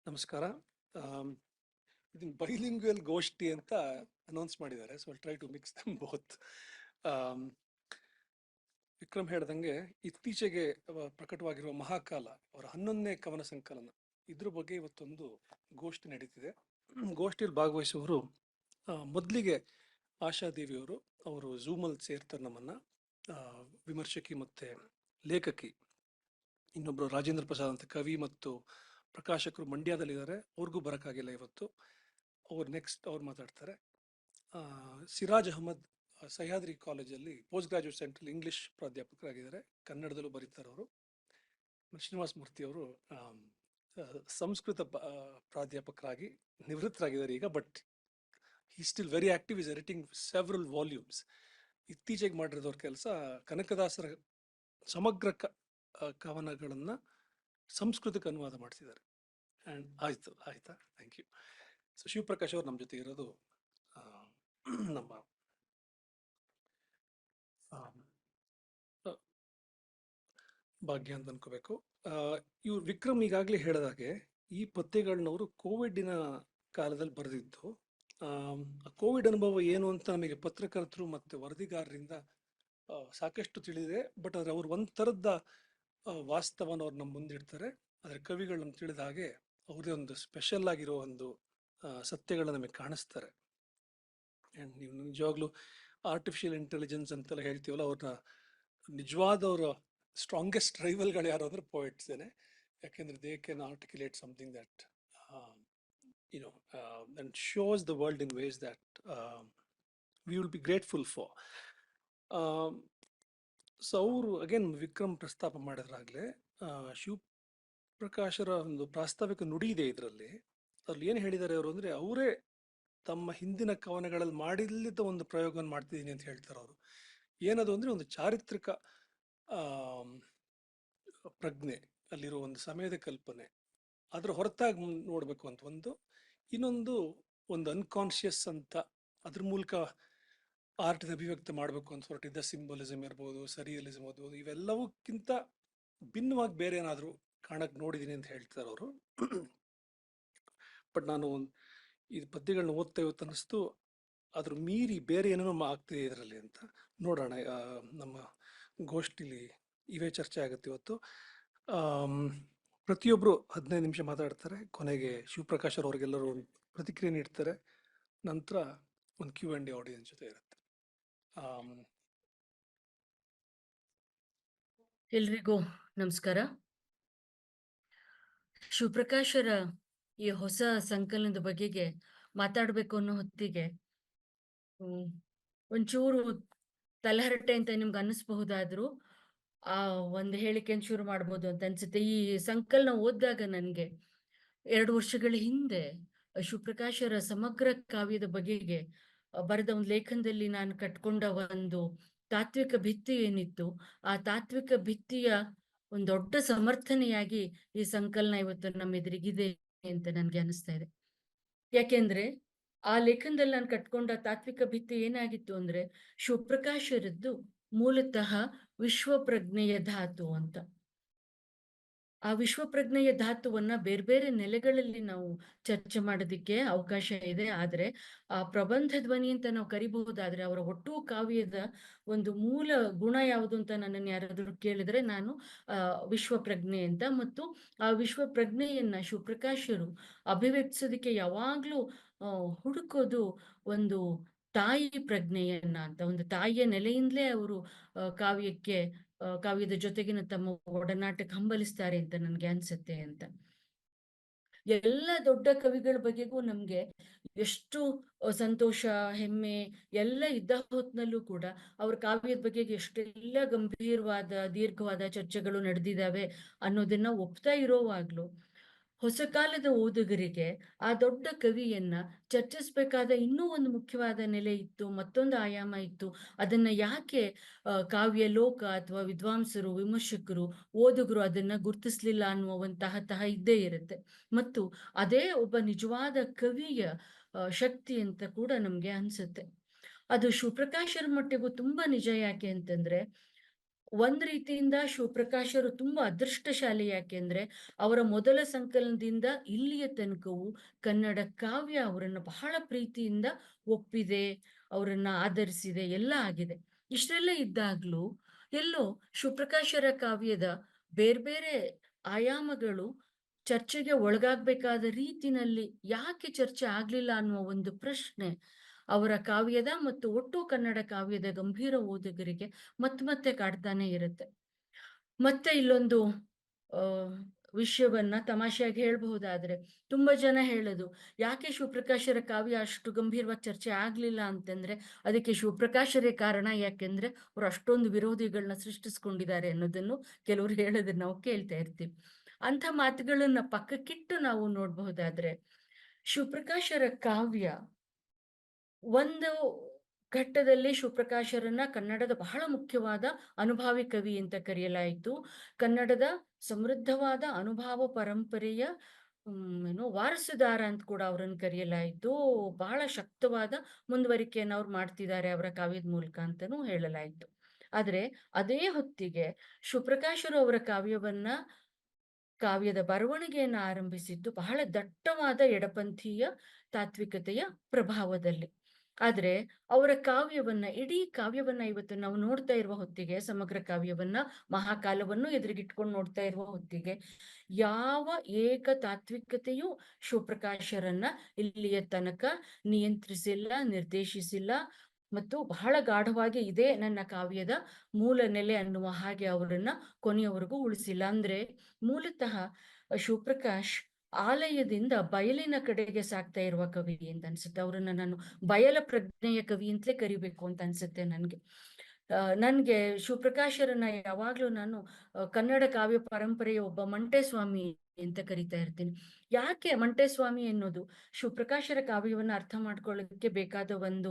ನಮಸ್ಕಾರ. ಇದನ್ನ ಬೈಲಿಂಗ್ವಲ್ ಗೋಷ್ಠಿ ಅಂತ ಅನೌನ್ಸ್ ಮಾಡಿದ್ದಾರೆ. So try to mix them both. Vikram ಹೇಳ್ದಂಗೆ ಇತ್ತೀಚೆಗೆ ಪ್ರಕಟವಾಗಿರುವ ಮಹಾಕಾಲ ಅವರ 11ನೇ ಕವನ ಸಂಕಲನ, ಇದ್ರ ಬಗ್ಗೆ ಇವತ್ತೊಂದು ಗೋಷ್ಠಿ ನಡೀತಿದೆ. ಗೋಷ್ಠಿಯಲ್ಲಿ ಭಾಗವಹಿಸುವವರು ಮೊದಲಿಗೆ ಆಶಾದೇವಿಯವರು. ಅವರು ಝೂಮಲ್ಲಿ ಸೇರ್ತಾರೆ ನಮ್ಮನ್ನ. ವಿಮರ್ಶಕಿ ಮತ್ತೆ ಲೇಖಕಿ. ಇನ್ನೊಬ್ರು ರಾಜೇಂದ್ರ ಪ್ರಸಾದ್ ಅಂತ ಕವಿ ಮತ್ತು ಪ್ರಕಾಶಕರು ಮಂಡ್ಯದಲ್ಲಿದ್ದಾರೆ. ಅವ್ರಿಗೂ ಬರೋಕ್ಕಾಗಿಲ್ಲ ಇವತ್ತು. ಅವ್ರು ಮಾತಾಡ್ತಾರೆ. ಸಿರಾಜ್ ಅಹಮದ್ ಸಹ್ಯಾದ್ರಿ ಕಾಲೇಜಲ್ಲಿ ಪೋಸ್ಟ್ ಗ್ರಾಜುಯೇಟ್ ಸೆಂಟ್ರಲ್ ಇಂಗ್ಲಿಷ್ ಪ್ರಾಧ್ಯಾಪಕರಾಗಿದ್ದಾರೆ. ಕನ್ನಡದಲ್ಲೂ ಬರೀತಾರೆ ಅವರು. ಶ್ರೀನಿವಾಸ ಮೂರ್ತಿ ಅವರು ಸಂಸ್ಕೃತ ಪ್ರಾಧ್ಯಾಪಕರಾಗಿ ನಿವೃತ್ತರಾಗಿದ್ದಾರೆ ಈಗ. But he still very active, is editing several volumes. ಇತ್ತೀಚೆಗೆ ಮಾಡಿರೋದ್ರ ಕೆಲಸ ಕನಕದಾಸರ ಸಮಗ್ರ ಕವನಗಳನ್ನು ಸಂಸ್ಕೃತಕ್ಕೆ ಅನುವಾದ ಮಾಡ್ತಿದ್ದಾರೆ. ಆ್ಯಂಡ್ ಆಯ್ತಾ, ಥ್ಯಾಂಕ್ ಯು. ಸೊ ಶಿವಪ್ರಕಾಶ್ ಅವರು ನಮ್ಮ ಜೊತೆ ಇರೋದು ನಮ್ಮ ಭಾಗ್ಯ ಅಂತ ಅನ್ಕೋಬೇಕು. ಇವ್ರು ವಿಕ್ರಮ್ ಈಗಾಗಲೇ ಹೇಳಿದಾಗೆ ಈ ಪದ್ಯಗಳನ್ನವರು ಕೋವಿಡ್ನ ಕಾಲದಲ್ಲಿ ಬರೆದಿದ್ದು. ಕೋವಿಡ್ ಅನುಭವ ಏನು ಅಂತ ನಮಗೆ ಪತ್ರಕರ್ತರು ಮತ್ತು ವರದಿಗಾರರಿಂದ ಸಾಕಷ್ಟು ತಿಳಿದಿದೆ. ಬಟ್ ಆದರೆ ಅವ್ರು ಒಂದು ಥರದ ವಾಸ್ತವನ ಅವ್ರು ನಮ್ಮ ಮುಂದಿಡ್ತಾರೆ. ಆದರೆ ಕವಿಗಳನ್ನ ತಿಳಿದ ಹಾಗೆ ಅವ್ರದೇ ಒಂದು ಸ್ಪೆಷಲ್ ಆಗಿರೋ ಒಂದು ಸತ್ಯಗಳನ್ನ ನಮಗೆ ಕಾಣಿಸ್ತಾರೆ. ಆ್ಯಂಡ್ ನೀವು ನಿಜವಾಗ್ಲೂ ಆರ್ಟಿಫಿಷಿಯಲ್ ಇಂಟೆಲಿಜೆನ್ಸ್ ಅಂತೆಲ್ಲ ಹೇಳ್ತೀವಲ್ಲ, ಅವ್ರನ್ನ ನಿಜವಾದವ್ರ ಸ್ಟ್ರಾಂಗೆಸ್ಟ್ ರೈವಲ್ಗಳು ಯಾರು ಅಂದ್ರೆ ಪೋಯಿಟ್ಸೇನೆ. ಯಾಕೆಂದ್ರೆ they can articulate something that and shows the world in ways that we will be grateful for. So ಅವರು ಅಗೇನ್ ವಿಕ್ರಮ್ ಪ್ರಸ್ತಾಪ ಮಾಡಿದ್ರಾಗಲೇ ಶಿವಪ್ರಕಾಶರ ಒಂದು ಪ್ರಾಸ್ತಾವಿಕ ನುಡಿ ಇದೆ ಇದರಲ್ಲಿ. ಅದ್ರಲ್ಲಿ ಏನು ಹೇಳಿದ್ದಾರೆ ಅವರು ಅಂದರೆ, ಅವರೇ ತಮ್ಮ ಹಿಂದಿನ ಕವನಗಳಲ್ಲಿ ಮಾಡಿಲ್ಲದ ಒಂದು ಪ್ರಯೋಗವನ್ನು ಮಾಡ್ತಿದ್ದೀನಿ ಅಂತ ಹೇಳ್ತಾರೆ ಅವರು. ಏನದು ಅಂದರೆ, ಒಂದು ಚಾರಿತ್ರಿಕ ಪ್ರಜ್ಞೆ, ಅಲ್ಲಿರೋ ಒಂದು ಸಮಯದ ಕಲ್ಪನೆ, ಅದ್ರ ಹೊರತಾಗಿ ನೋಡಬೇಕು ಅಂತ ಇನ್ನೊಂದು ಅನ್ಕಾನ್ಶಿಯಸ್ ಅಂತ, ಅದ್ರ ಮೂಲಕ ಆರ್ಟ್ನ ಅಭಿವ್ಯಕ್ತಿ ಮಾಡಬೇಕು ಅಂತ ಹೊರಟಿದ್ದ ಸಿಂಬಲಿಸಮ್ ಇರ್ಬೋದು, ಸರಿಯಲಿಸಮ್ ಇರ್ಬೋದು, ಇವೆಲ್ಲವಕ್ಕಿಂತ ಭಿನ್ನವಾಗಿ ಬೇರೆ ಏನಾದರೂ ಕಾಣಕ್ಕೆ ನೋಡಿದ್ದೀನಿ ಅಂತ ಹೇಳ್ತಾರೆ ಅವರು. ಬಟ್ ನಾನು ಇದು ಪದ್ಯಗಳನ್ನ ಓದ್ತಾ ಇವತ್ತು ಅನ್ನಿಸ್ತು, ಅದ್ರ ಮೀರಿ ಬೇರೆ ಏನೇನೋ ಆಗ್ತಿದೆ ಇದರಲ್ಲಿ ಅಂತ. ನೋಡೋಣ. ನಮ್ಮ ಗೋಷ್ಠಿಲಿ ಇವೇ ಚರ್ಚೆ ಆಗುತ್ತೆ ಇವತ್ತು. ಪ್ರತಿಯೊಬ್ಬರು 15 ನಿಮಿಷ ಮಾತಾಡ್ತಾರೆ. ಕೊನೆಗೆ ಶಿವಪ್ರಕಾಶ್ ಅವ್ರಿಗೆಲ್ಲರೂ ಒಂದು ಪ್ರತಿಕ್ರಿಯೆ ನೀಡ್ತಾರೆ. ನಂತರ ಒಂದು Q&A ಆಡಿಯನ್ಸ್ ಜೊತೆ ಇರುತ್ತೆ. ಎಲ್ರಿಗೂ ನಮಸ್ಕಾರ. ಶಿವಪ್ರಕಾಶರ ಈ ಹೊಸ ಸಂಕಲನದ ಬಗೆಗೆ ಮಾತಾಡ್ಬೇಕು ಅನ್ನೋ ಹೊತ್ತಿಗೆ ಒಂಚೂರು ತಲೆಹರಟೆ ಅಂತ ನಿಮ್ಗೆ ಅನ್ನಿಸ್ಬಹುದಾದ್ರು ಆ ಒಂದು ಹೇಳಿಕೆಯನ್ನು ಶುರು ಮಾಡ್ಬೋದು ಅಂತ ಅನ್ಸುತ್ತೆ. ಈ ಸಂಕಲನ ಓದಿದಾಗ ನನಗೆ 2 ವರ್ಷಗಳ ಹಿಂದೆ ಶಿವಪ್ರಕಾಶರ ಸಮಗ್ರ ಕಾವ್ಯದ ಬಗೆಗೆ ಬರೆದ ಒಂದು ಲೇಖನದಲ್ಲಿ ನಾನು ಕಟ್ಕೊಂಡ ಒಂದು ತಾತ್ವಿಕ ಭಿತ್ತಿ ಏನಿತ್ತು, ಆ ತಾತ್ವಿಕ ಭಿತ್ತಿಯ ಒಂದು ದೊಡ್ಡ ಸಮರ್ಥನೆಯಾಗಿ ಈ ಸಂಕಲನ ಇವತ್ತು ನಮ್ಮ ಎದುರಿಗಿದೆ ಅಂತ ನನ್ಗೆ ಅನಿಸ್ತಾ ಇದೆ. ಯಾಕೆಂದ್ರೆ ಆ ಲೇಖನದಲ್ಲಿ ನಾನು ಕಟ್ಕೊಂಡ ತಾತ್ವಿಕ ಭಿತ್ತಿ ಏನಾಗಿತ್ತು ಅಂದ್ರೆ, ಶಿವಪ್ರಕಾಶರದ್ದು ಮೂಲತಃ ವಿಶ್ವಪ್ರಜ್ಞೆಯ ಧಾತು ಅಂತ. ಆ ವಿಶ್ವಪ್ರಜ್ಞೆಯ ಧಾತುವನ್ನ ಬೇರೆ ಬೇರೆ ನೆಲೆಗಳಲ್ಲಿ ನಾವು ಚರ್ಚೆ ಮಾಡೋದಿಕ್ಕೆ ಅವಕಾಶ ಇದೆ. ಆದ್ರೆ ಆ ಪ್ರಬಂಧ ಧ್ವನಿ ಅಂತ ನಾವು ಕರಿಬಹುದಾದ್ರೆ, ಅವರ ಒಟ್ಟು ಕಾವ್ಯದ ಒಂದು ಮೂಲ ಗುಣ ಯಾವುದು ಅಂತ ನನ್ನನ್ನು ಯಾರಾದ್ರೂ ಕೇಳಿದ್ರೆ ನಾನು ವಿಶ್ವಪ್ರಜ್ಞೆ ಅಂತ, ಮತ್ತು ಆ ವಿಶ್ವಪ್ರಜ್ಞೆಯನ್ನ ಶಿವಪ್ರಕಾಶರು ಅಭಿವ್ಯಕ್ತಿಸೋದಕ್ಕೆ ಯಾವಾಗ್ಲೂ ಹುಡುಕೋದು ಒಂದು ತಾಯಿ ಪ್ರಜ್ಞೆಯನ್ನ ಅಂತ. ಒಂದು ತಾಯಿಯ ನೆಲೆಯಿಂದಲೇ ಅವರು ಕಾವ್ಯದ ಜೊತೆಗಿನ ತಮ್ಮ ಒಡನಾಟಕ್ಕೆ ಹಂಬಲಿಸ್ತಾರೆ ಅಂತ ನನ್ಗೆ ಅನ್ಸುತ್ತೆ ಅಂತ. ಎಲ್ಲ ದೊಡ್ಡ ಕವಿಗಳ ಬಗೆಗೂ ನಮ್ಗೆ ಎಷ್ಟು ಸಂತೋಷ, ಹೆಮ್ಮೆ ಎಲ್ಲ ಇದ್ದ ಹೊತ್ನಲ್ಲೂ ಕೂಡ ಅವ್ರ ಕಾವ್ಯದ ಬಗೆಗೆ ಎಷ್ಟೆಲ್ಲ ಗಂಭೀರವಾದ ದೀರ್ಘವಾದ ಚರ್ಚೆಗಳು ನಡೆದಿದ್ದಾವೆ ಅನ್ನೋದನ್ನ ಒಪ್ತಾ ಇರೋವಾಗ್ಲೂ ಹೊಸ ಕಾಲದ ಓದುಗರಿಗೆ ಆ ದೊಡ್ಡ ಕವಿಯನ್ನ ಚರ್ಚಿಸ್ಬೇಕಾದ ಇನ್ನೂ ಒಂದು ಮುಖ್ಯವಾದ ನೆಲೆ ಇತ್ತು, ಮತ್ತೊಂದು ಆಯಾಮ ಇತ್ತು. ಅದನ್ನ ಯಾಕೆ ಕಾವ್ಯ ಲೋಕ ಅಥವಾ ವಿದ್ವಾಂಸರು, ವಿಮರ್ಶಕರು, ಓದುಗರು ಅದನ್ನ ಗುರುತಿಸ್ಲಿಲ್ಲ ಅನ್ನುವ ಒಂದು ತಹ ಇದ್ದೇ ಇರುತ್ತೆ. ಮತ್ತು ಅದೇ ಒಬ್ಬ ನಿಜವಾದ ಕವಿಯ ಶಕ್ತಿ ಅಂತ ಕೂಡ ನಮ್ಗೆ ಅನ್ಸುತ್ತೆ. ಅದು ಶಿವಪ್ರಕಾಶರ ಮಟ್ಟಿಗೂ ತುಂಬಾ ನಿಜ. ಯಾಕೆ ಅಂತಂದ್ರೆ, ಒಂದ್ ರೀತಿಯಿಂದ ಶಿವಪ್ರಕಾಶರು ತುಂಬಾ ಅದೃಷ್ಟಶಾಲಿ. ಯಾಕೆಂದ್ರೆ ಅವರ ಮೊದಲ ಸಂಕಲನದಿಂದ ಇಲ್ಲಿಯ ತನಕವೂ ಕನ್ನಡ ಕಾವ್ಯ ಅವರನ್ನ ಬಹಳ ಪ್ರೀತಿಯಿಂದ ಒಪ್ಪಿದೆ, ಅವರನ್ನ ಆದರಿಸಿದೆ, ಎಲ್ಲ ಆಗಿದೆ. ಇಷ್ಟೆಲ್ಲ ಇದ್ದಾಗ್ಲೂ ಎಲ್ಲೋ ಶಿವಪ್ರಕಾಶರ ಕಾವ್ಯದ ಬೇರ್ಬೇರೆ ಆಯಾಮಗಳು ಚರ್ಚೆಗೆ ಒಳಗಾಗ್ಬೇಕಾದ ರೀತಿನಲ್ಲಿ ಯಾಕೆ ಚರ್ಚೆ ಆಗ್ಲಿಲ್ಲ ಅನ್ನುವ ಒಂದು ಪ್ರಶ್ನೆ ಅವರ ಕಾವ್ಯದ ಮತ್ತು ಒಟ್ಟು ಕನ್ನಡ ಕಾವ್ಯದ ಗಂಭೀರ ಓದುಗರಿಗೆ ಮತ್ತೆ ಕಾಡ್ತಾನೆ ಇರುತ್ತೆ. ಮತ್ತೆ ಇಲ್ಲೊಂದು ಆ ವಿಷಯವನ್ನ ತಮಾಷೆಯಾಗಿ ಹೇಳ್ಬಹುದಾದ್ರೆ, ತುಂಬಾ ಜನ ಹೇಳೋದು, ಯಾಕೆ ಶಿವಪ್ರಕಾಶರ ಕಾವ್ಯ ಅಷ್ಟು ಗಂಭೀರವಾಗಿ ಚರ್ಚೆ ಆಗ್ಲಿಲ್ಲ ಅಂತಂದ್ರೆ, ಅದಕ್ಕೆ ಶಿವಪ್ರಕಾಶರೇ ಕಾರಣ. ಯಾಕೆಂದ್ರೆ ಅವ್ರು ಅಷ್ಟೊಂದು ವಿರೋಧಿಗಳನ್ನ ಸೃಷ್ಟಿಸ್ಕೊಂಡಿದ್ದಾರೆ ಅನ್ನೋದನ್ನು ಕೆಲವರು ಹೇಳೋದನ್ನ ನಾವು ಕೇಳ್ತಾ ಇರ್ತೀವಿ. ಅಂಥ ಮಾತುಗಳನ್ನ ಪಕ್ಕಕ್ಕಿಟ್ಟು ನಾವು ನೋಡ್ಬಹುದಾದ್ರೆ, ಶಿವಪ್ರಕಾಶರ ಕಾವ್ಯ ಒಂದು ಘಟ್ಟದಲ್ಲಿ ಶಿವಪ್ರಕಾಶರನ್ನ ಕನ್ನಡದ ಬಹಳ ಮುಖ್ಯವಾದ ಅನುಭಾವಿ ಕವಿ ಅಂತ ಕರೆಯಲಾಯಿತು. ಕನ್ನಡದ ಸಮೃದ್ಧವಾದ ಅನುಭಾವ ಪರಂಪರೆಯ ವಾರಸುದಾರ ಅಂತ ಕೂಡ ಅವರನ್ನು ಕರೆಯಲಾಯಿತು. ಬಹಳ ಶಕ್ತವಾದ ಮುಂದುವರಿಕೆಯನ್ನು ಅವ್ರು ಮಾಡ್ತಿದ್ದಾರೆ ಅವರ ಕಾವ್ಯದ ಮೂಲಕ ಅಂತಾನೂ ಹೇಳಲಾಯಿತು. ಆದ್ರೆ ಅದೇ ಹೊತ್ತಿಗೆ ಶಿವಪ್ರಕಾಶರು ಅವರ ಕಾವ್ಯದ ಬರವಣಿಗೆಯನ್ನು ಆರಂಭಿಸಿದ್ದು ಬಹಳ ದಟ್ಟವಾದ ಎಡಪಂಥೀಯ ತಾತ್ವಿಕತೆಯ ಪ್ರಭಾವದಲ್ಲಿ. ಆದ್ರೆ ಅವರ ಇಡೀ ಕಾವ್ಯವನ್ನ ಇವತ್ತು ನಾವು ನೋಡ್ತಾ ಇರುವ ಹೊತ್ತಿಗೆ, ಸಮಗ್ರ ಕಾವ್ಯವನ್ನ, ಮಹಾಕಾಲವನ್ನು ಎದುರಿಗಿಟ್ಕೊಂಡು ನೋಡ್ತಾ ಇರುವ ಹೊತ್ತಿಗೆ, ಯಾವ ಏಕ ತಾತ್ವಿಕತೆಯೂ ಶಿವಪ್ರಕಾಶರನ್ನ ಇಲ್ಲಿಯ ತನಕ ನಿಯಂತ್ರಿಸಿಲ್ಲ, ನಿರ್ದೇಶಿಸಿಲ್ಲ, ಮತ್ತು ಬಹಳ ಗಾಢವಾಗಿ ಇದೇ ನನ್ನ ಕಾವ್ಯದ ಮೂಲ ನೆಲೆ ಅನ್ನುವ ಹಾಗೆ ಅವರನ್ನ ಕೊನೆಯವರೆಗೂ ಉಳಿಸಿಲ್ಲ. ಅಂದ್ರೆ ಮೂಲತಃ ಶಿವಪ್ರಕಾಶ್ ಆಲಯದಿಂದ ಬಯಲಿನ ಕಡೆಗೆ ಸಾಗ್ತಾ ಇರುವ ಕವಿ ಅಂತ ಅನ್ಸುತ್ತೆ. ಅವರನ್ನ ನಾನು ಬಯಲ ಪ್ರಜ್ಞೆಯ ಕವಿ ಅಂತಲೇ ಕರಿಬೇಕು ಅಂತ ಅನ್ಸುತ್ತೆ ನನ್ಗೆ. ನನ್ಗೆ ಶಿವಪ್ರಕಾಶರನ್ನ ಯಾವಾಗ್ಲೂ ನಾನು ಕನ್ನಡ ಕಾವ್ಯ ಪರಂಪರೆಯ ಒಬ್ಬ ಮಂಟೇಸ್ವಾಮಿ ಅಂತ ಕರಿತಾ ಇರ್ತೀನಿ. ಯಾಕೆ ಮಂಟೇಸ್ವಾಮಿ ಎನ್ನುವುದು ಶಿವಪ್ರಕಾಶರ ಕಾವ್ಯವನ್ನ ಅರ್ಥ ಮಾಡ್ಕೊಳ್ಳೋದಕ್ಕೆ ಬೇಕಾದ ಒಂದು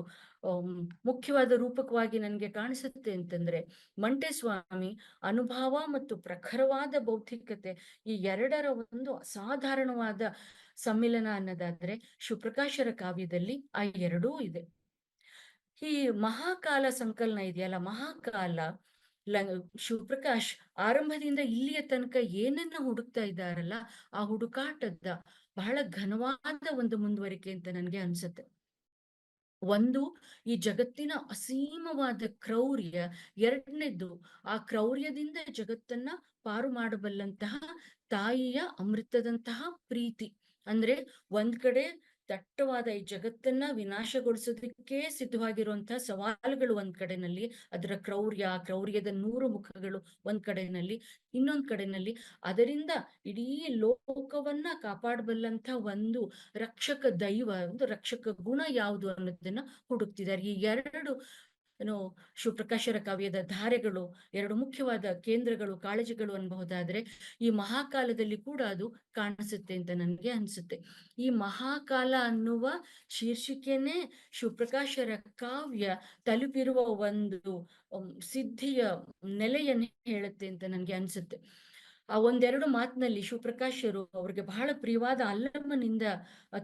ಮುಖ್ಯವಾದ ರೂಪಕವಾಗಿ ನನ್ಗೆ ಕಾಣಿಸುತ್ತೆ ಅಂತಂದ್ರೆ, ಮಂಟೇಸ್ವಾಮಿ ಅನುಭಾವ ಮತ್ತು ಪ್ರಖರವಾದ ಬೌದ್ಧಿಕತೆ ಈ ಎರಡರ ಒಂದು ಅಸಾಧಾರಣವಾದ ಸಮ್ಮಿಲನ ಅನ್ನೋದಾದ್ರೆ ಶಿವಪ್ರಕಾಶರ ಕಾವ್ಯದಲ್ಲಿ ಆ ಎರಡೂ ಇದೆ. ಈ ಮಹಾಕಾಲ ಸಂಕಲನ ಇದೆಯಲ್ಲ, ಮಹಾಕಾಲ, ಶಿವಪ್ರಕಾಶ್ ಆರಂಭದಿಂದ ಇಲ್ಲಿಯ ತನಕ ಏನನ್ನ ಹುಡುಕ್ತಾ ಇದ್ದಾರಲ್ಲ, ಆ ಹುಡುಕಾಟದ ಬಹಳ ಘನವಾದ ಒಂದು ಮುಂದುವರಿಕೆ ಅಂತ ನನ್ಗೆ ಅನ್ಸುತ್ತೆ. ಒಂದು, ಈ ಜಗತ್ತಿನ ಅಸೀಮವಾದ ಕ್ರೌರ್ಯ. ಎರಡನೇದ್ದು, ಆ ಕ್ರೌರ್ಯದಿಂದ ಜಗತ್ತನ್ನ ಪಾರು ಮಾಡಬಲ್ಲಂತಹ ತಾಯಿಯ ಅಮೃತದಂತಹ ಪ್ರೀತಿ. ಅಂದ್ರೆ ಒಂದ್ ಕಡೆ ದಟ್ಟವಾದ ಈ ಜಗತ್ತನ್ನ ವಿನಾಶಗೊಳಿಸೋದಕ್ಕೆ ಸಿದ್ಧವಾಗಿರುವಂತಹ ಸವಾಲುಗಳು ಒಂದ್ ಕಡೆನಲ್ಲಿ, ಅದರ ಕ್ರೌರ್ಯದ 100 ಮುಖಗಳು ಒಂದ್ ಕಡೆನಲ್ಲಿ, ಇನ್ನೊಂದ್ ಕಡೆನಲ್ಲಿ ಅದರಿಂದ ಇಡೀ ಲೋಕವನ್ನ ಕಾಪಾಡಬಲ್ಲಂತ ಒಂದು ರಕ್ಷಕ ದೈವ, ಒಂದು ರಕ್ಷಕ ಗುಣ ಯಾವುದು ಅನ್ನೋದನ್ನ ಹುಡುಕ್ತಿದ್ದಾರೆ. ಈ ಎರಡು ಶಿವಪ್ರಕಾಶರ ಕಾವ್ಯದ ಧಾರೆಗಳು, ಎರಡು ಮುಖ್ಯವಾದ ಕೇಂದ್ರಗಳು, ಕಾಳಜಿಗಳು ಅನ್ಬಹುದಾದ್ರೆ, ಈ ಮಹಾಕಾಲದಲ್ಲಿ ಕೂಡ ಅದು ಕಾಣಿಸುತ್ತೆ ಅಂತ ನನ್ಗೆ ಅನ್ಸುತ್ತೆ. ಈ ಮಹಾಕಾಲ ಅನ್ನುವ ಶೀರ್ಷಿಕೆನೇ ಶಿವಪ್ರಕಾಶರ ಕಾವ್ಯ ತಲುಪಿರುವ ಒಂದು ಸಿದ್ಧಿಯ ನೆಲೆಯನ್ನೇ ಹೇಳುತ್ತೆ ಅಂತ ನನ್ಗೆ ಅನ್ಸುತ್ತೆ. ಆ ಒಂದೆರಡು ಮಾತಿನಲ್ಲಿ ಶಿವಪ್ರಕಾಶರು ಅವ್ರಿಗೆ ಬಹಳ ಪ್ರಿಯವಾದ ಅಲ್ಲಮ್ಮನಿಂದ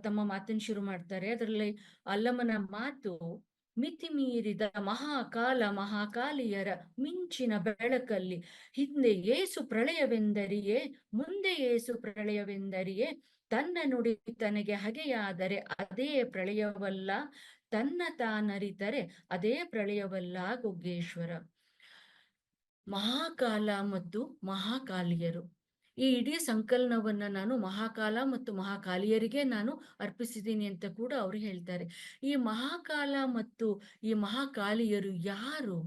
ತಮ್ಮ ಮಾತನ್ನು ಶುರು ಮಾಡ್ತಾರೆ. ಅದರಲ್ಲಿ ಅಲ್ಲಮ್ಮನ ಮಾತು, ಮಿತಿ ಮೀರಿದ ಮಹಾಕಾಲಿಯರ ಮಿಂಚಿನ ಬೆಳಕಲ್ಲಿ ಹಿಂದೆ ಏಸು ಪ್ರಳಯವೆಂದರಿಯೇ, ಮುಂದೆ ಏಸು ಪ್ರಳಯವೆಂದರಿಯೇ, ತನ್ನ ನುಡಿ ತನಗೆ ಹಗೆಯಾದರೆ ಅದೇ ಪ್ರಳಯವಲ್ಲ, ತನ್ನ ತಾನರಿತರೆ ಅದೇ ಪ್ರಳಯವಲ್ಲ ಗೊಗ್ಗೇಶ್ವರ. ಮಹಾಕಾಲ ಮತ್ತು ಮಹಾಕಾಲಿಯರು, ಈ ಇಡೀ ಸಂಕಲನವನ್ನ ನಾನು ಮಹಾಕಾಲ ಮತ್ತು ಮಹಾಕಾಲಿಯರಿಗೆ ನಾನು ಅರ್ಪಿಸಿದ್ದೀನಿ ಅಂತ ಕೂಡ ಅವರು ಹೇಳ್ತಾರೆ. ಈ ಮಹಾಕಾಲ ಮತ್ತು ಈ ಮಹಾಕಾಲಿಯರು ಯಾರು?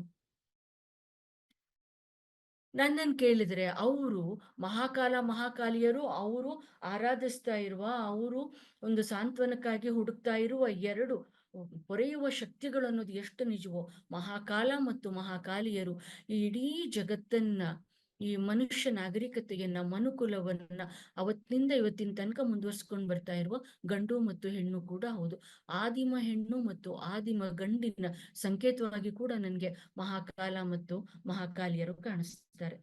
ನನ್ನನ್ನು ಕೇಳಿದ್ರೆ ಅವರು ಮಹಾಕಾಲಿಯರು, ಅವರು ಆರಾಧಿಸ್ತಾ ಇರುವ, ಅವರು ಒಂದು ಸಾಂತ್ವನಕ್ಕಾಗಿ ಹುಡುಕ್ತಾ ಇರುವ ಎರಡು ಹೊರೆಯುವ ಶಕ್ತಿಗಳು ಅನ್ನೋದು ಎಷ್ಟು ನಿಜವೋ, ಮಹಾಕಾಲ ಮತ್ತು ಮಹಾಕಾಲಿಯರು ಈ ಇಡೀ ಜಗತ್ತನ್ನ, ಈ ಮನುಷ್ಯ ನಾಗರಿಕತೆಯನ್ನ, ಮನುಕುಲವನ್ನ ಅವತ್ತಿನಿಂದ ಇವತ್ತಿನ ತನಕ ಮುಂದುವರ್ಸ್ಕೊಂಡು ಬರ್ತಾ ಇರುವ ಗಂಡು ಮತ್ತು ಹೆಣ್ಣು ಕೂಡ ಹೌದು. ಆದಿಮ ಹೆಣ್ಣು ಮತ್ತು ಆದಿಮ ಗಂಡಿನ ಸಂಕೇತವಾಗಿ ಕೂಡ ನನ್ಗೆ ಮಹಾಕಾಲ ಮತ್ತು ಮಹಾಕಾಲಿಯರು ಕಾಣಿಸ್ತಾರೆ.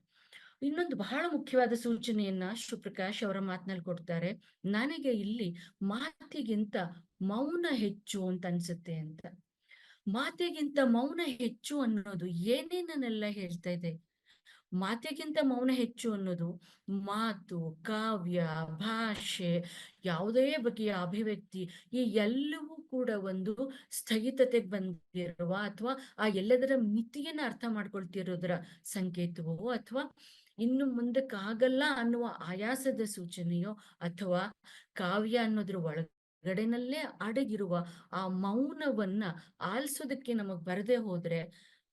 ಇನ್ನೊಂದು ಬಹಳ ಮುಖ್ಯವಾದ ಸೂಚನೆಯನ್ನ ಶಿವಪ್ರಕಾಶ್ ಅವರ ಮಾತಿನಲ್ಲಿ ಕೊಡ್ತಾರೆ. ನನಗೆ ಇಲ್ಲಿ ಮಾತಿಗಿಂತ ಮೌನ ಹೆಚ್ಚು ಅಂತ ಅನ್ಸುತ್ತೆ ಅಂತ. ಮಾತಿಗಿಂತ ಮೌನ ಹೆಚ್ಚು ಅನ್ನೋದು ಏನೇನನ್ನೆಲ್ಲ ಹೇಳ್ತಾ ಇದೆ. ಮಾತಿಗಿಂತ ಮೌನ ಹೆಚ್ಚು ಅನ್ನೋದು ಮಾತು, ಕಾವ್ಯ, ಭಾಷೆ, ಯಾವುದೇ ಬಗೆಯ ಅಭಿವ್ಯಕ್ತಿ ಈ ಎಲ್ಲವೂ ಕೂಡ ಒಂದು ಸ್ಥಗಿತತೆಗೆ ಬಂದಿರುವ ಅಥವಾ ಆ ಎಲ್ಲದರ ಮಿತಿಯನ್ನ ಅರ್ಥ ಮಾಡ್ಕೊಳ್ತಿರೋದರ ಸಂಕೇತವೋ ಅಥವಾ ಇನ್ನು ಮುಂದಕ್ಕಾಗಲ್ಲ ಅನ್ನುವ ಆಯಾಸದ ಸೂಚನೆಯೋ ಅಥವಾ ಕಾವ್ಯ ಅನ್ನೋದ್ರ ಒಳಗಡೆನಲ್ಲೇ ಅಡಗಿರುವ ಆ ಮೌನವನ್ನ ಆಲಿಸೋದಕ್ಕೆ ನಮಗ್ ಬರದೇ ಹೋದ್ರೆ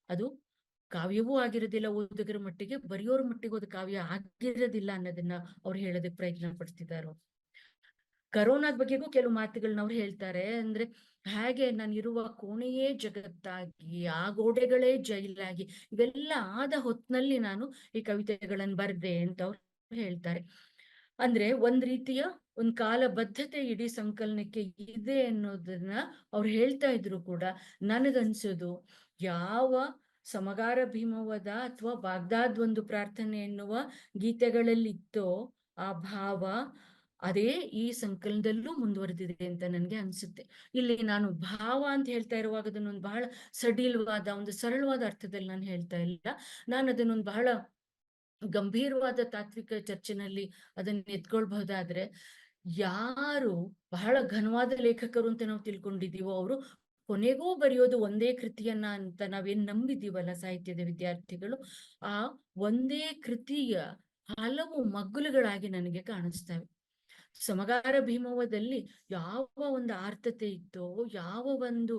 ಅದು ಕಾವ್ಯವೂ ಆಗಿರೋದಿಲ್ಲ, ಓದುಗರ ಮಟ್ಟಿಗೆ ಬರೆಯೋರ ಮಟ್ಟಿಗೆ ಅದು ಕಾವ್ಯ ಆಗಿರೋದಿಲ್ಲ ಅನ್ನೋದನ್ನ ಅವ್ರು ಹೇಳೋದಕ್ಕೆ ಪ್ರಯತ್ನ ಪಡ್ತಿದ್ದಾರೆ. ಕರೋನಾದ ಬಗ್ಗೆಗೂ ಕೆಲವು ಮಾತುಗಳನ್ನ ಅವ್ರು ಹೇಳ್ತಾರೆ. ಅಂದ್ರೆ ಹೇಗೆ ನಾನಿರುವ ಕೋಣೆಯೇ ಜಗತ್ತಾಗಿ, ಆ ಗೋಡೆಗಳೇ ಜೈಲಾಗಿ, ಇವೆಲ್ಲ ಆದ ಹೊತ್ನಲ್ಲಿ ನಾನು ಈ ಕವಿತೆಗಳನ್ನ ಬರ್ದೆ ಅಂತ ಅವ್ರು ಹೇಳ್ತಾರೆ. ಅಂದ್ರೆ ಒಂದ್ ರೀತಿಯ ಒಂದ್ ಕಾಲಬದ್ಧತೆ ಇಡೀ ಸಂಕಲನಕ್ಕೆ ಇದೆ ಅನ್ನೋದನ್ನ ಅವ್ರು ಹೇಳ್ತಾ ಇದ್ರು ಕೂಡ ನನಗನ್ಸೋದು ಯಾವ ಸಮಗಾರ ಭೀಮವದ ಅಥವಾ ಬಾಗ್ದಾದ್ ಒಂದು ಪ್ರಾರ್ಥನೆ ಎನ್ನುವ ಗೀತೆಗಳಲ್ಲಿ ಇತ್ತೋ ಆ ಭಾವ ಅದೇ ಈ ಸಂಕಲನದಲ್ಲೂ ಮುಂದುವರೆದಿದೆ ಅಂತ ನನ್ಗೆ ಅನ್ಸುತ್ತೆ. ಇಲ್ಲಿ ನಾನು ಭಾವ ಅಂತ ಹೇಳ್ತಾ ಇರುವಾಗ ಅದನ್ನೊಂದು ಬಹಳ ಸಡಿಲವಾದ ಒಂದು ಸರಳವಾದ ಅರ್ಥದಲ್ಲಿ ನಾನು ಹೇಳ್ತಾ ಇಲ್ಲ. ನಾನು ಅದನ್ನೊಂದು ಬಹಳ ಗಂಭೀರವಾದ ತಾತ್ವಿಕ ಚರ್ಚೆನಲ್ಲಿ ಅದನ್ನ ಎತ್ಕೊಳ್ಬಹುದಾದ್ರೆ, ಯಾರು ಬಹಳ ಘನವಾದ ಲೇಖಕರು ಅಂತ ನಾವು ತಿಳ್ಕೊಂಡಿದೀವೋ ಅವರು ಕೊನೆಗೂ ಬರೆಯೋದು ಒಂದೇ ಕೃತಿಯನ್ನ ಅಂತ ನಾವೇನ್ ನಂಬಿದೀವಲ್ಲ ಸಾಹಿತ್ಯದ ವಿದ್ಯಾರ್ಥಿಗಳು, ಆ ಒಂದೇ ಕೃತಿಯ ಹಲವು ಮಗ್ಗುಲುಗಳಾಗಿ ನನಗೆ ಕಾಣಿಸ್ತವೆ. ಸಮಗಾರ ಭೀಮವ್ವದಲ್ಲಿ ಯಾವ ಒಂದು ಆರ್ತತೆ ಇತ್ತೋ, ಯಾವ ಒಂದು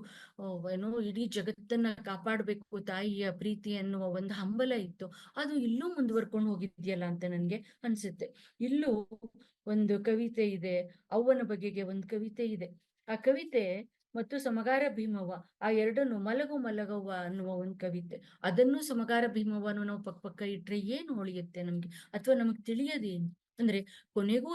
ಏನೋ ಇಡೀ ಜಗತ್ತನ್ನ ಕಾಪಾಡ್ಬೇಕು ತಾಯಿಯ ಪ್ರೀತಿ ಅನ್ನುವ ಒಂದು ಹಂಬಲ ಇತ್ತು, ಅದು ಇಲ್ಲೂ ಮುಂದುವರ್ಕೊಂಡು ಹೋಗಿದ್ಯಲ್ಲ ಅಂತ ನನ್ಗೆ ಅನ್ಸುತ್ತೆ. ಇಲ್ಲೂ ಒಂದು ಕವಿತೆ ಇದೆ, ಅವ್ವನ ಬಗೆಗೆ ಒಂದು ಕವಿತೆ ಇದೆ. ಆ ಕವಿತೆ ಮತ್ತು ಸಮಗಾರ ಭೀಮವ್ವ ಆ ಎರಡನ್ನು ಮಲಗು ಮಲಗವ್ವ ಅನ್ನುವ ಒಂದು ಕವಿತೆ, ಅದನ್ನು ಸಮಗಾರ ಭೀಮವ್ವನು ನಾವು ಪಕ್ಕ ಇಟ್ರೆ ಏನು ಉಳಿಯುತ್ತೆ ನಮ್ಗೆ, ಅಥವಾ ನಮಗ್ ತಿಳಿಯೋದೇನು ಅಂದ್ರೆ ಕೊನೆಗೂ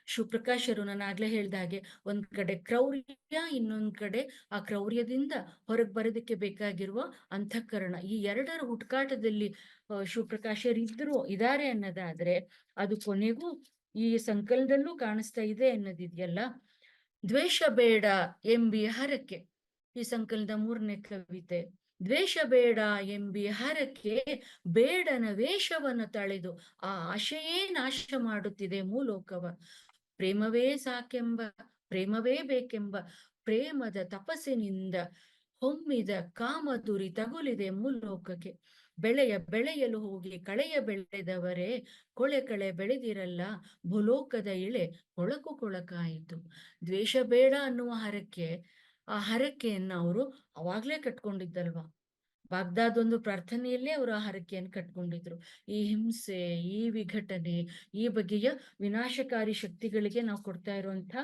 ಶಿವಪ್ರಕಾಶರು ನಾನು ಆಗ್ಲೇ ಹೇಳ್ದ ಹಾಗೆ ಒಂದ್ ಕಡೆ ಕ್ರೌರ್ಯ, ಇನ್ನೊಂದ್ ಕಡೆ ಆ ಕ್ರೌರ್ಯದಿಂದ ಹೊರಗೆ ಬರೋದಕ್ಕೆ ಬೇಕಾಗಿರುವ ಅಂತಃಕರಣ, ಈ ಎರಡರ ಹುಡುಕಾಟದಲ್ಲಿ ಶಿವಪ್ರಕಾಶರು ಇದ್ದಾರೆ ಅನ್ನೋದಾದ್ರೆ ಅದು ಕೊನೆಗೂ ಈ ಸಂಕಲನದಲ್ಲೂ ಕಾಣಿಸ್ತಾ ಇದೆ ಅನ್ನೋದಿದೆಯಲ್ಲ. ದ್ವೇಷ ಬೇಡ ಎಂಬಿ ಹರಕೆ ಈ ಸಂಕಲನದ 3ನೇ ಕವಿತೆ. ದ್ವೇಷ ಬೇಡ ಎಂಬಿ ಹರಕೆ ಬೇಡನ ವೇಷವನ್ನು ತಳೆದು ಆ ಆಶೆಯೇ ನಾಶ ಮಾಡುತ್ತಿದೆ ಮೂಲೋಕವ. ಪ್ರೇಮವೇ ಸಾಕೆಂಬ, ಪ್ರೇಮವೇ ಬೇಕೆಂಬ ಪ್ರೇಮದ ತಪಸ್ಸಿನಿಂದ ಹೊಮ್ಮಿದ ಕಾಮದುರಿ ತಗುಲಿದೆ ಮೂಲೋಕಕ್ಕೆ. ಬೆಳೆಯಲು ಹೋಗಿ ಕಳೆಯ ಬೆಳೆದವರೇ ಕೊಳೆ ಕಳೆ ಬೆಳೆದಿರಲ್ಲ, ಭೂಲೋಕದ ಇಳೆ ಕೊಳಕು ಕೊಳಕಾಯಿತು. ದ್ವೇಷ ಬೇಡ ಅನ್ನುವ ಹರಕೆ, ಆ ಹರಕೆಯನ್ನ ಅವರು ಅವಾಗ್ಲೇ ಕಟ್ಕೊಂಡಿದ್ದಲ್ವಾ. ಬಾಗ್ದಾದ್ ಒಂದು ಪ್ರಾರ್ಥನೆಯಲ್ಲೇ ಅವರು ಆ ಹರಕೆಯನ್ನು ಕಟ್ಕೊಂಡಿದ್ರು. ಈ ಹಿಂಸೆ, ಈ ವಿಘಟನೆ, ಈ ಬಗೆಯ ವಿನಾಶಕಾರಿ ಶಕ್ತಿಗಳಿಗೆ ನಾವು ಕೊಡ್ತಾ ಇರುವಂತ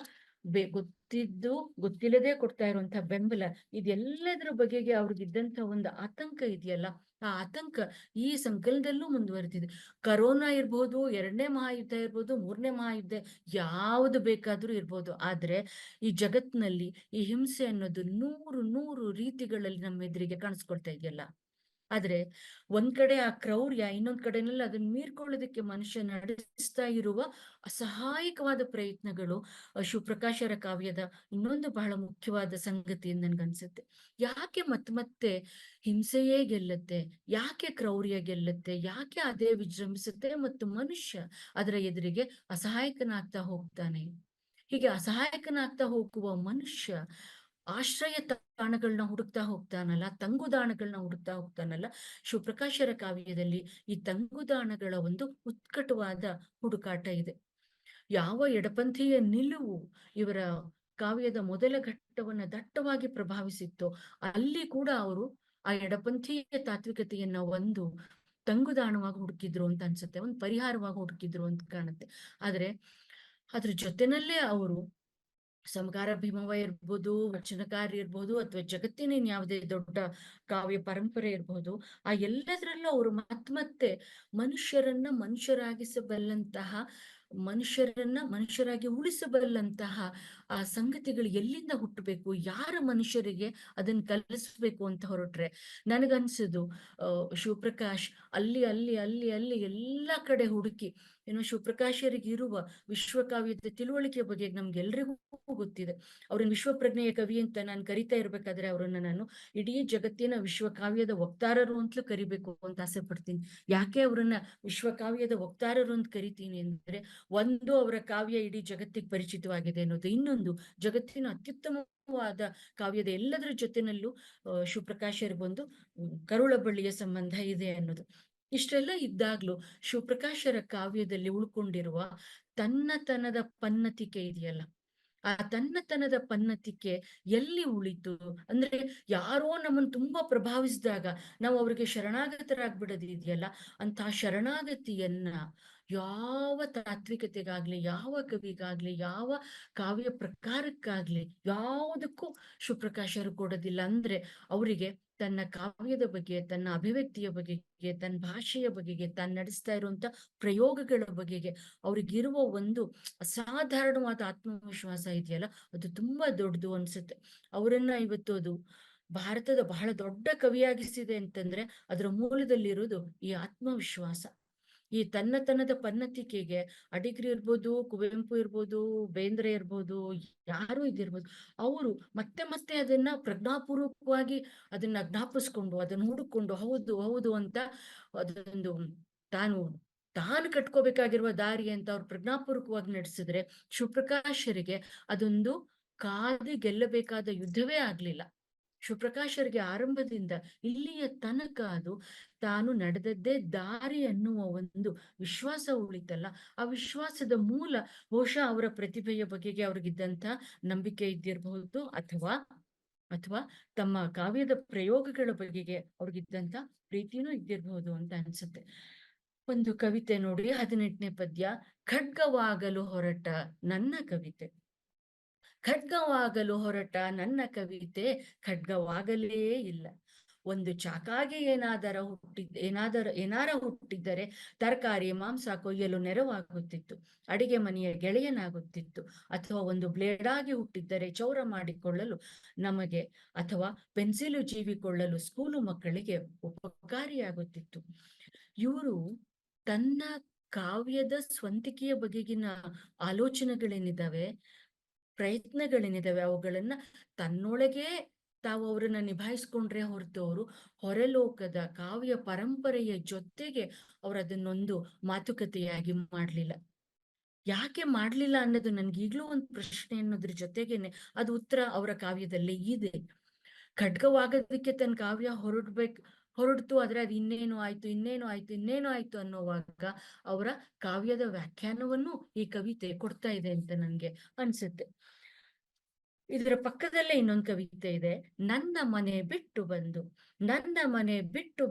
ಗೊತ್ತಿದ್ದು ಗೊತ್ತಿಲ್ಲದೆ ಕೊಡ್ತಾ ಇರುವಂತ ಬೆಂಬಲ, ಇದೆಲ್ಲದರ ಬಗೆಗೆ ಅವ್ರಿಗಿದ್ದಂತ ಒಂದು ಆತಂಕ ಇದೆಯಲ್ಲ, ಆ ಆತಂಕ ಈ ಸಂಕಲನದಲ್ಲೂ ಮುಂದುವರೆದಿದೆ. ಕರೋನಾ ಇರ್ಬೋದು, 2ನೇ ಮಹಾಯುದ್ಧ ಇರ್ಬೋದು, 3ನೇ ಮಹಾಯುದ್ಧ, ಯಾವುದು ಬೇಕಾದ್ರೂ ಇರ್ಬೋದು, ಆದ್ರೆ ಈ ಜಗತ್ನಲ್ಲಿ ಈ ಹಿಂಸೆ ಅನ್ನೋದು ನೂರು ರೀತಿಗಳಲ್ಲಿ ನಮ್ಮ ಎದುರಿಗೆ ಕಾಣಿಸ್ಕೊಳ್ತಾ ಇದೆಯಲ್ಲ. ಆದ್ರೆ ಒಂದ್ ಕಡೆ ಆ ಕ್ರೌರ್ಯ, ಇನ್ನೊಂದ್ ಕಡೆನಲ್ಲಿ ಅದನ್ನ ಮೀರ್ಕೊಳ್ಳೋದಕ್ಕೆ ಮನುಷ್ಯ ನಡೆಸ್ತಾ ಇರುವ ಅಸಹಾಯಕವಾದ ಪ್ರಯತ್ನಗಳು ಶಿವಪ್ರಕಾಶರ ಕಾವ್ಯದ ಇನ್ನೊಂದು ಬಹಳ ಮುಖ್ಯವಾದ ಸಂಗತಿ ಅಂತ ನನ್ಗನ್ಸುತ್ತೆ. ಯಾಕೆ ಮತ್ತೆ ಹಿಂಸೆಯೇ ಗೆಲ್ಲುತ್ತೆ, ಯಾಕೆ ಕ್ರೌರ್ಯ ಗೆಲ್ಲುತ್ತೆ, ಯಾಕೆ ಅದೇ ವಿಜೃಂಭಿಸುತ್ತೆ ಮತ್ತು ಮನುಷ್ಯ ಅದರ ಎದುರಿಗೆ ಅಸಹಾಯಕನಾಗ್ತಾ ಹೋಗ್ತಾನೆ. ಹೀಗೆ ಅಸಹಾಯಕನಾಗ್ತಾ ಹೋಗುವ ಮನುಷ್ಯ ಆಶ್ರಯ ತಾಣಗಳನ್ನ ಹುಡುಕ್ತಾ ಹೋಗ್ತಾನಲ್ಲ, ತಂಗುದಾಣಗಳನ್ನ ಹುಡುಕ್ತಾ ಹೋಗ್ತಾನಲ್ಲ. ಶಿವಪ್ರಕಾಶರ ಕಾವ್ಯದಲ್ಲಿ ಈ ತಂಗುದಾಣಗಳ ಒಂದು ಉತ್ಕಟವಾದ ಹುಡುಕಾಟ ಇದೆ. ಯಾವ ಎಡಪಂಥೀಯ ನಿಲುವು ಇವರ ಕಾವ್ಯದ ಮೊದಲ ಘಟ್ಟವನ್ನ ದಟ್ಟವಾಗಿ ಪ್ರಭಾವಿಸಿತ್ತೋ ಅಲ್ಲಿ ಕೂಡ ಅವರು ಆ ಎಡಪಂಥೀಯ ತಾತ್ವಿಕತೆಯನ್ನ ಒಂದು ತಂಗುದಾಣವಾಗಿ ಹುಡುಕಿದ್ರು ಅಂತ ಅನ್ಸುತ್ತೆ, ಒಂದು ಪರಿಹಾರವಾಗಿ ಹುಡುಕಿದ್ರು ಅಂತ ಕಾಣುತ್ತೆ. ಆದ್ರೆ ಅದ್ರ ಜೊತೆನಲ್ಲೇ ಅವರು ಸಮಗಾರ ಭೀಮವ್ವ ಇರ್ಬೋದು, ವಚನಕಾರ ಇರ್ಬೋದು, ಅಥವಾ ಜಗತ್ತಿನ ಯಾವುದೇ ದೊಡ್ಡ ಕಾವ್ಯ ಪರಂಪರೆ ಇರ್ಬೋದು, ಆ ಎಲ್ಲದರಲ್ಲೂ ಅವರು ಮತ್ತೆ ಮನುಷ್ಯರನ್ನ ಮನುಷ್ಯರಾಗಿಸಬಲ್ಲಂತಹ, ಮನುಷ್ಯರನ್ನ ಮನುಷ್ಯರಾಗಿ ಉಳಿಸಬಲ್ಲಂತಹ ಆ ಸಂಗತಿಗಳು ಎಲ್ಲಿಂದ ಹುಟ್ಟಬೇಕು, ಯಾರ ಮನುಷ್ಯರಿಗೆ ಅದನ್ನ ಕಲಿಸ್ಬೇಕು ಅಂತ ಹೊರಟ್ರೆ ನನಗನ್ಸದು ಶಿವಪ್ರಕಾಶ್ ಅಲ್ಲಿ ಅಲ್ಲಿ ಅಲ್ಲಿ ಅಲ್ಲಿ ಎಲ್ಲಾ ಕಡೆ ಹುಡುಕಿ ಶಿವಪ್ರಕಾಶರಿಗೆ ಇರುವ ವಿಶ್ವಕಾವ್ಯದ ತಿಳುವಳಿಕೆ ಬಗ್ಗೆ ನಮ್ಗೆಲ್ರಿಗೂ ಗೊತ್ತಿದೆ. ಅವ್ರನ್ನ ವಿಶ್ವಪ್ರಜ್ಞೆಯ ಕವಿ ಅಂತ ನಾನು ಕರಿತಾ ಇರ್ಬೇಕಾದ್ರೆ ಅವರನ್ನ ನಾನು ಇಡೀ ಜಗತ್ತಿನ ವಿಶ್ವಕಾವ್ಯದ ವಕ್ತಾರರು ಅಂತಲೂ ಕರಿಬೇಕು ಅಂತ ಆಸೆ ಪಡ್ತೀನಿ. ಯಾಕೆ ಅವರನ್ನ ವಿಶ್ವಕಾವ್ಯದ ವಕ್ತಾರರು ಅಂತ ಕರಿತೀನಿ ಅಂದ್ರೆ, ಒಂದು ಅವರ ಕಾವ್ಯ ಇಡೀ ಜಗತ್ತಿಗೆ ಪರಿಚಿತವಾಗಿದೆ ಅನ್ನೋದು, ಇನ್ನೊಂದು ಜಗತ್ತಿನ ಅತ್ಯುತ್ತಮವಾದ ಕಾವ್ಯದ ಎಲ್ಲದರ ಜೊತೆನಲ್ಲೂ ಶಿವಪ್ರಕಾಶರಿಗೆ ಒಂದು ಕರುಳ ಬಳ್ಳಿಯ ಸಂಬಂಧ ಇದೆ ಅನ್ನೋದು. ಇಷ್ಟೆಲ್ಲ ಇದ್ದಾಗ್ಲೂ ಶಿವಪ್ರಕಾಶರ ಕಾವ್ಯದಲ್ಲಿ ಉಳ್ಕೊಂಡಿರುವ ತನ್ನತನದ ಪನ್ನತಿಕೆ ಇದೆಯಲ್ಲ, ಆ ತನ್ನತನದ ಪನ್ನತಿಕೆ ಎಲ್ಲಿ ಉಳಿತು ಅಂದ್ರೆ, ಯಾರೋ ನಮ್ಮನ್ನು ತುಂಬಾ ಪ್ರಭಾವಿಸಿದಾಗ ನಾವು ಅವ್ರಿಗೆ ಶರಣಾಗತರಾಗ್ಬಿಡೋದು ಇದೆಯಲ್ಲ, ಅಂತ ಶರಣಾಗತಿಯನ್ನ ಯಾವ ತಾತ್ವಿಕತೆಗಾಗ್ಲಿ, ಯಾವ ಕವಿಗಾಗ್ಲಿ, ಯಾವ ಕಾವ್ಯ ಪ್ರಕಾರಕ್ಕಾಗ್ಲಿ ಯಾವುದಕ್ಕೂ ಶಿವಪ್ರಕಾಶರು ಕೊಡೋದಿಲ್ಲ. ಅಂದ್ರೆ ಅವರಿಗೆ ತನ್ನ ಕಾವ್ಯದ ಬಗ್ಗೆ, ತನ್ನ ಅಭಿವ್ಯಕ್ತಿಯ ಬಗೆಗೆ, ತನ್ನ ಭಾಷೆಯ ಬಗೆಗೆ, ತಾನು ನಡೆಸ್ತಾ ಇರುವಂತ ಪ್ರಯೋಗಗಳ ಬಗೆಗೆ ಅವ್ರಿಗಿರುವ ಒಂದು ಅಸಾಧಾರಣವಾದ ಆತ್ಮವಿಶ್ವಾಸ ಇದೆಯಲ್ಲ, ಅದು ತುಂಬಾ ದೊಡ್ಡದು ಅನ್ಸುತ್ತೆ. ಅವರನ್ನ ಇವತ್ತು ಅದು ಭಾರತದ ಬಹಳ ದೊಡ್ಡ ಕವಿಯಾಗಿಸಿದೆ ಅಂತಂದ್ರೆ ಅದರ ಮೂಲದಲ್ಲಿರೋದು ಈ ಆತ್ಮವಿಶ್ವಾಸ. ಈ ತನ್ನತನದ ಪನ್ನತಿಕೆಗೆ ಅಡಿಗರು ಇರ್ಬೋದು, ಕುವೆಂಪು ಇರ್ಬೋದು, ಬೇಂದ್ರೆ ಇರ್ಬೋದು, ಯಾರು ಇದಿರ್ಬೋದು, ಅವರು ಮತ್ತೆ ಮತ್ತೆ ಅದನ್ನ ಪ್ರಜ್ಞಾಪೂರ್ವಕವಾಗಿ ಅದನ್ನ ಜ್ಞಾಪಿಸ್ಕೊಂಡು ಅದನ್ನ ಹುಡುಕೊಂಡು ಹೌದು ಹೌದು ಅಂತ ಅದೊಂದು ತಾನು ತಾನು ಕಟ್ಕೋಬೇಕಾಗಿರುವ ದಾರಿ ಅಂತ ಅವ್ರು ಪ್ರಜ್ಞಾಪೂರ್ವಕವಾಗಿ ನಡೆಸಿದ್ರೆ, ಶಿವಪ್ರಕಾಶರಿಗೆ ಅದೊಂದು ಕಾದು ಗೆಲ್ಲಬೇಕಾದ ಯುದ್ಧವೇ ಆಗ್ಲಿಲ್ಲ. ಶಿವಪ್ರಕಾಶರಿಗೆ ಆರಂಭದಿಂದ ಇಲ್ಲಿಯ ತನಕ ಅದು ತಾನು ನಡೆದದ್ದೇ ದಾರಿ ಅನ್ನುವ ಒಂದು ವಿಶ್ವಾಸ ಉಳಿತಲ್ಲ, ಆ ವಿಶ್ವಾಸದ ಮೂಲ ಬಹುಶಃ ಅವರ ಪ್ರತಿಭೆಯ ಬಗೆಗೆ ಅವ್ರಿಗಿದ್ದಂತ ನಂಬಿಕೆ ಇದ್ದಿರಬಹುದು, ಅಥವಾ ಅಥವಾ ತಮ್ಮ ಕಾವ್ಯದ ಪ್ರಯೋಗಗಳ ಬಗೆಗೆ ಅವ್ರಿಗಿದ್ದಂತ ಪ್ರೀತಿನೂ ಇದ್ದಿರಬಹುದು ಅಂತ ಅನ್ಸುತ್ತೆ. ಒಂದು ಕವಿತೆ ನೋಡಿ, 18ನೇ ಪದ್ಯ. ಖಡ್ಗವಾಗಲು ಹೊರಟ ನನ್ನ ಕವಿತೆ, ಖಡ್ಗವಾಗಲು ಹೊರಟ ನನ್ನ ಕವಿತೆ ಖಡ್ಗವಾಗಲೇ ಇಲ್ಲ. ಒಂದು ಚಾಕಾಗೆ ಏನಾರ ಹುಟ್ಟಿದ್ದರೆ ತರಕಾರಿ ಮಾಂಸ ಕೊಯ್ಯಲು ನೆರವಾಗುತ್ತಿತ್ತು, ಅಡಿಗೆ ಮನೆಯ ಗೆಳೆಯನಾಗುತ್ತಿತ್ತು. ಅಥವಾ ಒಂದು ಬ್ಲೇಡಾಗಿ ಹುಟ್ಟಿದ್ದರೆ ಚೌರ ಮಾಡಿಕೊಳ್ಳಲು ನಮಗೆ, ಅಥವಾ ಪೆನ್ಸಿಲು ಜೀವಿಕೊಳ್ಳಲು ಸ್ಕೂಲು ಮಕ್ಕಳಿಗೆ ಉಪಕಾರಿಯಾಗುತ್ತಿತ್ತು. ಇವರು ತನ್ನ ಕಾವ್ಯದ ಸ್ವಂತಿಕೆಯ ಬಗೆಗಿನ ಆಲೋಚನೆಗಳೇನಿದಾವೆ, ಪ್ರಯತ್ನಗಳೇನಿದಾವೆ, ಅವುಗಳನ್ನ ತನ್ನೊಳಗೆ ತಾವು ಅವರನ್ನ ನಿಭಾಯಿಸ್ಕೊಂಡ್ರೆ ಹೊರತು ಅವರು ಹೊರಲೋಕದ ಕಾವ್ಯ ಪರಂಪರೆಯ ಜೊತೆಗೆ ಅವ್ರು ಅದನ್ನೊಂದು ಮಾತುಕತೆಯಾಗಿ ಮಾಡ್ಲಿಲ್ಲ. ಯಾಕೆ ಮಾಡ್ಲಿಲ್ಲ ಅನ್ನೋದು ನನ್ಗೆ ಈಗ್ಲೂ ಒಂದು ಪ್ರಶ್ನೆ ಅನ್ನೋದ್ರ ಜೊತೆಗೇನೆ ಅದು ಉತ್ತರ ಅವರ ಕಾವ್ಯದಲ್ಲಿ ಇದೆ. ಖಡ್ಗವಾಗೋದಕ್ಕೆ ತನ್ನ ಕಾವ್ಯ ಹೊರಡ್ತು, ಆದ್ರೆ ಅದು ಇನ್ನೇನು ಆಯ್ತು ಅನ್ನೋವಾಗ ಅವರ ಕಾವ್ಯದ ವ್ಯಾಖ್ಯಾನವನ್ನು ಈ ಕವಿತೆ ಕೊಡ್ತಾ ಇದೆ ಅಂತ ನನ್ಗೆ ಅನ್ಸುತ್ತೆ. ಇದರ ಪಕ್ಕದಲ್ಲೇ ಇನ್ನೊಂದು ಕವಿತೆ ಇದೆ. ನನ್ನ ಮನೆ ಬಿಟ್ಟು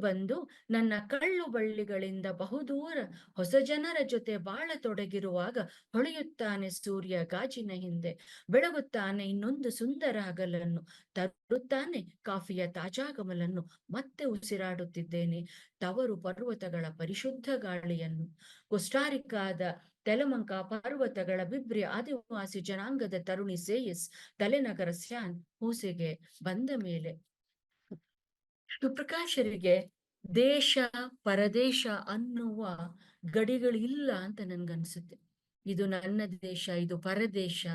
ಬಂದು ನನ್ನ ಕಳ್ಳು ಬಳ್ಳಿಗಳಿಂದ ಬಹುದೂರ ಹೊಸ ಜನರ ಜೊತೆ ಬಾಳ ತೊಡಗಿರುವಾಗ ಹೊಳೆಯುತ್ತಾನೆ ಸೂರ್ಯ ಗಾಜಿನ ಹಿಂದೆ, ಬೆಳಗುತ್ತಾನೆ ಇನ್ನೊಂದು ಸುಂದರ ಹಗಲನ್ನು, ತರುತ್ತಾನೆ ಕಾಫಿಯ ತಾಜಾಗಮಲನ್ನು, ಮತ್ತೆ ಉಸಿರಾಡುತ್ತಿದ್ದೇನೆ ತವರು ಪರ್ವತಗಳ ಪರಿಶುದ್ಧ ಗಾಳಿಯನ್ನು. ಕೋಸ್ಟಾರಿಕಾದ ತೆಲಮಂಕ ಪರ್ವತಗಳ ಬಿಬ್ರಿ ಆದಿವಾಸಿ ಜನಾಂಗದ ತರುಣಿ ಸೇಯಸ್ ತಲೆನಗರ ಸ್ಯಾನ್ ಹೂಸೆಗೆ ಬಂದ ಮೇಲೆ. ಶಿವಪ್ರಕಾಶರಿಗೆ ದೇಶ ಪರದೇಶ ಅನ್ನುವ ಗಡಿಗಳಿಲ್ಲ ಅಂತ ನನ್ಗನ್ಸುತ್ತೆ. ಇದು ನನ್ನ ದೇಶ, ಇದು ಪರದೇಶ,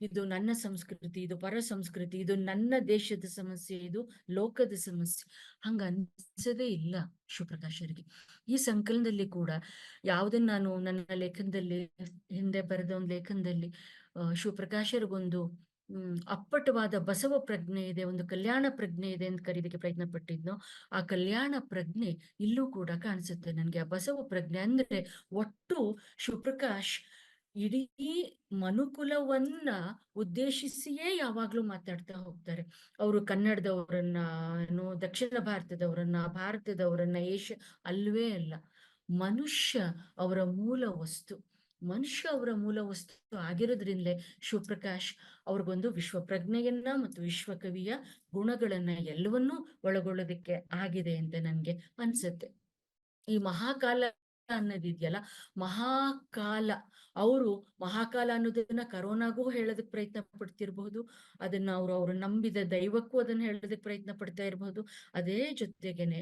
ಇದು ನನ್ನ ಸಂಸ್ಕೃತಿ, ಇದು ಪರ ಸಂಸ್ಕೃತಿ, ಇದು ನನ್ನ ದೇಶದ ಸಮಸ್ಯೆ, ಇದು ಲೋಕದ ಸಮಸ್ಯೆ, ಹಂಗ ಅನ್ಸದೇ ಇಲ್ಲ ಶಿವಪ್ರಕಾಶರಿಗೆ. ಈ ಸಂಕಲನದಲ್ಲಿ ಕೂಡ ಯಾವುದನ್ನ ನಾನು ನನ್ನ ಲೇಖನದಲ್ಲಿ ಹಿಂದೆ ಬರೆದ ಒಂದು ಲೇಖನದಲ್ಲಿ ಶಿವಪ್ರಕಾಶರಿಗೊಂದು ಅಪ್ಪಟವಾದ ಬಸವ ಪ್ರಜ್ಞೆ ಇದೆ, ಒಂದು ಕಲ್ಯಾಣ ಪ್ರಜ್ಞೆ ಇದೆ ಅಂತ ಕರೀಲಿಕ್ಕೆ ಪ್ರಯತ್ನ ಪಟ್ಟಿದ್ನೋ, ಆ ಕಲ್ಯಾಣ ಪ್ರಜ್ಞೆ ಇಲ್ಲೂ ಕೂಡ ಕಾಣಿಸುತ್ತೆ ನನ್ಗೆ. ಆ ಬಸವ ಪ್ರಜ್ಞೆ ಅಂದ್ರೆ ಒಟ್ಟು ಶಿವಪ್ರಕಾಶ್ ಇಡೀ ಮನುಕುಲವನ್ನ ಉದ್ದೇಶಿಸಿಯೇ ಯಾವಾಗ್ಲೂ ಮಾತಾಡ್ತಾ ಹೋಗ್ತಾರೆ. ಅವರು ಕನ್ನಡದವರನ್ನ, ದಕ್ಷಿಣ ಭಾರತದವರನ್ನ ಏಷ್ಯಾ ಅಲ್ವೇ ಅಲ್ಲ, ಮನುಷ್ಯ ಅವರ ಮೂಲ ವಸ್ತು ಆಗಿರೋದ್ರಿಂದಲೇ ಶಿವಪ್ರಕಾಶ್ ಅವ್ರಿಗೊಂದು ವಿಶ್ವ ಪ್ರಜ್ಞೆಯನ್ನ ಮತ್ತು ವಿಶ್ವಕವಿಯ ಗುಣಗಳನ್ನ ಎಲ್ಲವನ್ನೂ ಒಳಗೊಳ್ಳೋದಕ್ಕೆ ಆಗಿದೆ ಅಂತ ನನ್ಗೆ ಅನ್ಸುತ್ತೆ. ಈ ಮಹಾಕಾಲ ಅನ್ನೋದಿದೆಯಲ್ಲ, ಮಹಾಕಾಲ. ಅವರು ಮಹಾಕಾಲ ಅನ್ನೋದನ್ನ ಕರೋನಾಗೂ ಹೇಳೋದಕ್ಕೆ ಪ್ರಯತ್ನ ಪಡ್ತಿರ್ಬಹುದು, ಅದನ್ನ ಅವ್ರು ನಂಬಿದ ದೈವಕ್ಕೂ ಅದನ್ನ ಹೇಳೋದಕ್ಕೆ ಪ್ರಯತ್ನ ಪಡ್ತಾ ಇರಬಹುದು. ಅದೇ ಜೊತೆಗೇನೆ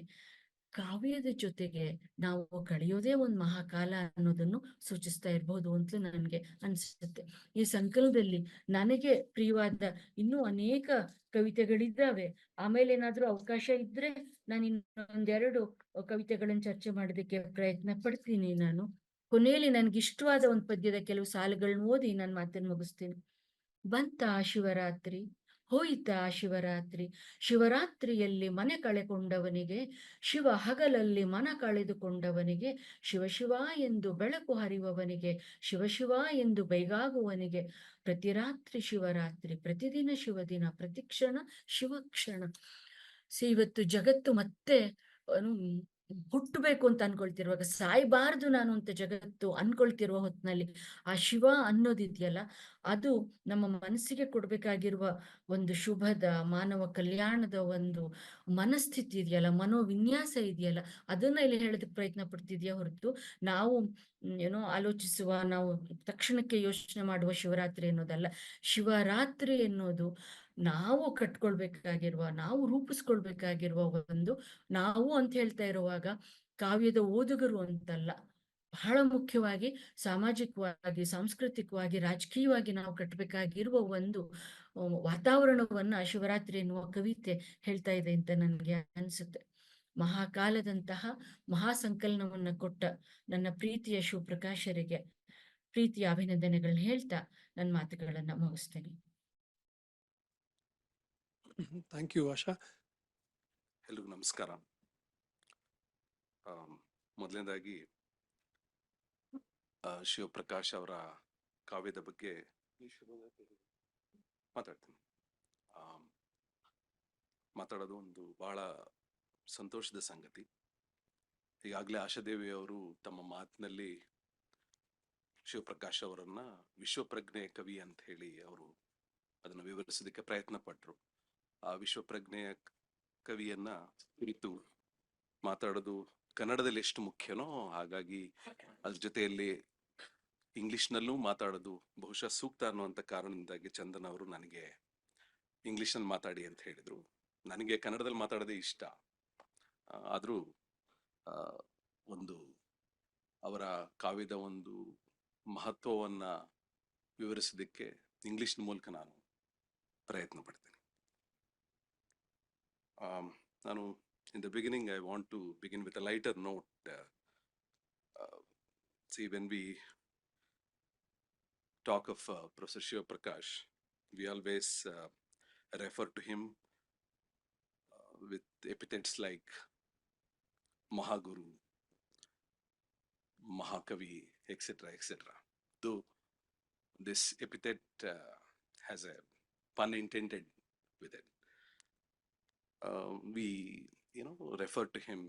ಕಾವ್ಯದ ಜೊತೆಗೆ ನಾವು ಕಳೆಯೋದೇ ಒಂದು ಮಹಾಕಾಲ ಅನ್ನೋದನ್ನು ಸೂಚಿಸ್ತಾ ಇರಬಹುದು ಅಂತಲೂ ನನಗೆ ಅನ್ಸುತ್ತೆ. ಈ ಸಂಕಲನದಲ್ಲಿ ನನಗೆ ಪ್ರಿಯವಾದ ಇನ್ನೂ ಅನೇಕ ಕವಿತೆಗಳಿದ್ದಾವೆ. ಆಮೇಲೆ ಏನಾದ್ರೂ ಅವಕಾಶ ಇದ್ರೆ ನಾನು ಇನ್ನೊಂದೆರಡು ಕವಿತೆಗಳನ್ನು ಚರ್ಚೆ ಮಾಡೋದಕ್ಕೆ ಪ್ರಯತ್ನ ಪಡ್ತೀನಿ. ನಾನು ಕೊನೆಯಲ್ಲಿ ನನ್ಗೆ ಇಷ್ಟವಾದ ಒಂದು ಪದ್ಯದ ಕೆಲವು ಸಾಲುಗಳನ್ನ ಓದಿ ನಾನು ಮಾತನ್ನು ಮುಗಿಸ್ತೀನಿ. ಬಂತ ಶಿವರಾತ್ರಿ, ಹೋಯಿತಾ ಶಿವರಾತ್ರಿ, ಶಿವರಾತ್ರಿಯಲ್ಲಿ ಮನೆ ಕಳೆಕೊಂಡವನಿಗೆ, ಶಿವ ಹಗಲಲ್ಲಿ ಮನ ಕಳೆದುಕೊಂಡವನಿಗೆ, ಶಿವ ಶಿವ ಎಂದು ಬೆಳಕು ಹರಿಯುವವನಿಗೆ, ಶಿವ ಶಿವ ಎಂದು ಬೈಗಾಗುವವನಿಗೆ, ಪ್ರತಿ ರಾತ್ರಿ ಶಿವರಾತ್ರಿ, ಪ್ರತಿದಿನ ಶಿವದಿನ, ಪ್ರತಿಕ್ಷಣ ಶಿವಕ್ಷಣ. ಇವತ್ತು ಜಗತ್ತು ಮತ್ತೆ ಹುಟ್ಟಬೇಕು ಅಂತ ಅನ್ಕೊಳ್ತಿರುವಾಗ, ಸಾಯ್ಬಾರ್ದು ನಾನು ಅಂತ ಜಗತ್ತು ಅನ್ಕೊಳ್ತಿರುವ ಹೊತ್ನಲ್ಲಿ ಆ ಶಿವ ಅನ್ನೋದಿದೆಯಲ್ಲ, ಅದು ನಮ್ಮ ಮನಸ್ಸಿಗೆ ಕೊಡ್ಬೇಕಾಗಿರುವ ಒಂದು ಶುಭದ ಮಾನವ ಕಲ್ಯಾಣದ ಒಂದು ಮನಸ್ಥಿತಿ ಇದೆಯಲ್ಲ, ಮನೋವಿನ್ಯಾಸ ಇದೆಯಲ್ಲ, ಅದನ್ನ ಇಲ್ಲಿ ಹೇಳೋದಕ್ಕೆ ಪ್ರಯತ್ನ ಪಡ್ತಿದ್ಯಾ ಹೊರತು ನಾವು ಏನೋ ಆಲೋಚಿಸುವ, ನಾವು ತಕ್ಷಣಕ್ಕೆ ಯೋಚನೆ ಮಾಡುವ ಶಿವರಾತ್ರಿ ಅನ್ನೋದಲ್ಲ. ಶಿವರಾತ್ರಿ ಎನ್ನುವುದು ನಾವು ಕಟ್ಕೊಳ್ಬೇಕಾಗಿರುವ, ನಾವು ರೂಪಿಸ್ಕೊಳ್ಬೇಕಾಗಿರುವ ಒಂದು, ನಾವು ಅಂತ ಹೇಳ್ತಾ ಇರುವಾಗ ಕಾವ್ಯದ ಓದುಗರು ಅಂತಲ್ಲ, ಬಹಳ ಮುಖ್ಯವಾಗಿ ಸಾಮಾಜಿಕವಾಗಿ, ಸಾಂಸ್ಕೃತಿಕವಾಗಿ, ರಾಜಕೀಯವಾಗಿ ನಾವು ಕಟ್ಟಬೇಕಾಗಿರುವ ಒಂದು ವಾತಾವರಣವನ್ನ ಶಿವರಾತ್ರಿ ಎನ್ನುವ ಕವಿತೆ ಹೇಳ್ತಾ ಇದೆ ಅಂತ ನನಗೆ ಅನ್ಸುತ್ತೆ. ಮಹಾಕಾಲದಂತಹ ಮಹಾ ಸಂಕಲನವನ್ನ ಕೊಟ್ಟ ನನ್ನ ಪ್ರೀತಿಯ ಶಿವಪ್ರಕಾಶರಿಗೆ ಪ್ರೀತಿಯ ಅಭಿನಂದನೆಗಳನ್ನ ಹೇಳ್ತಾ ನನ್ನ ಮಾತುಗಳನ್ನ ಮುಗಿಸ್ತೇನೆ. ಥ್ಯಾಂಕ್ ಯು ಆಶಾ. ಎಲ್ರಿಗೂ ನಮಸ್ಕಾರ. ಮೊದಲನೇದಾಗಿ ಶಿವಪ್ರಕಾಶ್ ಅವರ ಕಾವ್ಯದ ಬಗ್ಗೆ ಮಾತಾಡ್ತೀನಿ. ಮಾತಾಡೋದು ಒಂದು ಬಹಳ ಸಂತೋಷದ ಸಂಗತಿ. ಈಗಾಗಲೇ ಆಶಾದೇವಿ ಅವರು ತಮ್ಮ ಮಾತಿನಲ್ಲಿ ಶಿವಪ್ರಕಾಶ್ ಅವರನ್ನ ವಿಶ್ವಪ್ರಜ್ಞೆ ಕವಿ ಅಂತ ಹೇಳಿ ಅವರು ಅದನ್ನ ವಿವರಿಸೋದಕ್ಕೆ ಪ್ರಯತ್ನ ಪಟ್ರು. ಆ ವಿಶ್ವಪ್ರಜ್ಞೆಯ ಕವಿಯನ್ನ ಕುರಿತು ಮಾತಾಡೋದು ಕನ್ನಡದಲ್ಲಿ ಎಷ್ಟು ಮುಖ್ಯನೋ ಹಾಗಾಗಿ ಅದ್ರ ಜೊತೆಯಲ್ಲಿ ಇಂಗ್ಲಿಷ್ನಲ್ಲೂ ಮಾತಾಡೋದು ಬಹುಶಃ ಸೂಕ್ತ ಅನ್ನುವಂಥ ಕಾರಣದಿಂದಾಗಿ ಚಂದನ್ ಅವರು ನನಗೆ ಇಂಗ್ಲಿಷ್ನಲ್ಲಿ ಮಾತಾಡಿ ಅಂತ ಹೇಳಿದ್ರು. ನನಗೆ ಕನ್ನಡದಲ್ಲಿ ಮಾತಾಡೋದೇ ಇಷ್ಟ. ಆದರೂ ಒಂದು ಅವರ ಕಾವ್ಯದ ಒಂದು ಮಹತ್ವವನ್ನ ವಿವರಿಸೋದಕ್ಕೆ ಇಂಗ್ಲಿಷ್ ಮೂಲಕ ನಾನು ಪ್ರಯತ್ನ ಪಡ್ತೇನೆ. ನಾನು in the beginning I want to begin with a lighter note. See, when we talk of Professor Shiva Prakash, we always refer to him with epithets like Mahaguru, Mahakavi, etc., etc. Though this epithet has a pun intended with it. We refer to him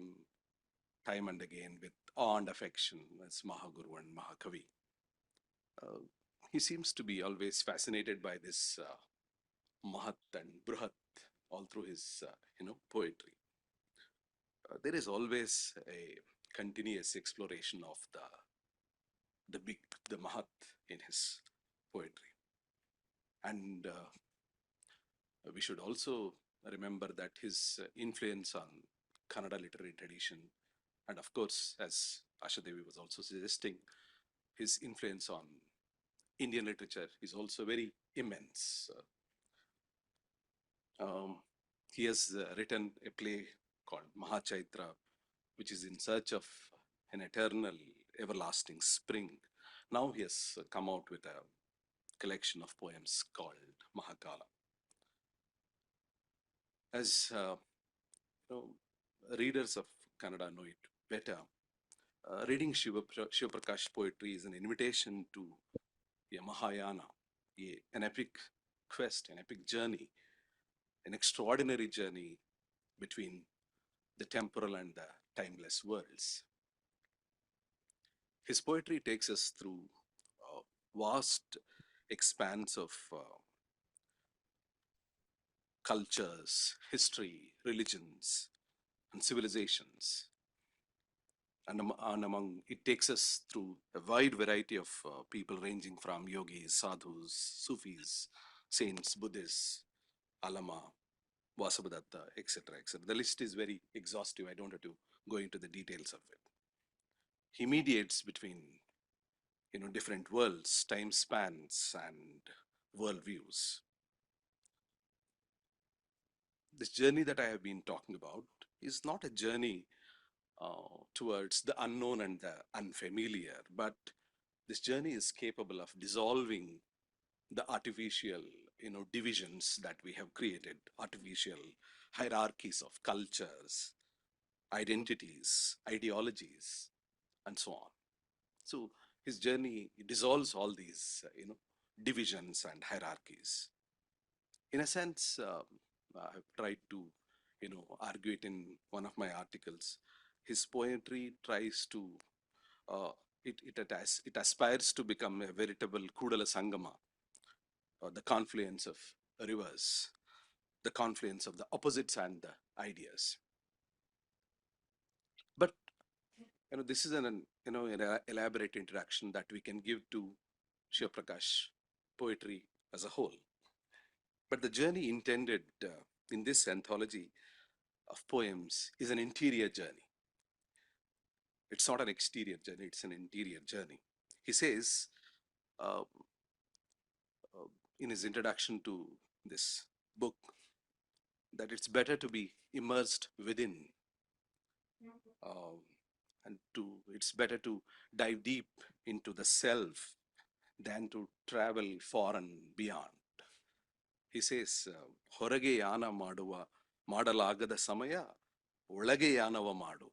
time and again with awe and affection as Mahaguru and Mahakavi. He seems to be always fascinated by this Mahat and Bruhat all through his poetry. There is always a continuous exploration of the big, the Mahat in his poetry. And we should also remember that his influence on Kannada literary tradition, and of course, as Ashadevi was also suggesting, his influence on Indian literature is also very immense. He has written a play called Mahachaitra, which is in search of an eternal, everlasting spring. Now he has come out with a collection of poems called Mahakala. As readers of Kannada know it better, reading Shiva Prakash poetry is an invitation to a Mahayana, an epic quest, an epic journey, an extraordinary journey between the temporal and the timeless worlds. His poetry takes us through a vast expanse of cultures, history, religions, and civilizations. and among it takes us through a wide variety of people ranging from yogis, sadhus, Sufis, saints, Buddhists, Alama, Vasubhadatta, etc., etc. The list is very exhaustive. I don't have to go into the details of it. He mediates between different worlds, time spans, and worldviews. This journey that I have been talking about is not a journey towards the unknown and the unfamiliar, but this journey is capable of dissolving the artificial divisions that we have created, artificial hierarchies of cultures, identities, ideologies, and so on. So his journey dissolves all these divisions and hierarchies. In a sense, I have tried to argue it in one of my articles. His poetry tries to it aspires to become a veritable Kudala Sangama, or the confluence of rivers, the confluence of the opposites and the ideas. But this is an elaborate introduction that we can give to Shiv Prakash poetry as a whole. But the journey intended in this anthology of poems is an interior journey. It's not an exterior journey, it's an interior journey. He says uh, in his introduction to this book that it's better to be immersed within, and it's better to dive deep into the self than to travel far and beyond. He says, ಹೊರಗೆ ಯಾನ ಮಾಡಲಾಗದ ಸಮಯ ಒಳಗೆ ಯಾನವ ಮಾಡು,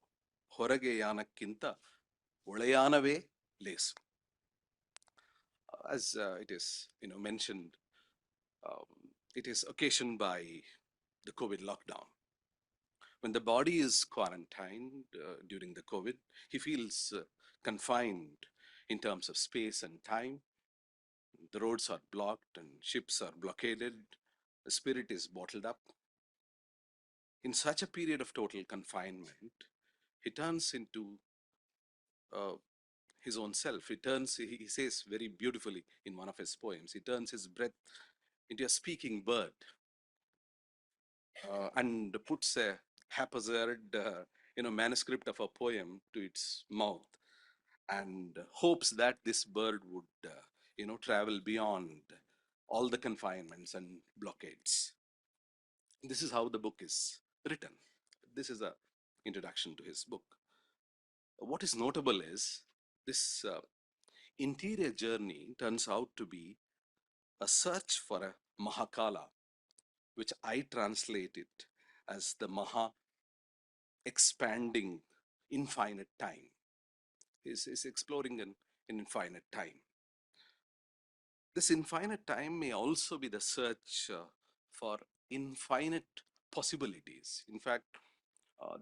ಹೊರಗೆ ಯಾನಕ್ಕಿಂತ ಒಳಯಾನವೇ ಲೇಸು. As it is mentioned, it is occasioned by the COVID lockdown. When the body is quarantined during the COVID, he feels confined in terms of space and time. The roads are blocked and ships are blockaded. The spirit is bottled up. In such a period of total confinement, he turns into his own self. He says very beautifully in one of his poems, he turns his breath into a speaking bird and puts a haphazard manuscript of a poem to its mouth and hopes that this bird would travel beyond all the confinements and blockades. This is how the book is written. This is a introduction to his book. What is notable is this interior journey turns out to be a search for a Mahakala, which I translate it as the Maha expanding infinite time. Is exploring an infinite time. This infinite time may also be the search for infinite possibilities. In fact,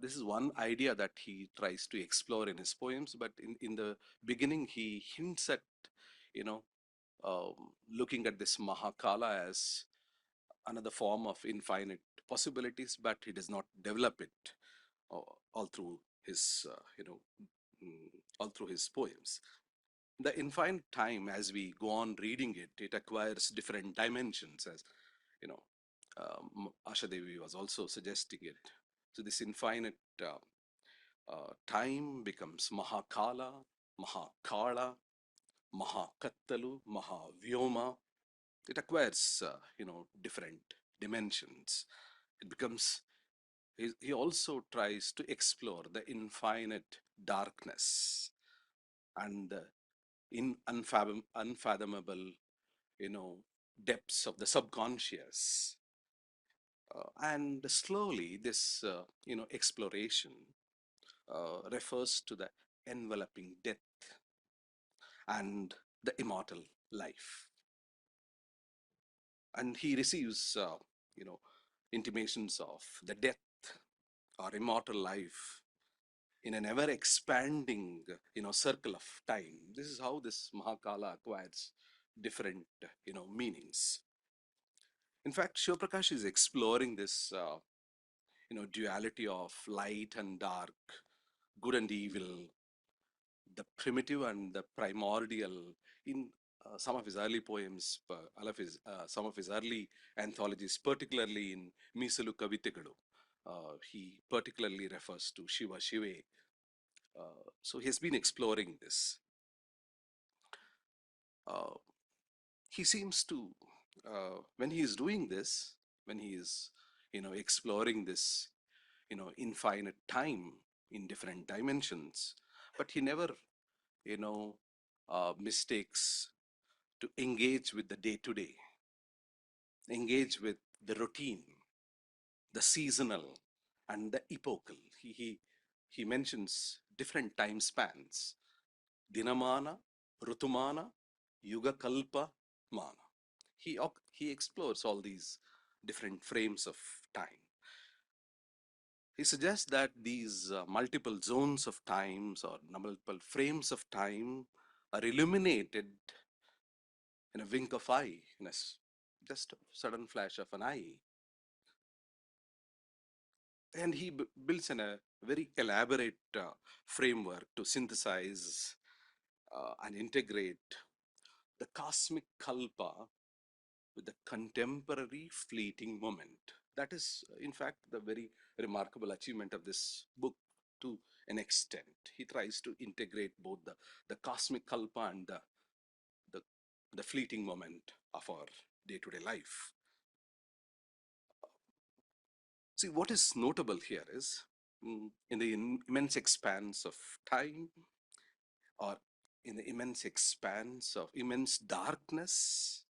this is one idea that he tries to explore in his poems, but in the beginning he hints at, looking at this Mahakala as another form of infinite possibilities, but he does not develop it all through his, all through his poems. The infinite time, as we go on reading it, it acquires different dimensions, as Asha Devi was also suggesting it. So this infinite time becomes Mahakala, Mahakala, Mahakattalu, Mahavyoma. It acquires, different dimensions. It becomes, he also tries to explore the infinite darkness and the unfathomable, depths of the subconscious. And slowly this, exploration refers to the enveloping death and the immortal life. And he receives, intimations of the death or immortal life in an ever expanding, circle of time. This is how this Mahakala acquires different, meanings. In fact, Shiv Prakash is exploring this, duality of light and dark, good and evil, the primitive and the primordial in some of his early poems, some of his early anthologies, particularly in Misalu Kavitegalu. He particularly refers to Shiva Shive. So he has been exploring this. Uh, he seems to, when he is doing this, when he is, exploring this, infinite time in different dimensions, but he never, mistakes to engage with the day to day, engage with the routine, the seasonal, and the epochal. He mentions different time spans: Dinamana, Rutumana, Yuga Kalpa Mana. He explores all these different frames of time. He suggests that these multiple zones of times or multiple frames of time are illuminated in a wink of eye, just a sudden flash of an eye. And he builds in a very elaborate framework to synthesize and integrate the cosmic kalpa with the contemporary fleeting moment. That is, in fact, the very remarkable achievement of this book to an extent. He tries to integrate both the cosmic kalpa and the, the fleeting moment of our day-to-day life. See, what is notable here is in the immense expanse of time, or in the immense expanse of immense darkness,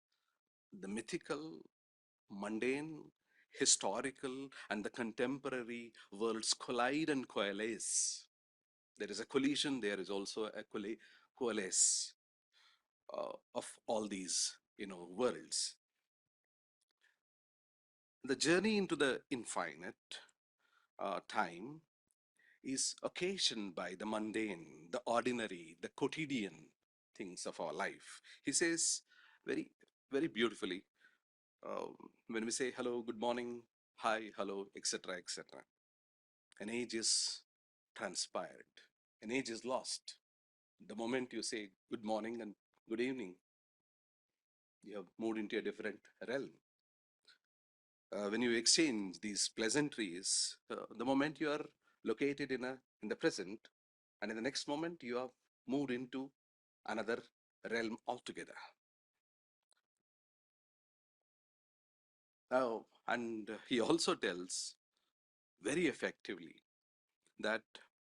the mythical, mundane, historical, and the contemporary worlds collide and coalesce. There is a collision, there is also a coalesce of all these, worlds. The journey into the infinite time is occasioned by the mundane, the ordinary, the quotidian things of our life. He says very, very beautifully, when we say hello, good morning, hi, hello, etc., etc., an age is transpired, an age is lost. The moment you say good morning and good evening, you have moved into a different realm. When you exchange these pleasantries, the moment you are located in the present, and in the next moment you have moved into another realm altogether. And he also tells very effectively that,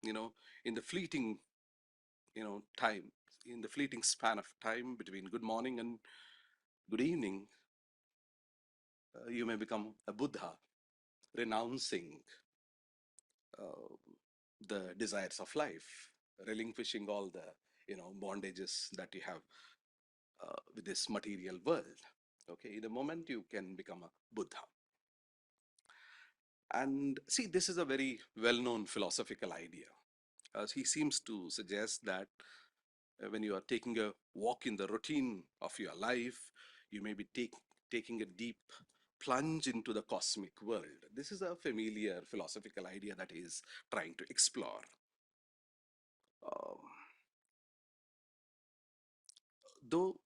in the fleeting, time, in the fleeting span of time between good morning and good evening, you may become a Buddha, renouncing uh, the desires of life, relinquishing all the, bondages that you have with this material world. Okay, in the moment you can become a Buddha. And see, this is a very well-known philosophical idea. He seems to suggest that when you are taking a walk in the routine of your life, you may be taking a deep plunge into the cosmic world. This is a familiar philosophical idea that he is trying to explore. Um, though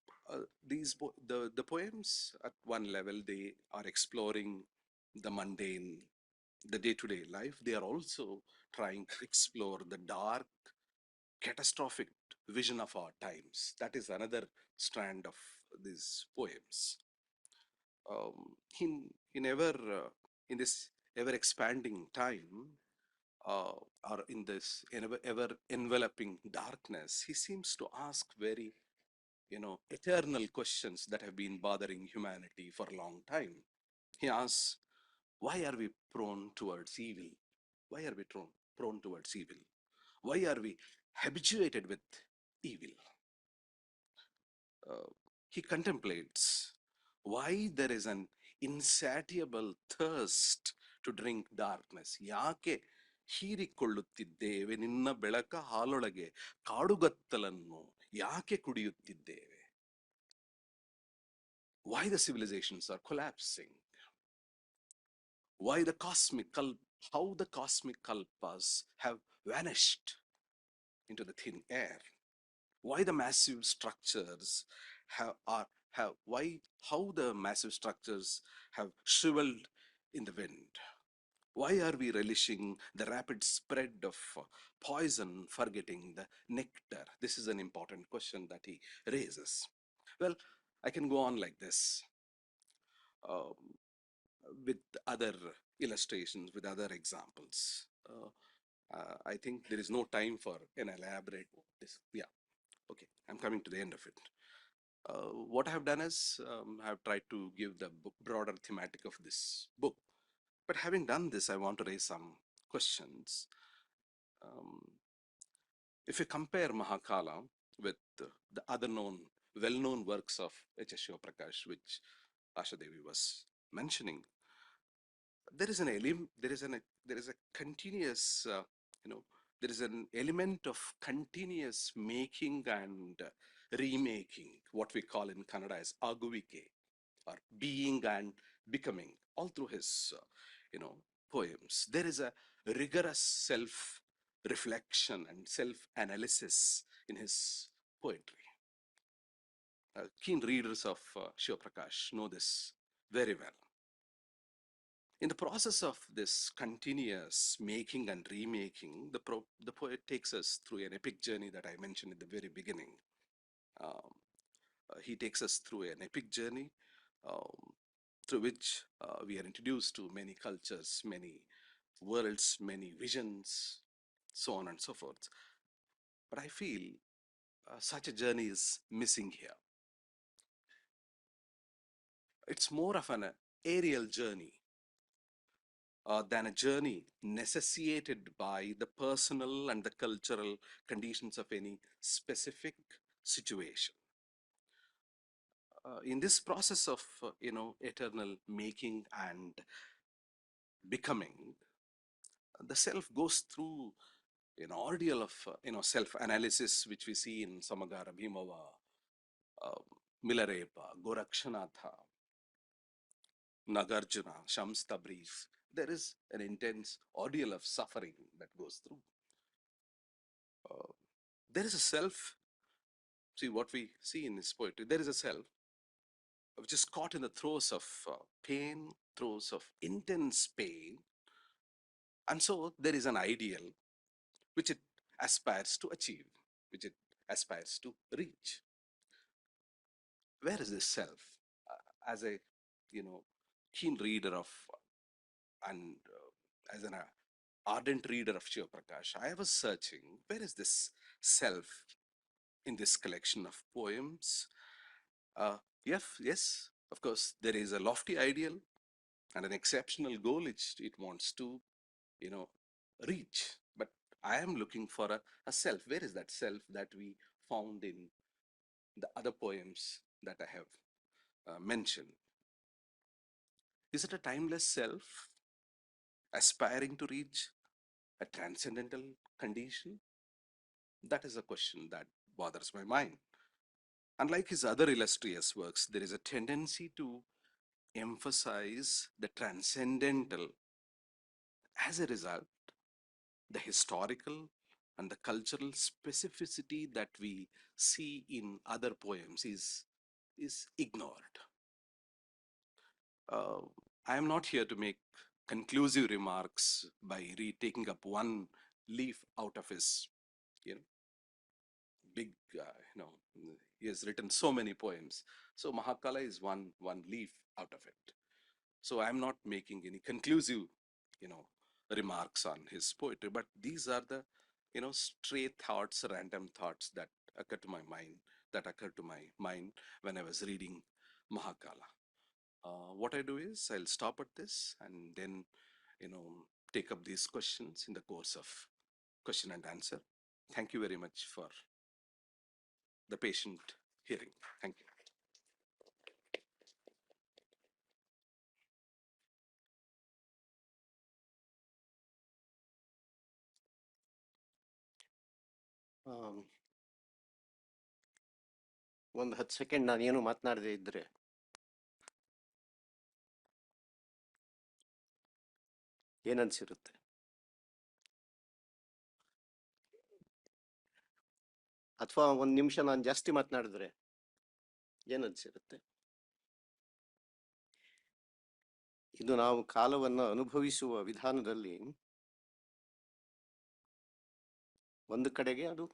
the poems at one level, they are exploring the mundane, the day-to-day life, they are also trying to explore the dark, catastrophic vision of our times. That is another strand of these poems. In ever in this ever expanding time, uh, or in this ever enveloping darkness, he seems to ask very, eternal questions that have been bothering humanity for a long time. He asks, why are we prone towards evil? Why are we prone towards evil? Why are we habituated with evil? Uh, he contemplates why there is an insatiable thirst to drink darkness. ಯಾಕೆ ಹೀರಿಕೊಳ್ಳುತ್ತಿದ್ದೇವೆ ನಿನ್ನ ಬೆಳಕ ಹಾಲೊಳಗೆ ಕಾಡುಗತ್ತಲನ್ನು ಯಾಕೆ ಕುಡಿಯುತ್ತಿದ್ದೇವೆ? Why the civilizations are collapsing? Why how the cosmic kalpas have vanished into the thin air? why the massive structures how the massive structures have shriveled in the wind. Why are we relishing the rapid spread of poison, forgetting the nectar? This is an important question that he raises. Well, I can go on like this um, with other illustrations, with other examples. I think there is no time for an elaborate this. Yeah, okay, I'm coming to the end of it. What I have done is I have tried to give the broader thematic of this book. But having done this, I want to raise some questions. Um, if you compare Mahakala with the other well-known works of H.S. Shivaprakash, which Asha Devi was mentioning, there is an there is a continuous, there is an element of continuous making and remaking, what we call in Kannada as aguvike, or being and becoming, all through his, poems. There is a rigorous self-reflection and self-analysis in his poetry. Keen readers of Shiva Prakash know this very well. In the process of this continuous making and remaking, the poet takes us through an epic journey that I mentioned at the very beginning. Um, he takes us through an epic journey um, through which we are introduced to many cultures, many worlds, many visions, so on and so forth. But I feel such a journey is missing here. It's more of an aerial journey than a journey necessitated by the personal and the cultural conditions of any specific situation. In this process of, eternal making and becoming, the self goes through an ordeal of, self-analysis, which we see in Samagara Bhimava, uh, Milarepa, Gorakshanatha, Nagarjuna, Shams Tabriz. There is an intense ordeal of suffering that goes through. There is a self, see what we see in his poetry, there is a self which is caught in the throes of pain, throes of intense pain. And so there is an ideal which it aspires to achieve, which it aspires to reach. Where is this self? As a, keen reader of and as an ardent reader of Shiva Prakash, I was searching, where is this self in this collection of poems? Yes, of course, there is a lofty ideal and an exceptional goal which it wants to, reach. But I am looking for a self. Where is that self that we found in the other poems that I have mentioned? Is it a timeless self aspiring to reach a transcendental condition? That is a question that bothers my mind. Unlike his other illustrious works, there is a tendency to emphasize the transcendental. As a result, the historical and the cultural specificity that we see in other poems is ignored. Uh, I am not here to make conclusive remarks by taking up one leaf out of his, you know, big, he has written so many poems. So Mahakala is one leaf out of it. So I'm not making any conclusive, remarks on his poetry, but these are the, stray thoughts, random thoughts that occur to my mind, when I was reading Mahakala. What I do is I'll stop at this and then, take up these questions in the course of question and answer. Thank you very much for the patient hearing. Thank you. ಒಂದು 10 second ನಾನು ಏನು ಮಾತನಾಡದೆ ಇದ್ರೆ ಏನನ್ಸಿರುತ್ತೆ? ಅಥವಾ ಒಂದ್ ನಿಮಿಷ ನಾನು ಜಾಸ್ತಿ ಮಾತನಾಡಿದ್ರೆ ಏನನ್ಸಿರುತ್ತೆ? ಇದು ನಾವು ಕಾಲವನ್ನು ಅನುಭವಿಸುವ ವಿಧಾನದಲ್ಲಿ ಒಂದು ಕಡೆಗೆ ಅದು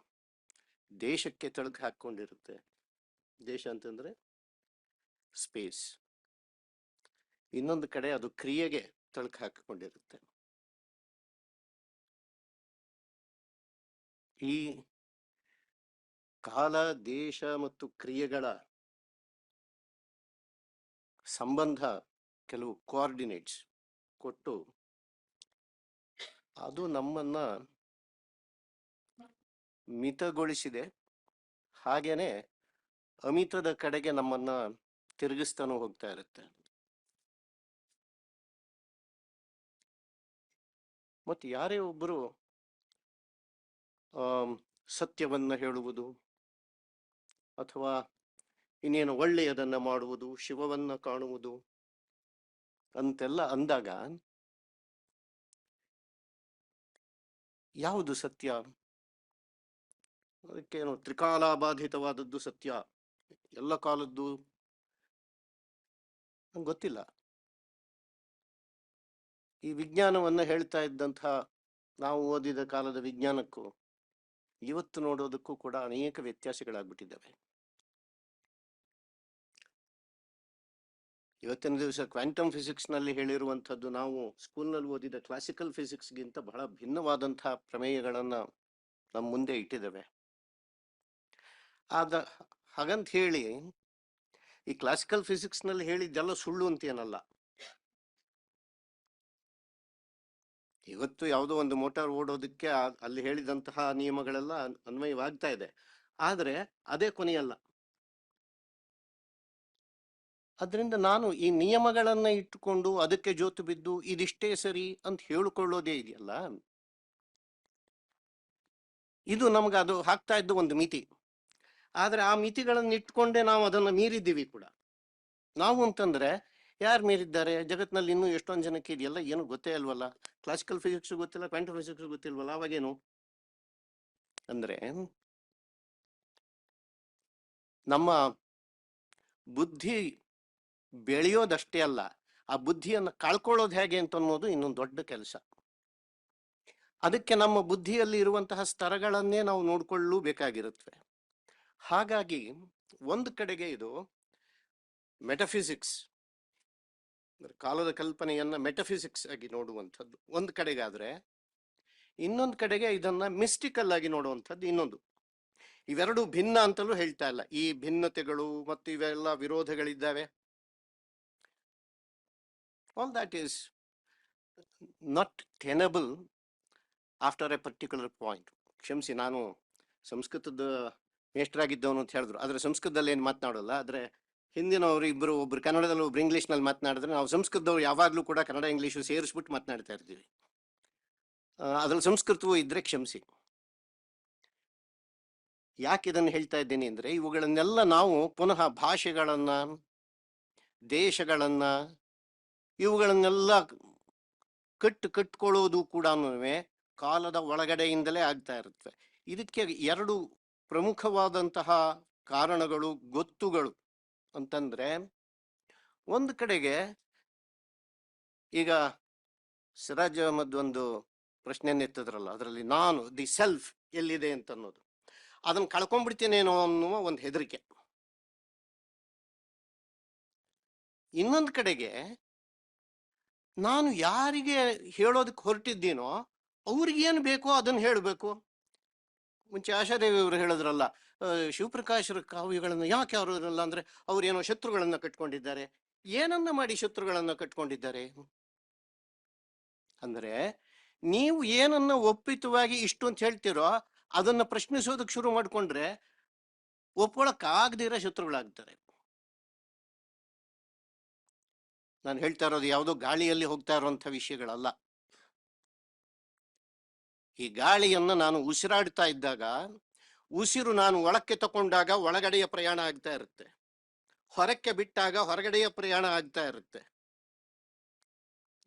ದೇಶಕ್ಕೆ ತಳಕು ಹಾಕೊಂಡಿರುತ್ತೆ. ದೇಶ ಅಂತಂದ್ರೆ ಸ್ಪೇಸ್. ಇನ್ನೊಂದು ಕಡೆ ಅದು ಕ್ರಿಯೆಗೆ ತಳಕು ಹಾಕಿಕೊಂಡಿರುತ್ತೆ. ಈ ಕಾಲ, ದೇಶ ಮತ್ತು ಕ್ರಿಯೆಗಳ ಸಂಬಂಧ ಕೆಲವು ಕೋಆರ್ಡಿನೇಟ್ಸ್ ಕೊಟ್ಟು ಅದು ನಮ್ಮನ್ನ ಮಿತಗೊಳಿಸಿದೆ. ಹಾಗೇನೆ ಅಮಿತದ ಕಡೆಗೆ ನಮ್ಮನ್ನ ತಿರುಗಿಸ್ತಾನೂ ಹೋಗ್ತಾ ಇರುತ್ತೆ. ಮತ್ತೆ ಯಾರೇ ಒಬ್ಬರು ಸತ್ಯವನ್ನ ಹೇಳುವುದು ಅಥವಾ ಇನ್ನೇನು ಒಳ್ಳೆಯದನ್ನ ಮಾಡುವುದು, ಶಿವವನ್ನ ಕಾಣುವುದು ಅಂತೆಲ್ಲ ಅಂದಾಗ ಯಾವುದು ಸತ್ಯ? ಅದಕ್ಕೇನು ತ್ರಿಕಾಲಾಬಾಧಿತವಾದದ್ದು ಸತ್ಯ, ಎಲ್ಲ ಕಾಲದ್ದು ನಂಗೆ ಗೊತ್ತಿಲ್ಲ. ಈ ವಿಜ್ಞಾನವನ್ನ ಹೇಳ್ತಾ ಇದ್ದಂಥ ನಾವು ಓದಿದ ಕಾಲದ ವಿಜ್ಞಾನಕ್ಕೂ ಇವತ್ತು ನೋಡೋದಕ್ಕೂ ಕೂಡ ಅನೇಕ ವ್ಯತ್ಯಾಸಗಳಾಗ್ಬಿಟ್ಟಿದ್ದಾವೆ. ಇವತ್ತಿನ ದಿವಸ ಕ್ವಾಂಟಮ್ ಫಿಸಿಕ್ಸ್ ನಲ್ಲಿ ಹೇಳಿರುವಂಥದ್ದು ನಾವು ಸ್ಕೂಲ್ನಲ್ಲಿ ಓದಿದ ಕ್ಲಾಸಿಕಲ್ ಫಿಸಿಕ್ಸ್ಗಿಂತ ಬಹಳ ಭಿನ್ನವಾದಂತಹ ಪ್ರಮೇಯಗಳನ್ನ ನಮ್ಮ ಮುಂದೆ ಇಟ್ಟಿದ್ದೇವೆ. ಹಾಗಂತ ಹೇಳಿ ಈ ಕ್ಲಾಸಿಕಲ್ ಫಿಸಿಕ್ಸ್ ನಲ್ಲಿ ಹೇಳಿದ್ದೆಲ್ಲ ಸುಳ್ಳು ಅಂತೇನಲ್ಲ. ಇವತ್ತು ಯಾವುದೋ ಒಂದು ಮೋಟಾರ್ ಓಡೋದಕ್ಕೆ ಅಲ್ಲಿ ಹೇಳಿದಂತಹ ನಿಯಮಗಳೆಲ್ಲ ಅನ್ವಯವಾಗ್ತಾ ಇದೆ. ಆದ್ರೆ ಅದೇ ಕೊನೆಯಲ್ಲ. ಅದರಿಂದ ನಾನು ಈ ನಿಯಮಗಳನ್ನ ಇಟ್ಟುಕೊಂಡು ಅದಕ್ಕೆ ಜೋತು ಬಿದ್ದು ಇದಿಷ್ಟೇ ಸರಿ ಅಂತ ಹೇಳಿಕೊಳ್ಳೋದೇ ಇದೆಯಲ್ಲ, ಇದು ನಮ್ಗೆ ಅದು ಹಾಕ್ತಾ ಇದ್ದು ಒಂದು ಮಿತಿ. ಆದ್ರೆ ಆ ಮಿತಿಗಳನ್ನ ಇಟ್ಕೊಂಡೇ ನಾವು ಅದನ್ನ ಮೀರಿದ್ದೀವಿ ಕೂಡ. ನಾವು ಅಂತಂದ್ರೆ ಯಾರು ಮೀರಿದ್ದಾರೆ ಜಗತ್ನಲ್ಲಿ? ಇನ್ನೂ ಎಷ್ಟೊಂದು ಜನಕ್ಕೆ ಇದೆಯಲ್ಲ ಏನು ಗೊತ್ತೇ ಅಲ್ವಲ್ಲ. ಕ್ಲಾಸಿಕಲ್ ಫಿಸಿಕ್ಸ್ ಗೊತ್ತಿಲ್ಲ, ಕ್ವಾಂಟಮ್ ಫಿಸಿಕ್ಸ್ ಗೊತ್ತಿಲ್ವಲ್ಲ. ಅವಾಗೇನು ಅಂದ್ರೆ ನಮ್ಮ ಬುದ್ಧಿ ಬೆಳೆಯೋದಷ್ಟೇ ಅಲ್ಲ, ಆ ಬುದ್ಧಿಯನ್ನು ಕಳ್ಕೊಳ್ಳೋದು ಹೇಗೆ ಅಂತ ಅನ್ನೋದು ಇನ್ನೊಂದು ದೊಡ್ಡ ಕೆಲಸ. ಅದಕ್ಕೆ ನಮ್ಮ ಬುದ್ಧಿಯಲ್ಲಿ ಇರುವಂತಹ ಸ್ತರಗಳನ್ನೇ ನಾವು ನೋಡ್ಕೊಳ್ಳಬೇಕಾಗಿರುತ್ತವೆ. ಹಾಗಾಗಿ ಒಂದು ಕಡೆಗೆ ಇದು ಮೆಟಫಿಸಿಕ್ಸ್, ಕಾಲದ ಕಲ್ಪನೆಯನ್ನ ಮೆಟಫಿಸಿಕ್ಸ್ ಆಗಿ ನೋಡುವಂಥದ್ದು ಒಂದು ಕಡೆಗಾದ್ರೆ, ಇನ್ನೊಂದು ಕಡೆಗೆ ಇದನ್ನ ಮಿಸ್ಟಿಕಲ್ ಆಗಿ ನೋಡುವಂಥದ್ದು ಇನ್ನೊಂದು. ಇವೆರಡು ಭಿನ್ನ ಅಂತಲೂ ಹೇಳ್ತಾ ಇಲ್ಲ. ಈ ಭಿನ್ನತೆಗಳು ಮತ್ತು ಇವೆಲ್ಲ ವಿರೋಧಗಳಿದ್ದಾವೆ. All that is not tenable after a particular point. ಕ್ಷಮಿಸಿ, ನಾನು ಸಂಸ್ಕೃತದ ಮೇಷ್ಟ್ರಾಗಿದ್ದವನು ಅಂತ ಹೇಳಿದ್ರು, ಆದ್ರೆ ಸಂಸ್ಕೃತದಲ್ಲಿ ಏನು ಮಾತನಾಡೋಲ್ಲ. ಆದ್ರೆ ಹಿಂದಿನವರು ಒಬ್ರು ಕನ್ನಡದಲ್ಲಿ ಒಬ್ರು ಇಂಗ್ಲೀಷ್ನಲ್ಲಿ ಮಾತನಾಡಿದ್ರೆ ನಾವು ಸಂಸ್ಕೃತದವ್ರು ಯಾವಾಗ್ಲೂ ಕೂಡ ಕನ್ನಡ ಇಂಗ್ಲೀಷು ಸೇರಿಸ್ಬಿಟ್ಟು ಮಾತನಾಡ್ತಾ ಇರ್ತೀವಿ. ಅದ್ರಲ್ಲಿ ಸಂಸ್ಕೃತವೂ ಇದ್ರೆ ಕ್ಷಮಿಸಿ. ಯಾಕೆ ಇದನ್ನು ಹೇಳ್ತಾ ಇದ್ದೀನಿ ಅಂದ್ರೆ, ಇವುಗಳನ್ನೆಲ್ಲ ನಾವು ಪುನಃ ಭಾಷೆಗಳನ್ನ, ದೇಶಗಳನ್ನ, ಇವುಗಳನ್ನೆಲ್ಲ ಕಟ್ಕೊಳ್ಳೋದು ಕೂಡ ಕಾಲದ ಒಳಗಡೆಯಿಂದಲೇ ಆಗ್ತಾ ಇರುತ್ತವೆ. ಇದಕ್ಕೆ ಎರಡು ಪ್ರಮುಖವಾದಂತಹ ಕಾರಣಗಳು, ಗೊತ್ತುಗಳು ಅಂತಂದ್ರೆ, ಒಂದು ಕಡೆಗೆ ಈಗ ಸಿರಾಜ್ ಅಹಮದ್ ಒಂದು ಪ್ರಶ್ನೆಯನ್ನು ಎತ್ತಿದ್ರಲ್ಲ, ಅದರಲ್ಲಿ ನಾನು ದಿ ಸೆಲ್ಫ್ ಎಲ್ಲಿದೆ ಅಂತ ಅನ್ನೋದು, ಅದನ್ನ ಕಳ್ಕೊಂಡ್ಬಿಡ್ತೇನೇನೋ ಅನ್ನುವ ಒಂದು ಹೆದರಿಕೆ. ಇನ್ನೊಂದು ಕಡೆಗೆ ನಾನು ಯಾರಿಗೆ ಹೇಳೋದಕ್ಕೆ ಹೊರಟಿದ್ದೀನೋ ಅವ್ರಿಗೇನು ಬೇಕೋ ಅದನ್ನು ಹೇಳಬೇಕು. ಮುಂಚೆ ಆಶಾದೇವಿ ಅವರು ಹೇಳಿದ್ರಲ್ಲ, ಶಿವಪ್ರಕಾಶರ ಕಾವ್ಯಗಳನ್ನು ಯಾಕೆ ಅವರು ಇರಲ್ಲ ಅಂದ್ರೆ, ಅವ್ರೇನೋ ಶತ್ರುಗಳನ್ನ ಕಟ್ಕೊಂಡಿದ್ದಾರೆ. ಏನನ್ನ ಮಾಡಿ ಶತ್ರುಗಳನ್ನ ಕಟ್ಕೊಂಡಿದ್ದಾರೆ ಅಂದ್ರೆ, ನೀವು ಏನನ್ನ ಒಪ್ಪಿತವಾಗಿ ಇಷ್ಟು ಅಂತ ಹೇಳ್ತಿರೋ ಅದನ್ನ ಪ್ರಶ್ನಿಸೋದಕ್ಕೆ ಶುರು ಮಾಡ್ಕೊಂಡ್ರೆ ಒಪ್ಕೊಳಕ್ಕಾಗದಿರೋ ಶತ್ರುಗಳಾಗ್ತಾರೆ. ನಾನು ಹೇಳ್ತಾ ಇರೋದು ಯಾವುದೋ ಗಾಳಿಯಲ್ಲಿ ಹೋಗ್ತಾ ಇರುವಂತ ವಿಷಯಗಳಲ್ಲ. ಈ ಗಾಳಿಯನ್ನ ನಾನು ಉಸಿರಾಡ್ತಾ ಇದ್ದಾಗ, ಉಸಿರು ನಾನು ಒಳಕ್ಕೆ ತಕೊಂಡಾಗ ಒಳಗಡೆಯ ಪ್ರಯಾಣ ಆಗ್ತಾ ಇರುತ್ತೆ, ಹೊರಕ್ಕೆ ಬಿಟ್ಟಾಗ ಹೊರಗಡೆಯ ಪ್ರಯಾಣ ಆಗ್ತಾ ಇರುತ್ತೆ.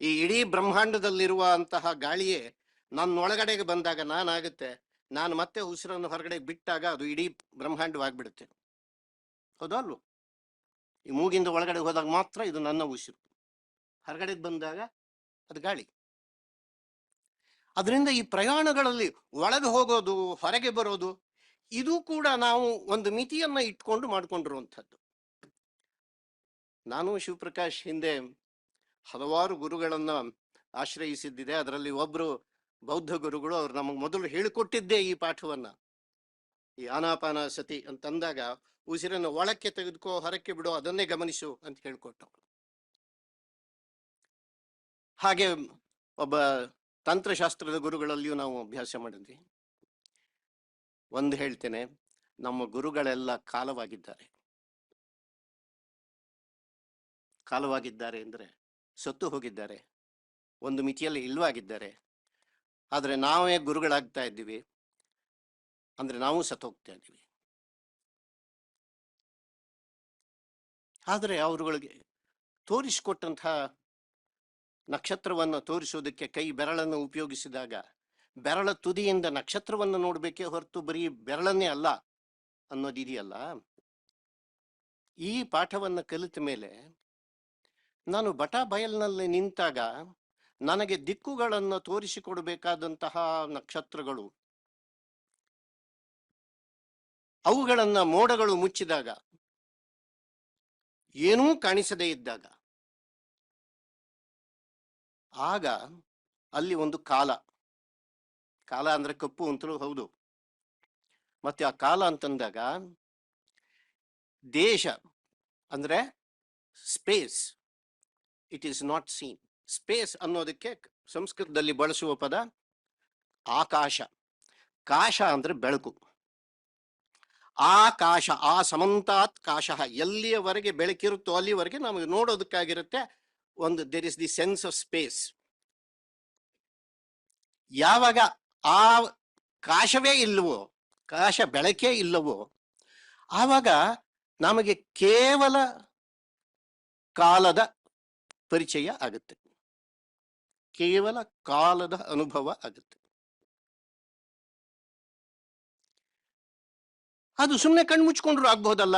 ಈ ಇಡೀ ಬ್ರಹ್ಮಾಂಡದಲ್ಲಿರುವ ಅಂತಹ ಗಾಳಿಯೇ ನನ್ನೊಳಗಡೆಗೆ ಬಂದಾಗ ನಾನಾಗುತ್ತೆ, ನಾನು ಮತ್ತೆ ಉಸಿರನ್ನು ಹೊರಗಡೆ ಬಿಟ್ಟಾಗ ಅದು ಇಡೀ ಬ್ರಹ್ಮಾಂಡವಾಗ್ಬಿಡುತ್ತೆ. ಹೌದಾ ಅಲ್ವೋ? ಈ ಮೂಗಿಂದ ಒಳಗಡೆ ಹೋದಾಗ ಮಾತ್ರ ಇದು ನನ್ನ ಉಸಿರು, ಹೊರಗಡೆ ಬಂದಾಗ ಅದು ಗಾಳಿ. ಅದರಿಂದ ಈ ಪ್ರಯಾಣಗಳಲ್ಲಿ ಒಳಗೆ ಹೋಗೋದು ಹೊರಗೆ ಬರೋದು ಇದು ಕೂಡ ನಾವು ಒಂದು ಮಿತಿಯನ್ನ ಇಟ್ಕೊಂಡು ಮಾಡ್ಕೊಂಡಿರುವಂಥದ್ದು. ನಾನು ಶಿವಪ್ರಕಾಶ್ ಹಿಂದೆ ಹಲವಾರು ಗುರುಗಳನ್ನ ಆಶ್ರಯಿಸಿದ್ದಿದೆ. ಅದರಲ್ಲಿ ಒಬ್ರು ಬೌದ್ಧ ಗುರುಗಳು, ಅವ್ರು ನಮಗೆ ಮೊದಲು ಹೇಳಿಕೊಟ್ಟಿದ್ದೇ ಈ ಪಾಠವನ್ನ. ಈ ಆನಾಪಾನ ಸತಿ ಅಂತಂದಾಗ ಉಸಿರನ್ನು ಒಳಕ್ಕೆ ತೆಗೆದುಕೋ, ಹೊರಕ್ಕೆ ಬಿಡೋ, ಅದನ್ನೇ ಗಮನಿಸು ಅಂತ ಹೇಳ್ಕೊಟ್ಟವ್ರು. ಹಾಗೆ ಒಬ್ಬ ತಂತ್ರಶಾಸ್ತ್ರದ ಗುರುಗಳಲ್ಲಿಯೂ ನಾವು ಅಭ್ಯಾಸ ಮಾಡಿದ್ವಿ. ಒಂದು ಹೇಳ್ತೇನೆ, ನಮ್ಮ ಗುರುಗಳೆಲ್ಲ ಕಾಲವಾಗಿದ್ದಾರೆ. ಕಾಲವಾಗಿದ್ದಾರೆ ಅಂದ್ರೆ ಸತ್ತು ಹೋಗಿದ್ದಾರೆ, ಒಂದು ಮಿತಿಯಲ್ಲಿ ಇಲ್ವಾಗಿದ್ದಾರೆ. ಆದ್ರೆ ನಾವೇ ಗುರುಗಳಾಗ್ತಾ ಇದ್ದೀವಿ ಅಂದ್ರೆ ನಾವು ಸತ್ತು ಹೋಗ್ತಾ ಇದ್ದೀವಿ. ಆದರೆ ಅವರುಗಳಿಗೆ ತೋರಿಸಿಕೊಟ್ಟಂತಹ ನಕ್ಷತ್ರವನ್ನು ತೋರಿಸುವುದಕ್ಕೆ ಕೈ ಬೆರಳನ್ನು ಉಪಯೋಗಿಸಿದಾಗ ಬೆರಳ ತುದಿಯಿಂದ ನಕ್ಷತ್ರವನ್ನು ನೋಡ್ಬೇಕೇ ಹೊರತು ಬರೀ ಬೆರಳನ್ನೇ ಅಲ್ಲ ಅನ್ನೋದಿದೆಯಲ್ಲ. ಈ ಪಾಠವನ್ನು ಕಲಿತ ಮೇಲೆ ನಾನು ಬಟಾ ಬಯಲ್ನಲ್ಲಿ ನಿಂತಾಗ ನನಗೆ ದಿಕ್ಕುಗಳನ್ನು ತೋರಿಸಿಕೊಡಬೇಕಾದಂತಹ ನಕ್ಷತ್ರಗಳು, ಅವುಗಳನ್ನ ಮೋಡಗಳು ಮುಚ್ಚಿದಾಗ, ಏನೂ ಕಾಣಿಸದೇ ಇದ್ದಾಗ, ಆಗ ಅಲ್ಲಿ ಒಂದು ಕಾಲ ಅಂದ್ರೆ ಕಪ್ಪು ಅಂತಲೂ ಹೌದು. ಮತ್ತೆ ಆ ಕಾಲ ಅಂತಂದಾಗ ದೇಶ ಅಂದ್ರೆ space, it is not seen. Space ಅನ್ನೋದಕ್ಕೆ ಸಂಸ್ಕೃತದಲ್ಲಿ ಬಳಸುವ ಪದ ಆಕಾಶ. ಕಾಶ ಅಂದ್ರೆ ಬೆಳಕು. ಆಕಾಶ, ಆ ಸಮಂತಾತ್ ಕಾಶ, ಎಲ್ಲಿಯವರೆಗೆ ಬೆಳಕಿರುತ್ತೋ ಅಲ್ಲಿವರೆಗೆ ನಮಗೆ ನೋಡೋದಕ್ಕಾಗಿರುತ್ತೆ. ಒಂದು there is the sense of space. ಯಾವಾಗ ಆ ಕಾಶವೇ ಇಲ್ಲವೋ, ಕಾಶ ಬೆಳಕೇ ಇಲ್ಲವೋ, ಆವಾಗ ನಮಗೆ ಕೇವಲ ಕಾಲದ ಪರಿಚಯ ಆಗುತ್ತೆ, ಕೇವಲ ಕಾಲದ ಅನುಭವ ಆಗುತ್ತೆ. ಅದು ಸುಮ್ಮನೆ ಕಣ್ಮುಚ್ಕೊಂಡ್ರು ಆಗ್ಬಹುದಲ್ಲ.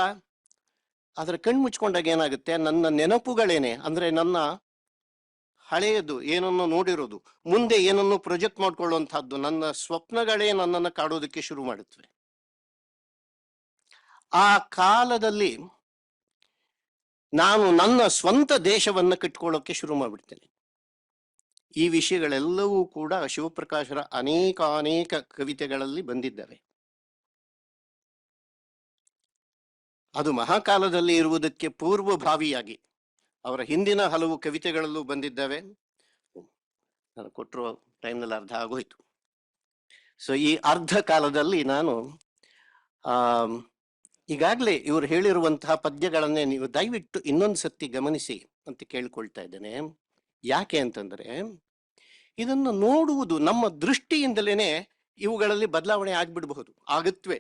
ಆದ್ರೆ ಕಣ್ಮುಚ್ಕೊಂಡಾಗ ಏನಾಗುತ್ತೆ, ನನ್ನ ನೆನಪುಗಳೇನೆ ಅಂದ್ರೆ ನನ್ನ ಹಳೆಯದು ಏನನ್ನು ನೋಡಿರೋದು, ಮುಂದೆ ಏನನ್ನು ಪ್ರೊಜೆಕ್ಟ್ ಮಾಡ್ಕೊಳ್ಳುವಂತಹದ್ದು, ನನ್ನ ಸ್ವಪ್ನಗಳೇ ನನ್ನನ್ನು ಕಾಡೋದಕ್ಕೆ ಶುರು ಮಾಡುತ್ತವೆ. ಆ ಕಾಲದಲ್ಲಿ ನಾನು ನನ್ನ ಸ್ವಂತ ದೇಶವನ್ನು ಕಟ್ಕೊಳ್ಳೋಕೆ ಶುರು ಮಾಡಿಬಿಡ್ತೇನೆ. ಈ ವಿಷಯಗಳೆಲ್ಲವೂ ಕೂಡ ಶಿವಪ್ರಕಾಶರ ಅನೇಕ ಕವಿತೆಗಳಲ್ಲಿ ಬಂದಿದ್ದಾವೆ. ಅದು ಮಹಾಕಾಲದಲ್ಲಿ ಇರುವುದಕ್ಕೆ ಪೂರ್ವಭಾವಿಯಾಗಿ ಅವರ ಹಿಂದಿನ ಹಲವು ಕವಿತೆಗಳಲ್ಲೂ ಬಂದಿದ್ದಾವೆ. ನಾನು ಕೊಟ್ಟಿರೋ ಟೈಮ್ನಲ್ಲಿ ಅರ್ಧ ಆಗೋಯ್ತು. ಸೊ ಈ ಅರ್ಧ ಕಾಲದಲ್ಲಿ ನಾನು ಈಗಾಗಲೇ ಇವರು ಹೇಳಿರುವಂತಹ ಪದ್ಯಗಳನ್ನೇ ನೀವು ದಯವಿಟ್ಟು ಇನ್ನೊಂದು ಸತಿ ಗಮನಿಸಿ ಅಂತ ಕೇಳ್ಕೊಳ್ತಾ ಇದ್ದೇನೆ. ಯಾಕೆ ಅಂತಂದ್ರೆ ಇದನ್ನು ನೋಡುವುದು ನಮ್ಮ ದೃಷ್ಟಿಯಿಂದಲೇನೆ ಇವುಗಳಲ್ಲಿ ಬದಲಾವಣೆ ಆಗ್ಬಿಡಬಹುದು, ಆಗುತ್ತವೆ.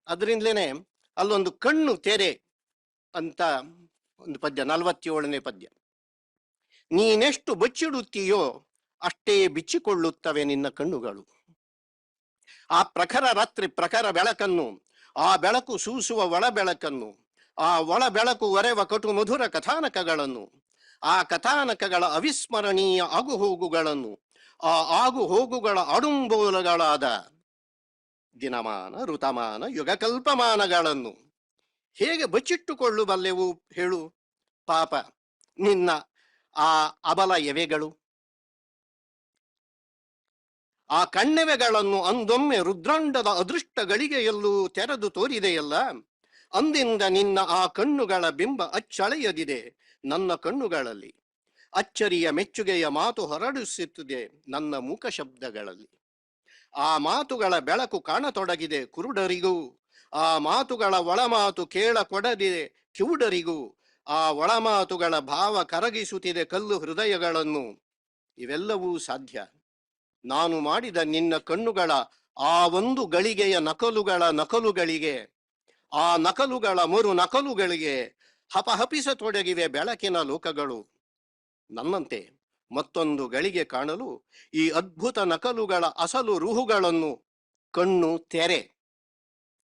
ಅದರಿಂದಲೇನೆ ಅಲ್ಲೊಂದು ಕಣ್ಣು ತೆರೆ ಅಂತ ಒಂದು ಪದ್ಯ, 47ನೇ ಪದ್ಯ. ನೀನೆಷ್ಟು ಬಚ್ಚಿಡುತ್ತೀಯೋ ಅಷ್ಟೇ ಬಿಚ್ಚಿಕೊಳ್ಳುತ್ತವೆ ನಿನ್ನ ಕಣ್ಣುಗಳು. ಆ ಪ್ರಖರ ರಾತ್ರಿ ಪ್ರಖರ ಬೆಳಕನ್ನು, ಆ ಬೆಳಕು ಸೂಸುವ ಒಳ ಬೆಳಕನ್ನು, ಆ ಒಳ ಬೆಳಕು ಒರೆವ ಕಟು ಮಧುರ ಕಥಾನಕಗಳನ್ನು, ಆ ಕಥಾನಕಗಳ ಅವಿಸ್ಮರಣೀಯ ಆಗುಹೋಗುಗಳನ್ನು, ಆ ಆಗುಹೋಗುಗಳ ಅಡುಂಬೋಲಗಳಾದ ದಿನಮಾನ ಋತಮಾನ ಯುಗಕಲ್ಪಮಾನಗಳನ್ನು ಹೇಗೆ ಬಚ್ಚಿಟ್ಟುಕೊಳ್ಳಬಲ್ಲೆವು ಹೇಳು ಪಾಪ ನಿನ್ನ ಆ ಅಬಲ ಎವೆಗಳು. ಆ ಕಣ್ಣೆವೆಗಳನ್ನು ಅಂದೊಮ್ಮೆ ರುದ್ರಾಂಡದ ಅದೃಷ್ಟ ಗಳಿಗೆಯಲ್ಲೂ ತೆರೆದು ತೋರಿದೆಯಲ್ಲ. ಅಂದಿಂದ ನಿನ್ನ ಆ ಕಣ್ಣುಗಳ ಬಿಂಬ ಅಚ್ಚಳೆಯದಿದೆ ನನ್ನ ಕಣ್ಣುಗಳಲ್ಲಿ. ಅಚ್ಚರಿಯ ಮೆಚ್ಚುಗೆಯ ಮಾತು ಹೊರಡಿಸುತ್ತಿದೆ ನನ್ನ ಮೂಕ ಶಬ್ದಗಳಲ್ಲಿ. ಆ ಮಾತುಗಳ ಬೆಳಕು ಕಾಣತೊಡಗಿದೆ ಕುರುಡರಿಗೂ, ಆ ಮಾತುಗಳ ಒಳಮಾತು ಕೇಳ ಕೊಡದಿದೆ ಕಿವುಡರಿಗೂ, ಆ ಒಳಮಾತುಗಳ ಭಾವ ಕರಗಿಸುತ್ತಿದೆ ಕಲ್ಲು ಹೃದಯಗಳನ್ನು. ಇವೆಲ್ಲವೂ ಸಾಧ್ಯ ನಾನು ಮಾಡಿದ ನಿನ್ನ ಕಣ್ಣುಗಳ ಆ ಒಂದು ಗಳಿಗೆಯ ನಕಲುಗಳಿಗೆ, ಆ ನಕಲುಗಳ ಮರು ನಕಲುಗಳಿಗೆ ಹಪಹಪಿಸತೊಡಗಿವೆ ಬೆಳಕಿನ ಲೋಕಗಳು. ನನ್ನಂತೆ ಮತ್ತೊಂದು ಗಳಿಗೆ ಕಾಣಲು ಈ ಅದ್ಭುತ ನಕಲುಗಳ ಅಸಲು ರುಹುಗಳನ್ನು ಕಣ್ಣು ತೆರೆ,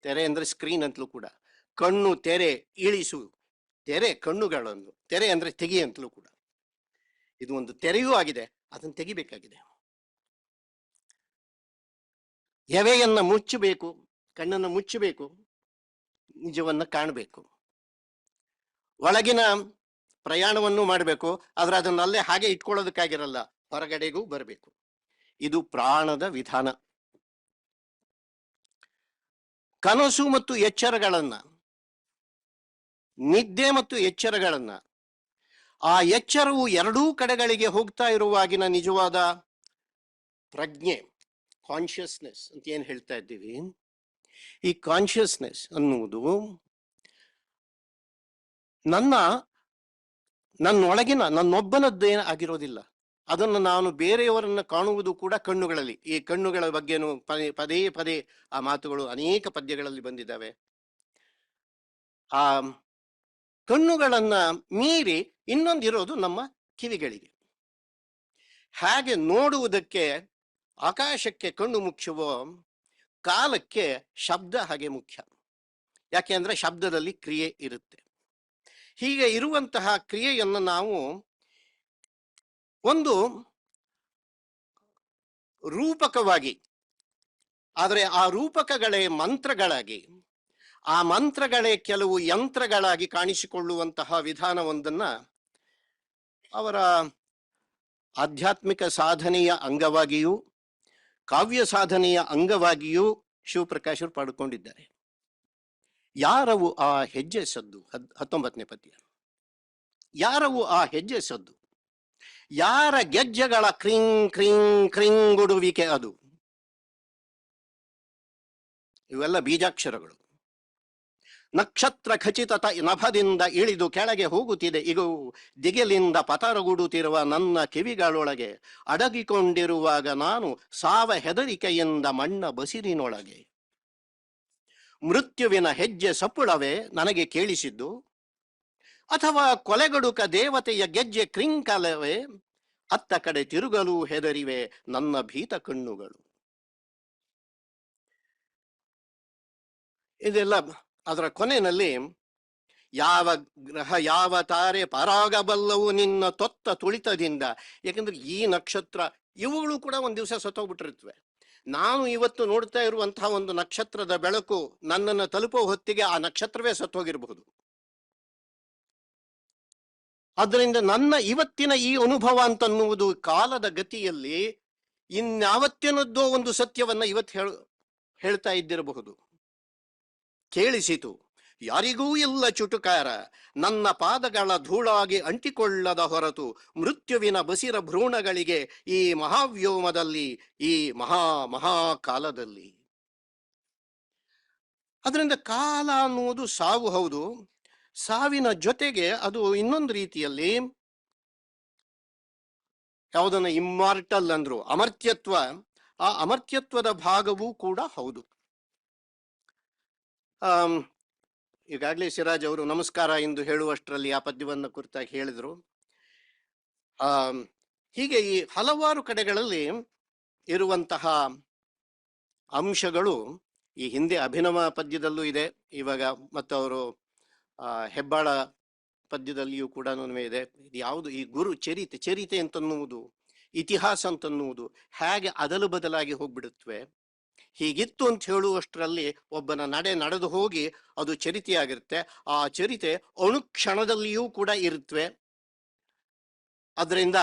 ತೆರೆ ಅಂದ್ರೆ ಸ್ಕ್ರೀನ್ ಅಂತಲೂ ಕೂಡ, ಕಣ್ಣು ತೆರೆ ಇಳಿಸು, ತೆರೆ ಕಣ್ಣುಗಳನ್ನು, ತೆರೆ ಅಂದ್ರೆ ತೆಗಿ ಅಂತಲೂ ಕೂಡ. ಇದು ಒಂದು ತೆರೆಯೂ ಆಗಿದೆ, ಅದನ್ನು ತೆಗಿಬೇಕಾಗಿದೆ. ಎವೆಯನ್ನ ಮುಚ್ಚಬೇಕು, ಕಣ್ಣನ್ನು ಮುಚ್ಚಬೇಕು, ನಿಜವನ್ನ ಕಾಣಬೇಕು. ಒಳಗಿನ ಪ್ರಯಾಣವನ್ನು ಮಾಡಬೇಕು, ಆದ್ರೆ ಅದನ್ನ ಅಲ್ಲೇ ಹಾಗೆ ಇಟ್ಕೊಳ್ಳೋದಕ್ಕಾಗಿರಲ್ಲ, ಹೊರಗಡೆಗೂ ಬರಬೇಕು. ಇದು ಪ್ರಾಣದ ವಿಧಾನ. ಕನಸು ಮತ್ತು ಎಚ್ಚರಗಳನ್ನ, ನಿದ್ದೆ ಮತ್ತು ಎಚ್ಚರಗಳನ್ನ, ಆ ಎಚ್ಚರವು ಎರಡೂ ಕಡೆಗಳಿಗೆ ಹೋಗ್ತಾ ಇರುವಾಗಿನ ನಿಜವಾದ ಪ್ರಜ್ಞೆ, ಕಾನ್ಶಿಯಸ್ನೆಸ್ ಅಂತ ಏನ್ ಹೇಳ್ತಾ ಇದ್ದೀವಿ, ಈ ಕಾನ್ಶಿಯಸ್ನೆಸ್ ಅನ್ನುವುದು ನನ್ನೊಳಗಿನ ನನ್ನೊಬ್ಬನದ್ದೇ ಆಗಿರೋದಿಲ್ಲ. ಅದನ್ನು ನಾನು ಬೇರೆಯವರನ್ನ ಕಾಣುವುದು ಕೂಡ ಕಣ್ಣುಗಳಲ್ಲಿ. ಈ ಕಣ್ಣುಗಳ ಬಗ್ಗೆನೂ ಪದೇ ಪದೇ ಆ ಮಾತುಗಳು ಅನೇಕ ಪದ್ಯಗಳಲ್ಲಿ ಬಂದಿದ್ದಾವೆ. ಆ ಕಣ್ಣುಗಳನ್ನ ಮೀರಿ ಇನ್ನೊಂದಿರೋದು ನಮ್ಮ ಕಿವಿಗಳಿಗೆ. ಹಾಗೆ ನೋಡುವುದಕ್ಕೆ ಆಕಾಶಕ್ಕೆ ಕಣ್ಣು ಮುಖ್ಯವೋ, ಕಾಲಕ್ಕೆ ಶಬ್ದ ಹಾಗೆ ಮುಖ್ಯ. ಯಾಕೆ ಅಂದ್ರೆ ಶಬ್ದದಲ್ಲಿ ಕ್ರಿಯೆ ಇರುತ್ತೆ. ಹೀಗೆ ಇರುವಂತಹ ಕ್ರಿಯೆಯನ್ನು ನಾವು ಒಂದು ರೂಪಕವಾಗಿ, ಆದರೆ ಆ ರೂಪಕಗಳೇ ಮಂತ್ರಗಳಾಗಿ, ಆ ಮಂತ್ರಗಳೇ ಕೆಲವು ಯಂತ್ರಗಳಾಗಿ ಕಾಣಿಸಿಕೊಳ್ಳುವಂತಹ ವಿಧಾನವೊಂದನ್ನ ಅವರ ಆಧ್ಯಾತ್ಮಿಕ ಸಾಧನೆಯ ಅಂಗವಾಗಿಯೂ ಕಾವ್ಯ ಸಾಧನೆಯ ಅಂಗವಾಗಿಯೂ ಶಿವಪ್ರಕಾಶರು ಪಡ್ಕೊಂಡಿದ್ದಾರೆ. ಯಾರವು ಆ ಹೆಜ್ಜೆ ಸದ್ದು? 19ನೇ ಪದ್ಯ. ಯಾರವು ಆ ಹೆಜ್ಜೆ ಸದ್ದು? ಯಾರ ಗೆಜ್ಜೆಗಳ ಕ್ರಿಂಗ್ ಕ್ರಿಂಗ್ ಕ್ರಿಂಗುಡುವಿಕೆ ಅದು? ಇವೆಲ್ಲ ಬೀಜಾಕ್ಷರಗಳು. ನಕ್ಷತ್ರ ಖಚಿತ ನಭದಿಂದ ಇಳಿದು ಕೆಳಗೆ ಹೋಗುತ್ತಿದೆ ಇಗೋ, ದಿಗಿಲಿಂದ ಪತರಗುಡುತ್ತಿರುವ ನನ್ನ ಕಿವಿಗಳೊಳಗೆ, ಅಡಗಿಕೊಂಡಿರುವಾಗ ನಾನು ಸಾವ ಹೆದರಿಕೆಯಿಂದ ಮಣ್ಣ ಬಸಿರಿನೊಳಗೆ. ಮೃತ್ಯುವಿನ ಹೆಜ್ಜೆ ಸಪ್ಪುಳವೇ ನನಗೆ ಕೇಳಿಸಿದ್ದು, ಅಥವಾ ಕೊಲೆಗಡುಕ ದೇವತೆಯ ಗೆಜ್ಜೆ ಕ್ರಿಂಕಲವೇ? ಅತ್ತ ಕಡೆ ತಿರುಗಲು ಹೆದರಿವೆ ನನ್ನ ಭೀತ ಕಣ್ಣುಗಳು. ಇದೆಲ್ಲ ಅದರ ಕೊನೆಯಲ್ಲಿ, ಯಾವ ಗ್ರಹ ಯಾವ ತಾರೆ ಪರಾಗಬಲ್ಲವು ನಿನ್ನ ತೊತ್ತ ತುಳಿತದಿಂದ. ಯಾಕಂದ್ರೆ ಈ ನಕ್ಷತ್ರ ಇವುಗಳು ಕೂಡ ಒಂದ್ ದಿವಸ ಸತ್ತೋಗ್ಬಿಟ್ಟಿರ್ತವೆ. ನಾನು ಇವತ್ತು ನೋಡ್ತಾ ಇರುವಂತಹ ಒಂದು ನಕ್ಷತ್ರದ ಬೆಳಕು ನನ್ನನ್ನು ತಲುಪೋ ಹೊತ್ತಿಗೆ ಆ ನಕ್ಷತ್ರವೇ ಸತ್ತೋಗಿರಬಹುದು. ಆದ್ದರಿಂದ ನನ್ನ ಇವತ್ತಿನ ಈ ಅನುಭವ ಅಂತನ್ನುವುದು ಕಾಲದ ಗತಿಯಲ್ಲಿ ಇನ್ಯಾವತ್ತಿನದ್ದೋ ಒಂದು ಸತ್ಯವನ್ನ ಇವತ್ತು ಹೇಳ್ತಾ ಇದ್ದಿರಬಹುದು. ಕೇಳಿಸಿತು ಯಾರಿಗೂ ಇಲ್ಲ ಚುಟುಕಾರ, ನನ್ನ ಪಾದಗಳ ಧೂಳಾಗಿ ಅಂಟಿಕೊಳ್ಳದ ಹೊರತು ಮೃತ್ಯುವಿನ ಬಸಿರ ಭ್ರೂಣಗಳಿಗೆ ಈ ಮಹಾವ್ಯೋಮದಲ್ಲಿ, ಈ ಮಹಾಕಾಲದಲ್ಲಿ. ಅದರಿಂದ ಕಾಲ ಅನ್ನುವುದು ಸಾವು ಹೌದು, ಸಾವಿನ ಜೊತೆಗೆ ಅದು ಇನ್ನೊಂದು ರೀತಿಯಲ್ಲಿ ಯಾವುದನ್ನ ಇಮ್ಮಾರ್ಟಲ್ ಅಂದ್ರು, ಅಮರ್ತ್ಯತ್ವ, ಆ ಅಮರ್ತ್ಯತ್ವದ ಭಾಗವೂ ಕೂಡ ಹೌದು. ಈಗಾಗಲೇ ಸಿರಾಜ್ ಅವರು ನಮಸ್ಕಾರ ಎಂದು ಹೇಳುವಷ್ಟರಲ್ಲಿ ಆ ಪದ್ಯವನ್ನು ಕುರಿತಾಗಿ ಹೇಳಿದ್ರು. ಹೀಗೆ ಈ ಹಲವಾರು ಕಡೆಗಳಲ್ಲಿ ಇರುವಂತಹ ಅಂಶಗಳು ಈ ಹಿಂದೆ ಅಭಿನವ ಪದ್ಯದಲ್ಲೂ ಇದೆ, ಇವಾಗ ಮತ್ತು ಅವರು ಹೆಬ್ಬಾಳ ಪದ್ಯದಲ್ಲಿಯೂ ಕೂಡ ಇದೆ. ಇದು ಯಾವುದು ಈ ಗುರು ಚರಿತೆ ಅಂತನ್ನುವುದು, ಇತಿಹಾಸ ಅಂತನ್ನುವುದು ಹೇಗೆ ಅದಲು ಬದಲಾಗಿ ಹೋಗ್ಬಿಡುತ್ತವೆ. ಹೀಗಿತ್ತು ಅಂತ ಹೇಳುವಷ್ಟರಲ್ಲಿ ಒಬ್ಬನ ನಡೆದು ಹೋಗಿ ಅದು ಚರಿತೆಯಾಗಿರುತ್ತೆ. ಆ ಚರಿತೆ ಅಣುಕ್ಷಣದಲ್ಲಿಯೂ ಕೂಡ ಇರುತ್ತವೆ. ಅದರಿಂದ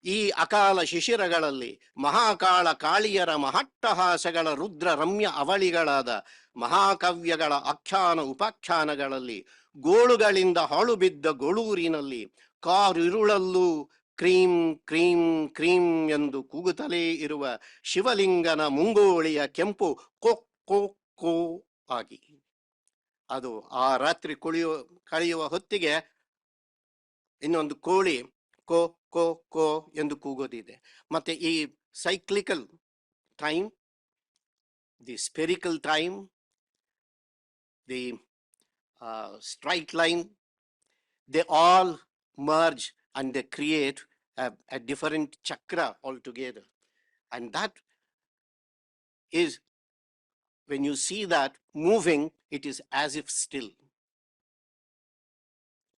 ಈ ಅಕಾಲ ಶಿಶಿರಗಳಲ್ಲಿ ಮಹಾಕಾಳ ಕಾಳಿಯರ ಮಹಟ್ಟಹಾಸಗಳ ರುದ್ರ ರಮ್ಯ ಅವಳಿಗಳಾದ ಮಹಾಕಾವ್ಯಗಳ ಆಖ್ಯಾನ ಉಪಾಖ್ಯಾನಗಳಲ್ಲಿ ಗೋಳುಗಳಿಂದ ಹಾಳು ಬಿದ್ದ ಗೊಳೂರಿನಲ್ಲಿ ಕಾರಿರುಳಲ್ಲೂ ಕ್ರೀಂ ಕ್ರೀಂ ಕ್ರೀಂ ಎಂದು ಕೂಗುತ್ತಲೇ ಇರುವ ಶಿವಲಿಂಗನ ಮುಂಗೋಳಿಯ ಕೆಂಪು ಕೋ ಆಗಿ ಅದು ಆ ರಾತ್ರಿ ಕಳೆಯುವ ಹೊತ್ತಿಗೆ ಇನ್ನೊಂದು ಕೋಳಿ ಕೋ ಕೋ ಕೋ ಎಂದು ಕೂಗೋದಿದೆ. ಮತ್ತೆ ಈ cyclical time, the spherical time, the straight line, they all merge and they create a different chakra altogether. And that is when you see that moving, it is as if still.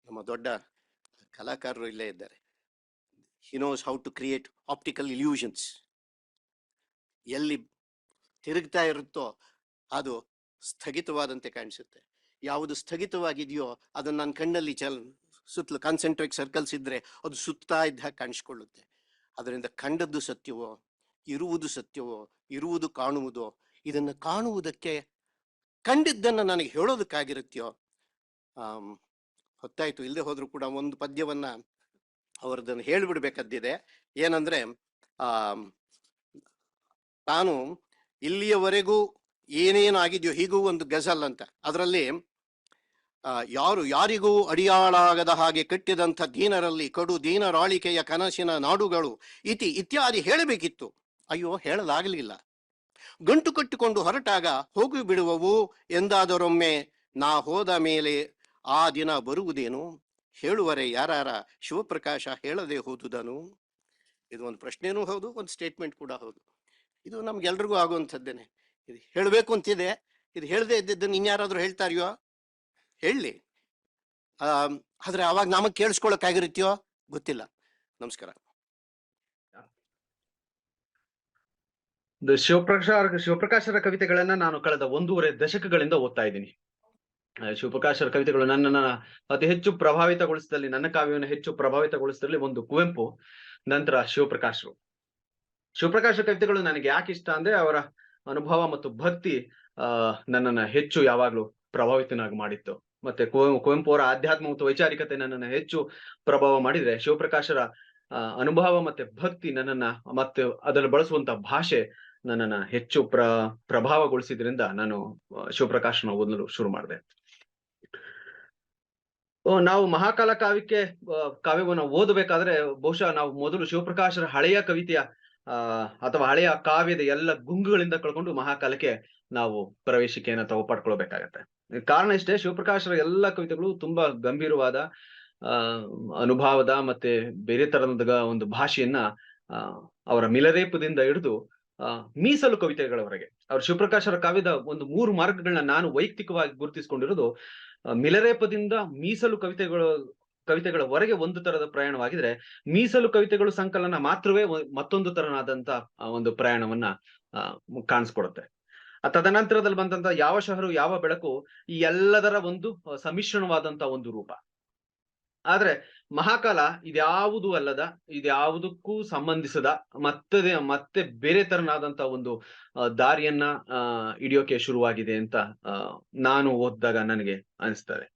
ನಮ್ಮ ದೊಡ್ಡ ಕಲಾಕಾರರು ಇಲ್ಲೇ ಇದ್ದಾರೆ. He knows how to create optical illusions. ಎಲ್ಲಿ ತಿರುಗ್ತಾ ಇರುತ್ತೋ ಅದು ಸ್ಥಗಿತವಾದಂತೆ ಕಾಣಿಸುತ್ತೆ. ಯಾವುದು ಸ್ಥಗಿತವಾಗಿದೆಯೋ ಅದನ್ನು ನನ್ನ ಕಣ್ಣಲ್ಲಿ ಸುತ್ತಲೂ ಕಾನ್ಸೆಂಟ್ರಿಕ್ ಸರ್ಕಲ್ಸ್ ಇದ್ರೆ ಅದು ಸುತ್ತಾ ಇದ್ದ ಹಾಗೆ ಕಾಣಿಸ್ಕೊಳ್ಳುತ್ತೆ. ಅದರಿಂದ ಕಂಡದ್ದು ಸತ್ಯವೋ, ಇರುವುದು ಸತ್ಯವೋ, ಇರುವುದು ಕಾಣುವುದೋ, ಇದನ್ನು ಕಾಣುವುದಕ್ಕೆ ಕಂಡಿದ್ದನ್ನು ನನಗೆ ಹೇಳೋದಕ್ಕಾಗಿರುತ್ತೆಯೋ. ಹೊತ್ತಾಯ್ತು, ಇಲ್ಲದೆ ಹೋದ್ರೂ ಕೂಡ ಒಂದು ಪದ್ಯವನ್ನ ಅವರದನ್ನು ಹೇಳಿಬಿಡ್ಬೇಕಾದ್ದಿದೆ. ಏನಂದ್ರೆ ತಾನು ಇಲ್ಲಿಯವರೆಗೂ ಏನೇನು ಆಗಿದೆಯೋ ಹೀಗೂ ಒಂದು ಗಜಲ್ ಅಂತ, ಅದರಲ್ಲಿ ಯಾರಿಗೂ ಅಡಿಯಾಳಾಗದ ಹಾಗೆ ಕಟ್ಟಿದಂಥ ದೀನರಲ್ಲಿ ಕಡು ದೀನರಾಳಿಕೆಯ ಕನಸಿನ ನಾಡುಗಳು ಇತ್ಯಾದಿ ಹೇಳಬೇಕಿತ್ತು. ಅಯ್ಯೋ, ಹೇಳಲಾಗಲಿಲ್ಲ. ಗಂಟು ಕಟ್ಟಿಕೊಂಡು ಹೊರಟಾಗ ಹೋಗಿ ಬಿಡುವವು ಎಂದಾದರೊಮ್ಮೆ ನಾ ಹೋದ ಮೇಲೆ ಆ ದಿನ ಬರುವುದೇನು, ಹೇಳುವರೆ ಯಾರಾರ ಶಿವಪ್ರಕಾಶ ಹೇಳದೆ ಹೋದುದನು. ಇದು ಒಂದು ಪ್ರಶ್ನೆನೂ ಹೌದು, ಒಂದು ಸ್ಟೇಟ್ಮೆಂಟ್ ಕೂಡ ಹೌದು. ಇದು ನಮ್ಗೆಲ್ರಿಗೂ ಆಗುವಂಥದ್ದೇನೆ. ಇದು ಹೇಳಬೇಕು ಅಂತಿದೆ, ಇದು ಹೇಳದೆ ಇದ್ದಿದ್ದನ್ನು ಇನ್ಯಾರಾದ್ರೂ ಹೇಳ್ತಾರಿಯೋ? ಹೇಳಲಿ. ಆದ್ರೆ ಅವಾಗ ನಮಗೆ ಕೇಳಿಸ್ಕೊಳಕ್ಕಾಗಿರುತ್ತೆಯೋ ಗೊತ್ತಿಲ್ಲ. ನಮಸ್ಕಾರ. ಶಿವಪ್ರಕಾಶರ ಕವಿತೆಗಳನ್ನ ನಾನು ಕಳೆದ 1.5 ದಶಕಗಳಿಂದ ಓದ್ತಾ ಇದ್ದೀನಿ. ಶಿವಪ್ರಕಾಶರ ಕವಿತೆಗಳು ನನ್ನನ್ನ ಅತಿ ಹೆಚ್ಚು ಪ್ರಭಾವಿತಗೊಳಿಸಿದಲ್ಲಿ, ನನ್ನ ಕಾವ್ಯವನ್ನು ಹೆಚ್ಚು ಪ್ರಭಾವಿತಗೊಳಿಸಿದಲ್ಲಿ ಒಂದು ಕುವೆಂಪು, ನಂತರ ಶಿವಪ್ರಕಾಶರು. ಶಿವಪ್ರಕಾಶ ಕವಿತೆಗಳು ನನಗೆ ಯಾಕೆ ಇಷ್ಟ ಅಂದ್ರೆ ಅವರ ಅನುಭವ ಮತ್ತು ಭಕ್ತಿ ನನ್ನನ್ನ ಹೆಚ್ಚು ಯಾವಾಗ್ಲೂ ಪ್ರಭಾವಿತನಾಗಿ ಮಾಡಿತ್ತು. ಮತ್ತೆ ಕುವೆಂಪು ಅವರ ಆಧ್ಯಾತ್ಮ ಮತ್ತು ವೈಚಾರಿಕತೆ ನನ್ನನ್ನು ಹೆಚ್ಚು ಪ್ರಭಾವ ಮಾಡಿದ್ರೆ, ಶಿವಪ್ರಕಾಶರ ಅನುಭವ ಮತ್ತೆ ಭಕ್ತಿ ನನ್ನನ್ನ, ಮತ್ತೆ ಅದರಲ್ಲಿ ಬಳಸುವಂತ ಭಾಷೆ ನನ್ನನ್ನ ಹೆಚ್ಚು ಪ್ರಭಾವಗೊಳಿಸಿದ್ರಿಂದ ನಾನು ಶಿವಪ್ರಕಾಶನ ಓದಲು ಶುರು ಮಾಡಿದೆ. ನಾವು ಮಹಾಕಾಲ ಕಾವ್ಯವನ್ನು ಓದಬೇಕಾದ್ರೆ ಬಹುಶಃ ನಾವು ಮೊದಲು ಶಿವಪ್ರಕಾಶರ ಹಳೆಯ ಕವಿತೆಯ ಅಥವಾ ಹಳೆಯ ಕಾವ್ಯದ ಎಲ್ಲ ಗುಂಗುಗಳಿಂದ ಕಳ್ಕೊಂಡು ಮಹಾಕಾಲಕ್ಕೆ ನಾವು ಪ್ರವೇಶಿಕೆಯನ್ನು ಪಡ್ಕೊಳ್ಬೇಕಾಗತ್ತೆ. ಕಾರಣ ಇಷ್ಟೇ, ಶಿವಪ್ರಕಾಶರ ಎಲ್ಲ ಕವಿತೆಗಳು ತುಂಬಾ ಗಂಭೀರವಾದ ಅನುಭವದ ಮತ್ತೆ ಬೇರೆ ತರಹದ ಒಂದು ಭಾಷೆಯನ್ನ ಅವರ ಮಿಲರೇಪದಿಂದ ಹಿಡಿದು ಮೀಸಲು ಕವಿತೆಗಳವರೆಗೆ, ಅವ್ರ ಶಿವಪ್ರಕಾಶರ ಕಾವ್ಯದ ಒಂದು 3 ಮಾರ್ಗಗಳನ್ನ ನಾನು ವೈಯಕ್ತಿಕವಾಗಿ ಗುರುತಿಸಿಕೊಂಡಿರೋದು, ಮಿಲರೇಪದಿಂದ ಮೀಸಲು ಕವಿತೆಗಳವರೆಗೆ ಒಂದು ತರದ ಪ್ರಯಾಣವಾಗಿದ್ರೆ, ಮೀಸಲು ಕವಿತೆಗಳು ಸಂಕಲನ ಮಾತ್ರವೇ ಮತ್ತೊಂದು ತರನಾದಂತ ಒಂದು ಪ್ರಯಾಣವನ್ನ ಕಾಣಿಸ್ಕೊಡುತ್ತೆ. ತದನಂತರದಲ್ಲಿ ಬಂದಂತ ಯಾವ ಶಹರು ಯಾವ ಬೆಳಕು, ಈ ಎಲ್ಲದರ ಒಂದು ಸಮ್ಮಿಶ್ರಣವಾದಂತ ಒಂದು ರೂಪ. ಆದ್ರೆ ಮಹಾಕಾಲ ಇದ್ಯಾವುದು ಅಲ್ಲದ, ಇದ್ಯಾವುದಕ್ಕೂ ಸಂಬಂಧಿಸದ ಮತ್ತೆ ಬೇರೆ ತರನಾದಂತ ಒಂದು ದಾರಿಯನ್ನ ಹಿಡಿಯೋಕೆ ಶುರುವಾಗಿದೆ ಅಂತ ನಾನು ಓದಿದಾಗ ನನಗೆ ಅನಿಸ್ತದೆ.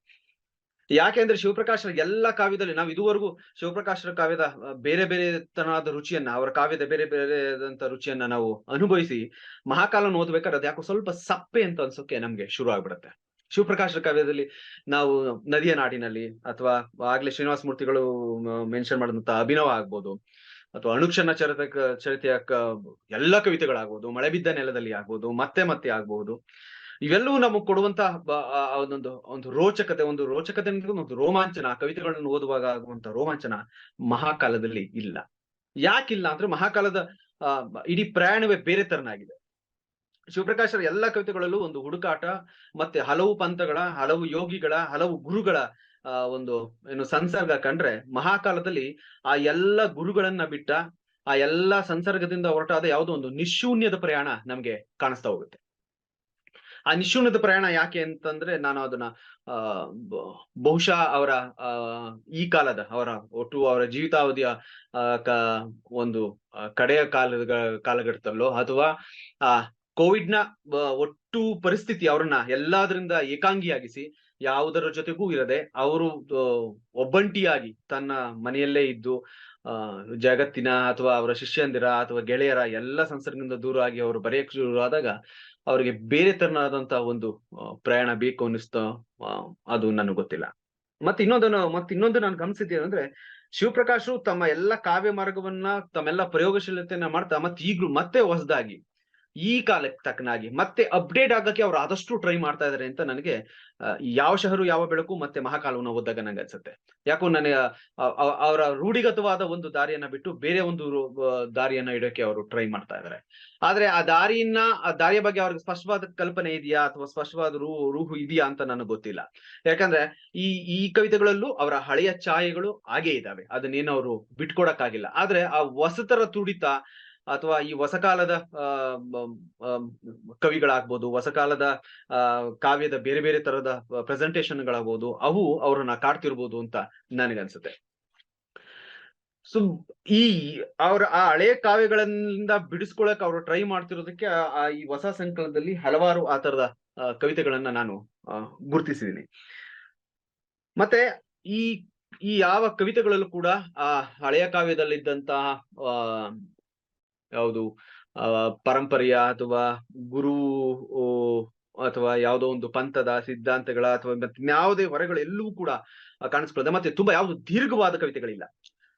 ಯಾಕೆಂದ್ರೆ ಶಿವಪ್ರಕಾಶರ ಎಲ್ಲ ಕಾವ್ಯದಲ್ಲಿ ನಾವು ಇದುವರೆಗೂ ಶಿವಪ್ರಕಾಶರ ಕಾವ್ಯದ ಬೇರೆ ಬೇರೆ ತರನಾದ ರುಚಿಯನ್ನ, ಅವರ ಕಾವ್ಯದ ಬೇರೆ ಬೇರೆದಂತ ರುಚಿಯನ್ನ ನಾವು ಅನುಭವಿಸಿ ಮಹಾಕಾಲನ ಓದ್ಬೇಕಾದ್ರೆ ಅದು ಯಾಕೋ ಸ್ವಲ್ಪ ಸಪ್ಪೆ ಅಂತ ಅನ್ಸೋಕೆ ನಮ್ಗೆ ಶುರು ಆಗ್ಬಿಡುತ್ತೆ. ಶಿವಪ್ರಕಾಶರ ಕಾವ್ಯದಲ್ಲಿ ನಾವು ನದಿಯ ನಾಡಿನಲ್ಲಿ, ಅಥವಾ ಆಗ್ಲೇ ಶ್ರೀನಿವಾಸ ಮೂರ್ತಿಗಳು ಮೆನ್ಷನ್ ಮಾಡಿದಂತ ಅಭಿನವ ಆಗ್ಬೋದು, ಅಥವಾ ಅನುಕ್ಷಣ ಚರಿತೆಯ ಎಲ್ಲ ಕವಿತೆಗಳಾಗ್ಬೋದು, ಮಳೆ ಬಿದ್ದ ನೆಲದಲ್ಲಿ ಆಗ್ಬೋದು, ಮತ್ತೆ ಆಗ್ಬಹುದು, ಇವೆಲ್ಲವೂ ನಮಗೆ ಕೊಡುವಂತ ಒಂದು ರೋಚಕತೆ, ಒಂದು ರೋಮಾಂಚನ, ಕವಿತೆಗಳನ್ನು ಓದುವಾಗ ಆಗುವಂತ ರೋಮಾಂಚನ ಮಹಾಕಾಲದಲ್ಲಿ ಇಲ್ಲ. ಯಾಕಿಲ್ಲ ಅಂದ್ರೆ ಮಹಾಕಾಲದ ಇಡೀ ಪ್ರಯಾಣವೇ ಬೇರೆ ತರನಾಗಿದೆ. ಶಿವಪ್ರಕಾಶರ ಎಲ್ಲ ಕವಿತೆಗಳಲ್ಲೂ ಒಂದು ಹುಡುಕಾಟ, ಮತ್ತೆ ಹಲವು ಪಂಥಗಳ, ಹಲವು ಯೋಗಿಗಳ, ಹಲವು ಗುರುಗಳ ಒಂದು ಸಂಸರ್ಗ ಕಂಡ್ರೆ, ಮಹಾಕಾಲದಲ್ಲಿ ಆ ಎಲ್ಲ ಗುರುಗಳನ್ನ ಬಿಟ್ಟ, ಆ ಎಲ್ಲ ಸಂಸರ್ಗದಿಂದ ಹೊರಟಾದ ಯಾವುದೋ ಒಂದು ನಿಶೂನ್ಯದ ಪ್ರಯಾಣ ನಮ್ಗೆ ಕಾಣಿಸ್ತಾ ಹೋಗುತ್ತೆ. ಆ ನಿಶೂನ್ಯದ ಪ್ರಯಾಣ ಯಾಕೆ ಅಂತಂದ್ರೆ, ನಾನು ಅದನ್ನ ಬಹುಶಃ ಅವರ ಈ ಕಾಲದ, ಅವರ ಜೀವಿತಾವಧಿಯ ಒಂದು ಕಡೆಯ ಕಾಲಘಟ್ಟದಲ್ಲೋ, ಅಥವಾ ಕೋವಿಡ್ನ ಒಟ್ಟು ಪರಿಸ್ಥಿತಿ ಅವರನ್ನ ಎಲ್ಲಾದ್ರಿಂದ ಏಕಾಂಗಿಯಾಗಿಸಿ, ಯಾವುದರ ಜೊತೆಗೂ ಇರದೆ ಅವರು ಒಬ್ಬಂಟಿಯಾಗಿ ತನ್ನ ಮನೆಯಲ್ಲೇ ಇದ್ದು ಜಗತ್ತಿನ ಅಥವಾ ಅವರ ಶಿಷ್ಯಂದಿರ ಅಥವಾ ಗೆಳೆಯರ ಎಲ್ಲ ಸಂಸರ್ಗದಿಂದ ದೂರ ಆಗಿ ಅವರು ಬರೆಯಕ್ಕೆ ಶುರು ಆದಾಗ ಅವರಿಗೆ ಬೇರೆ ತರನಾದಂತ ಒಂದು ಪ್ರಯಾಣ ಬೇಕು ಅನ್ನಿಸ್ತಾ, ಅದು ನನಗೆ ಗೊತ್ತಿಲ್ಲ. ಇನ್ನೊಂದು ನಾನು ಗಮನಿಸಿದ್ದೇನೆ ಅಂದ್ರೆ, ಶಿವಪ್ರಕಾಶರು ತಮ್ಮ ಎಲ್ಲ ಕಾವ್ಯ ಮಾರ್ಗವನ್ನ, ತಮ್ಮೆಲ್ಲ ಪ್ರಯೋಗಶೀಲತೆಯನ್ನ ಮಾಡ್ತಾ ಈಗ್ಲೂ ಮತ್ತೆ ಹೊಸದಾಗಿ ಈ ಕಾಲಕ್ಕೆ ತಕ್ಕನಾಗಿ ಮತ್ತೆ ಅಪ್ಡೇಟ್ ಆಗಕ್ಕೆ ಅವ್ರು ಆದಷ್ಟು ಟ್ರೈ ಮಾಡ್ತಾ ಇದಾರೆ ಅಂತ ನನಗೆ ಯಾವ ಶಹರು ಯಾವ ಬೆಳಕು ಮತ್ತೆ ಮಹಾಕಾಲವನ್ನು ಓದಿದಾಗ ನಂಗೆ ಅನ್ಸುತ್ತೆ. ಯಾಕೋ ನನಗೆ ಅವರ ರೂಢಿಗತವಾದ ಒಂದು ದಾರಿಯನ್ನ ಬಿಟ್ಟು ಬೇರೆ ಒಂದು ದಾರಿಯನ್ನ ಇಡೋಕೆ ಅವರು ಟ್ರೈ ಮಾಡ್ತಾ ಇದ್ದಾರೆ. ಆದ್ರೆ ಆ ದಾರಿಯ ಬಗ್ಗೆ ಅವ್ರಿಗೆ ಸ್ಪಷ್ಟವಾದ ಕಲ್ಪನೆ ಇದೆಯಾ ಅಥವಾ ಸ್ಪಷ್ಟವಾದ ರೂಹು ಇದೆಯಾ ಅಂತ ನನಗೆ ಗೊತ್ತಿಲ್ಲ. ಯಾಕಂದ್ರೆ ಈ ಕವಿತೆಗಳಲ್ಲೂ ಅವರ ಹಳೆಯ ಛಾಯೆಗಳು ಹಾಗೇ ಇದ್ದಾವೆ, ಅದನ್ನೇನು ಅವರು ಬಿಟ್ಕೊಡಕ್ಕಾಗಿಲ್ಲ. ಆದ್ರೆ ಆ ಹೊಸತರ ತುಡಿತ ಅಥವಾ ಈ ಹೊಸ ಕಾಲದ ಕವಿಗಳಾಗ್ಬೋದು, ಹೊಸ ಕಾಲದ ಕಾವ್ಯದ ಬೇರೆ ಬೇರೆ ತರದ ಪ್ರೆಸೆಂಟೇಷನ್ಗಳಾಗ್ಬೋದು, ಅವು ಅವ್ರನ್ನ ಕಾಡ್ತಿರ್ಬೋದು ಅಂತ ನನಗನ್ಸುತ್ತೆ. ಸೊ ಈ ಅವರ ಆ ಹಳೆಯ ಕಾವ್ಯಗಳಿಂದ ಬಿಡಿಸ್ಕೊಳಕ್ ಅವರು ಟ್ರೈ ಮಾಡ್ತಿರೋದಕ್ಕೆ ಈ ಹೊಸ ಸಂಕಲನದಲ್ಲಿ ಹಲವಾರು ಆ ತರದ ಕವಿತೆಗಳನ್ನ ನಾನು ಗುರುತಿಸಿದ್ದೀನಿ. ಮತ್ತೆ ಈ ಯಾವ ಕವಿತೆಗಳಲ್ಲೂ ಕೂಡ ಆ ಹಳೆಯ ಕಾವ್ಯದಲ್ಲಿದ್ದಂತಹ ಯಾವುದು ಪರಂಪರೆಯ ಅಥವಾ ಗುರು ಅಥವಾ ಯಾವುದೋ ಒಂದು ಪಂಥದ ಸಿದ್ಧಾಂತಗಳ ಅಥವಾ ಯಾವುದೇ ಹೊರೆಗಳು ಎಲ್ಲವೂ ಕೂಡ ಕಾಣಿಸ್ಕೊಳ್ಳದೆ, ಮತ್ತೆ ತುಂಬಾ ಯಾವ್ದು ದೀರ್ಘವಾದ ಕವಿತೆಗಳಿಲ್ಲ.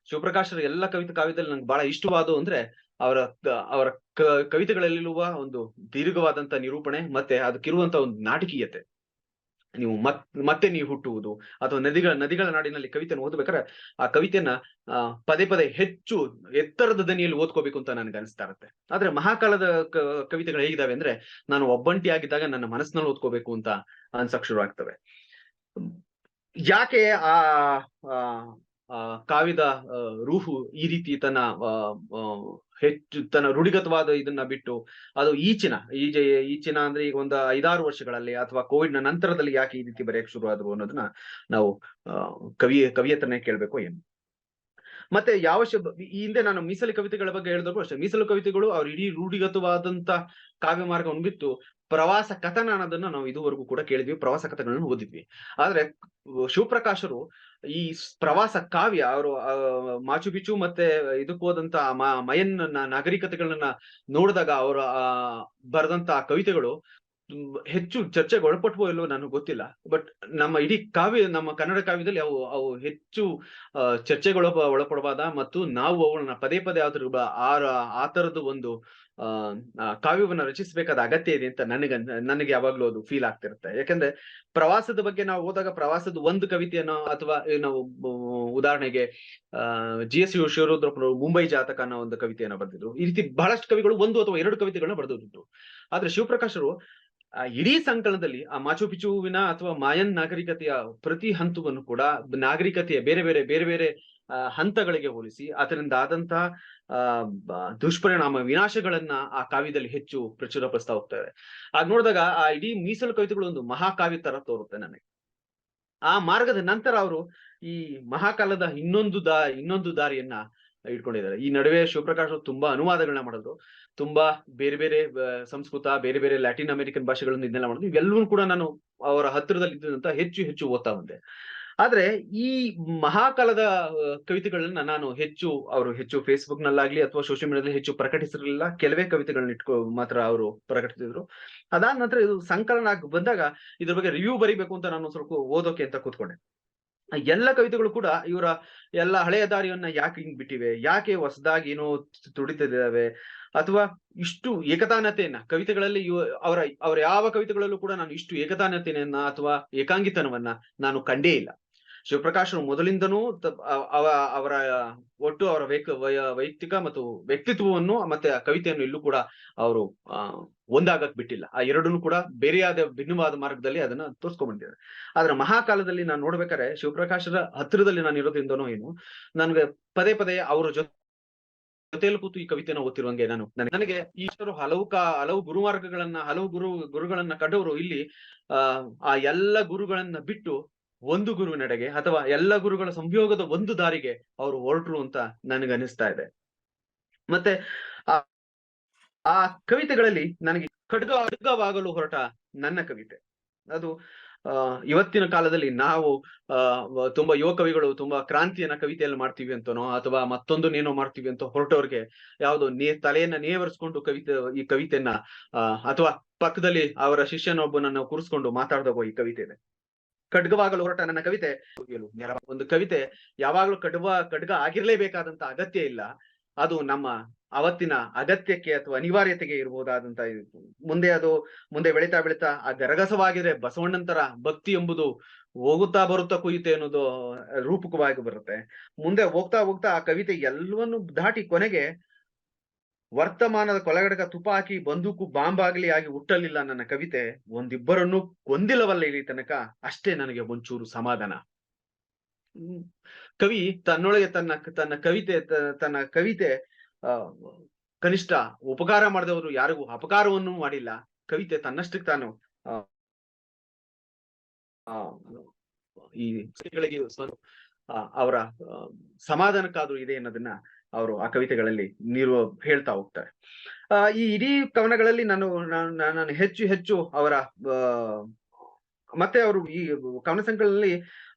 ಶಿವಪ್ರಕಾಶರ ಎಲ್ಲ ಕಾವ್ಯದಲ್ಲಿ ನಂಗೆ ಬಹಳ ಇಷ್ಟವಾದವು ಅಂದ್ರೆ ಅವರ ಕವಿತೆಗಳಲ್ಲಿರುವ ಒಂದು ದೀರ್ಘವಾದಂತ ನಿರೂಪಣೆ ಮತ್ತೆ ಅದಕ್ಕಿರುವಂತ ಒಂದು ನಾಟಕೀಯತೆ. ನೀವು ಮತ್ತೆ ನೀವು ಹುಟ್ಟುವುದು ಅಥವಾ ನದಿಗಳ ನಾಡಿನಲ್ಲಿ ಕವಿತೆಯನ್ನು ಓದ್ಬೇಕಾದ್ರೆ ಆ ಕವಿತೆಯನ್ನ ಪದೇ ಪದೇ ಹೆಚ್ಚು ಎತ್ತರದ ದನಿಯಲ್ಲಿ ಓದ್ಕೋಬೇಕು ಅಂತ ನನಗೆ ಅನಿಸ್ತಾ ಇರುತ್ತೆ. ಆದ್ರೆ ಮಹಾಕಾಲದ ಕವಿತೆಗಳು ಹೇಗಿದಾವೆ ಅಂದ್ರೆ ನಾನು ಒಬ್ಬಂಟಿ ಆಗಿದ್ದಾಗ ನನ್ನ ಮನಸ್ಸಿನಲ್ಲಿ ಓದ್ಕೋಬೇಕು ಅಂತ ಅನ್ಸಕ್ ಶುರು ಆಗ್ತವೆ. ಯಾಕೆ ಆ ಕಾವ್ಯದ ರೂಹು ಈ ರೀತಿ ತನ್ನ ರೂಢಿಗತವಾದ ಇದನ್ನ ಬಿಟ್ಟು ಅದು ಈಚಿನ ಅಂದ್ರೆ ಈಗ ಒಂದು 5-6 ವರ್ಷಗಳಲ್ಲಿ ಅಥವಾ ಕೋವಿಡ್ ನ ನಂತರದಲ್ಲಿ ಯಾಕೆ ಈ ರೀತಿ ಬರೆಯಕ್ಕೆ ಶುರು ಆದ್ರು ಅನ್ನೋದನ್ನ ನಾವು ಕವಿ ಹತ್ರನೇ ಕೇಳ್ಬೇಕು ಏನು. ಮತ್ತೆ ಈ ಹಿಂದೆ ನಾನು ಮೀಸಲು ಕವಿತೆಗಳ ಬಗ್ಗೆ ಹೇಳಿದ್ರು ಅಷ್ಟೇ, ಮೀಸಲು ಕವಿತೆಗಳು ಅವ್ರ ಇಡೀ ರೂಢಿಗತವಾದಂತ ಕಾವ್ಯ ಮಾರ್ಗವನ್ನು ಬಿಟ್ಟು ಪ್ರವಾಸ ಕಥನ ಅನ್ನೋದನ್ನ ನಾವು ಇದುವರೆಗೂ ಕೂಡ ಕೇಳಿದ್ವಿ, ಪ್ರವಾಸ ಕಥೆಗಳನ್ನು ಓದಿದ್ವಿ. ಆದ್ರೆ ಶಿವಪ್ರಕಾಶರು ಈ ಪ್ರವಾಸ ಕಾವ್ಯ ಅವರು ಮಾಚು ಪಿಚು ಮತ್ತೆ ಇದಕ್ಕೆ ಹೋದಂತ ಮಯನ್ ನಾಗರಿಕತೆಗಳನ್ನ ನೋಡಿದಾಗ ಅವರ ಬರೆದಂತ ಕವಿತೆಗಳು ಹೆಚ್ಚು ಚರ್ಚೆಗೆ ಒಳಪಟ್ಟವೋ ಇಲ್ಲವೋ ನನಗೆ ಗೊತ್ತಿಲ್ಲ. ಬಟ್ ನಮ್ಮ ಇಡೀ ನಮ್ಮ ಕನ್ನಡ ಕಾವ್ಯದಲ್ಲಿ ಅವು ಹೆಚ್ಚು ಚರ್ಚೆಗಳು ಒಳಪಡಬಾದ ಮತ್ತು ನಾವು ಅವುಗಳನ್ನ ಪದೇ ಪದೇ ಆ ತರದ ಒಂದು ಕಾವ್ಯವನ್ನ ರಚಿಸಬೇಕಾದ ಅಗತ್ಯ ಇದೆ ಅಂತ ನನಗೆ ಯಾವಾಗ್ಲೂ ಅದು ಫೀಲ್ ಆಗ್ತಿರುತ್ತೆ. ಯಾಕಂದ್ರೆ ಪ್ರವಾಸದ ಬಗ್ಗೆ ನಾವು ಹೋದಾಗ ಪ್ರವಾಸದ ಒಂದು ಕವಿತೆಯನ್ನ ಅಥವಾ ನಾವು ಉದಾಹರಣೆಗೆ GS ಶಿವರುದ್ರಪ್ಪನವರು ಮುಂಬೈ ಜಾತಕ ಅನ್ನೋ ಒಂದು ಕವಿತೆಯನ್ನ ಬರೆದಿದ್ರು. ಈ ರೀತಿ ಬಹಳಷ್ಟು ಕವಿಗಳು 1 ಅಥವಾ 2 ಕವಿತೆಗಳನ್ನ ಬರೆದಿದ್ರು. ಆದ್ರೆ ಶಿವಪ್ರಕಾಶರು ಇಡೀ ಸಂಕಲನದಲ್ಲಿ ಆ ಮಾಚು ಪಿಚುವಿನ ಅಥವಾ ಮಾಯನ್ ನಾಗರಿಕತೆಯ ಪ್ರತಿ ಹಂತವನ್ನು ಕೂಡ ನಾಗರಿಕತೆಯ ಬೇರೆ ಬೇರೆ ಹಂತಗಳಿಗೆ ಹೋಲಿಸಿ ಅದರಿಂದ ಆದಂತಹ ದುಷ್ಪರಿಣಾಮ ವಿನಾಶಗಳನ್ನ ಆ ಕಾವ್ಯದಲ್ಲಿ ಹೆಚ್ಚು ಪ್ರಚುರಪಡಿಸ್ತಾ ಹೋಗ್ತಾರೆ. ಆಗ ನೋಡಿದಾಗ ಆ ಇಡೀ ಮೀಸಲು ಕವಿತೆಗಳು ಒಂದು ಮಹಾಕಾವ್ಯ ತರ ತೋರುತ್ತೆ ನನಗೆ. ಆ ಮಾರ್ಗದ ನಂತರ ಅವರು ಈ ಮಹಾಕಾಲದ ಇನ್ನೊಂದು ದಾರಿಯನ್ನ ಇಟ್ಕೊಂಡಿದ್ದಾರೆ. ಈ ನಡುವೆ ಶಿವಪ್ರಕಾಶ್ ತುಂಬಾ ಅನುವಾದಗಳನ್ನ ಮಾಡಿದ್ರು, ತುಂಬಾ ಬೇರೆ ಬೇರೆ ಸಂಸ್ಕೃತ, ಬೇರೆ ಬೇರೆ ಲ್ಯಾಟಿನ್ ಅಮೆರಿಕನ್ ಭಾಷೆಗಳನ್ನು ಇದನ್ನೆಲ್ಲ ಮಾಡಿದ್ರು. ಇವೆಲ್ಲವೂ ಕೂಡ ನಾನು ಅವರ ಹತ್ತಿರದಲ್ಲಿ ಇದ್ದಂತ ಹೆಚ್ಚು ಓದ್ತಾ ಬಂದೆ. ಆದ್ರೆ ಈ ಮಹಾಕಾಲದ ಕವಿತೆಗಳನ್ನ ನಾನು ಹೆಚ್ಚು ಫೇಸ್ಬುಕ್ ನಲ್ಲಾಗ್ಲಿ ಅಥವಾ ಸೋಷಿಯಲ್ ಮೀಡಿಯಾದಲ್ಲಿ ಹೆಚ್ಚು ಪ್ರಕಟಿಸಿರಲಿಲ್ಲ. ಕೆಲವೇ ಕವಿತೆಗಳನ್ನ ಮಾತ್ರ ಅವರು ಪ್ರಕಟಿಸಿದ್ರು. ಅದಾದ ನಂತರ ಇದು ಸಂಕಲನ ಆಗಿ ಬಂದಾಗ ಇದ್ರ ಬಗ್ಗೆ ರಿವ್ಯೂ ಬರೀಬೇಕು ಅಂತ ನಾನು ಸ್ವಲ್ಪ ಓದೋಕೆ ಅಂತ ಕೂತ್ಕೊಂಡೆ. ಎಲ್ಲ ಕವಿತೆಗಳು ಕೂಡ ಇವರ ಎಲ್ಲ ಹಳೆಯ ದಾರಿಯನ್ನ ಯಾಕೆ ಹಿಂಗ್ ಬಿಟ್ಟಿವೆ, ಯಾಕೆ ಹೊಸದಾಗಿ ಏನೋ ತುಡಿತಿದ್ದಾವೆ, ಅಥವಾ ಇಷ್ಟು ಏಕತಾನತೆಯನ್ನ ಕವಿತೆಗಳಲ್ಲಿ ಅವರ ಯಾವ ಕವಿತೆಗಳಲ್ಲೂ ಕೂಡ ನಾನು ಇಷ್ಟು ಏಕತಾನತೆಯನ್ನ ಅಥವಾ ಏಕಾಂಗಿತನವನ್ನ ನಾನು ಕಂಡೇ ಇಲ್ಲ. ಶಿವಪ್ರಕಾಶರು ಮೊದಲಿಂದನೂ ಅವರ ಒಟ್ಟು ಅವರ ವೈಯಕ್ತಿಕ ಮತ್ತು ವ್ಯಕ್ತಿತ್ವವನ್ನು ಮತ್ತೆ ಕವಿತೆಯನ್ನು ಎಲ್ಲೂ ಕೂಡ ಅವರು ಒಂದಾಗಕ್ ಬಿಟ್ಟಿಲ್ಲ. ಆ ಎರಡನ್ನೂ ಕೂಡ ಬೇರೆಯಾದ ಭಿನ್ನವಾದ ಮಾರ್ಗದಲ್ಲಿ ಅದನ್ನ ತೋರ್ಸ್ಕೊಂಡ್ಬಂದಿದ್ದಾರೆ. ಆದ್ರೆ ಮಹಾಕಾಲದಲ್ಲಿ ನಾನು ನೋಡ್ಬೇಕಾದ್ರೆ ಶಿವಪ್ರಕಾಶರ ಹತ್ತಿರದಲ್ಲಿ ನಾನು ಇರೋದ್ರಿಂದನೋ ಏನು ನನ್ಗೆ ಪದೇ ಪದೇ ಅವರ ಜೊತೆಯಲ್ಲಿ ಕೂತು ಈ ಕವಿತೆನ ಓದ್ತಿರುವಂಗೆ ನನಗೆ ಈಶ್ವರು ಹಲವು ಗುರುಗಳನ್ನ ಕಂಡವರು ಇಲ್ಲಿ ಆ ಎಲ್ಲ ಗುರುಗಳನ್ನ ಬಿಟ್ಟು ಒಂದು ಗುರುವಿನೆಡೆಗೆ ಅಥವಾ ಎಲ್ಲ ಗುರುಗಳ ಸಂಯೋಗದ ಒಂದು ದಾರಿಗೆ ಅವರು ಹೊರಟರು ಅಂತ ನನಗನ್ನಿಸ್ತಾ ಇದೆ. ಮತ್ತೆ ಆ ಕವಿತೆಗಳಲ್ಲಿ ನನಗೆ ಖಡ್ಗವಾಗಲು ಹೊರಟ ನನ್ನ ಕವಿತೆ ಅದು ಇವತ್ತಿನ ಕಾಲದಲ್ಲಿ ನಾವು ತುಂಬಾ ಯುವ ಕವಿಗಳು ತುಂಬಾ ಕ್ರಾಂತಿಯನ್ನ ಕವಿತೆಯಲ್ಲಿ ಮಾಡ್ತೀವಿ ಅಂತನೋ ಅಥವಾ ಮತ್ತೊಂದನ್ನೇನೋ ಮಾಡ್ತೀವಿ ಅಂತ ಹೊರಟವ್ರಿಗೆ ಯಾವ್ದೋ ತಲೆಯನ್ನ ನೇವರಿಸ್ಕೊಂಡು ಈ ಕವಿತೆಯನ್ನ ಅಥವಾ ಪಕ್ಕದಲ್ಲಿ ಅವರ ಶಿಷ್ಯನೊಬ್ಬನನ್ನ ಕೂರಿಸ್ಕೊಂಡು ಮಾತಾಡ್ದಾಗೋ ಈ ಕವಿತೆ ಇದೆ. ಖಡ್ಗವಾಗಲು ಹೊರಟ ನನ್ನ ಕವಿತೆ ಒಂದು ಕವಿತೆ ಯಾವಾಗ್ಲೂ ಖಡ್ಗ ಆಗಿರ್ಲೇಬೇಕಾದಂತ ಅಗತ್ಯ ಇಲ್ಲ. ಅದು ನಮ್ಮ ಅವತ್ತಿನ ಅಗತ್ಯಕ್ಕೆ ಅಥವಾ ಅನಿವಾರ್ಯತೆಗೆ ಇರಬಹುದಾದಂತ ಮುಂದೆ ಬೆಳೀತಾ ಬೆಳೀತಾ ಆ ಗರಗಸವಾಗಿದ್ರೆ ಬಸವಣ್ಣಂತರ ಭಕ್ತಿ ಎಂಬುದು ಹೋಗುತ್ತಾ ಬರುತ್ತಾ ಕುಯಿತೆ ಅನ್ನೋದು ರೂಪಕವಾಗಿ ಬರುತ್ತೆ. ಮುಂದೆ ಹೋಗ್ತಾ ಹೋಗ್ತಾ ಆ ಕವಿತೆ ಎಲ್ಲವನ್ನು ದಾಟಿ ಕೊನೆಗೆ ವರ್ತಮಾನದ ಕೊಲಗಡಕ ತುಪ್ಪ ಹಾಕಿ ಬಂದೂಕು ಬಾಂಬ್ ಆಗ್ಲಿ ಆಗಿ ಹುಟ್ಟಲಿಲ್ಲ ನನ್ನ ಕವಿತೆ, ಒಂದಿಬ್ಬರನ್ನು ಕೊಂದಿಲ್ಲವಲ್ಲ ಇಲ್ಲಿ ತನಕ, ಅಷ್ಟೇ ನನಗೆ ಒಂಚೂರು ಸಮಾಧಾನ. ಕವಿ ತನ್ನೊಳಗೆ ತನ್ನ ಕವಿತೆ ಆ ಕನಿಷ್ಠ ಉಪಕಾರ ಮಾಡಿದವರು ಯಾರಿಗೂ ಅಪಕಾರವನ್ನು ಮಾಡಿಲ್ಲ. ಕವಿತೆ ತನ್ನಷ್ಟಕ್ಕೆ ತಾನು ಈ ಅವರ ಸಮಾಧಾನಕ್ಕಾದ್ರೂ ಇದೆ ಅನ್ನೋದನ್ನ ಅವರು ಆ ಕವಿತೆಗಳಲ್ಲಿ ಹೇಳ್ತಾ ಹೋಗ್ತಾರೆ. ಈ ಇಡೀ ಕವನಗಳಲ್ಲಿ ನಾನು ಹೆಚ್ಚು ಅವರ ಮತ್ತೆ ಅವರು ಈ ಕವನ ಸಂಕಲನದಲ್ಲಿ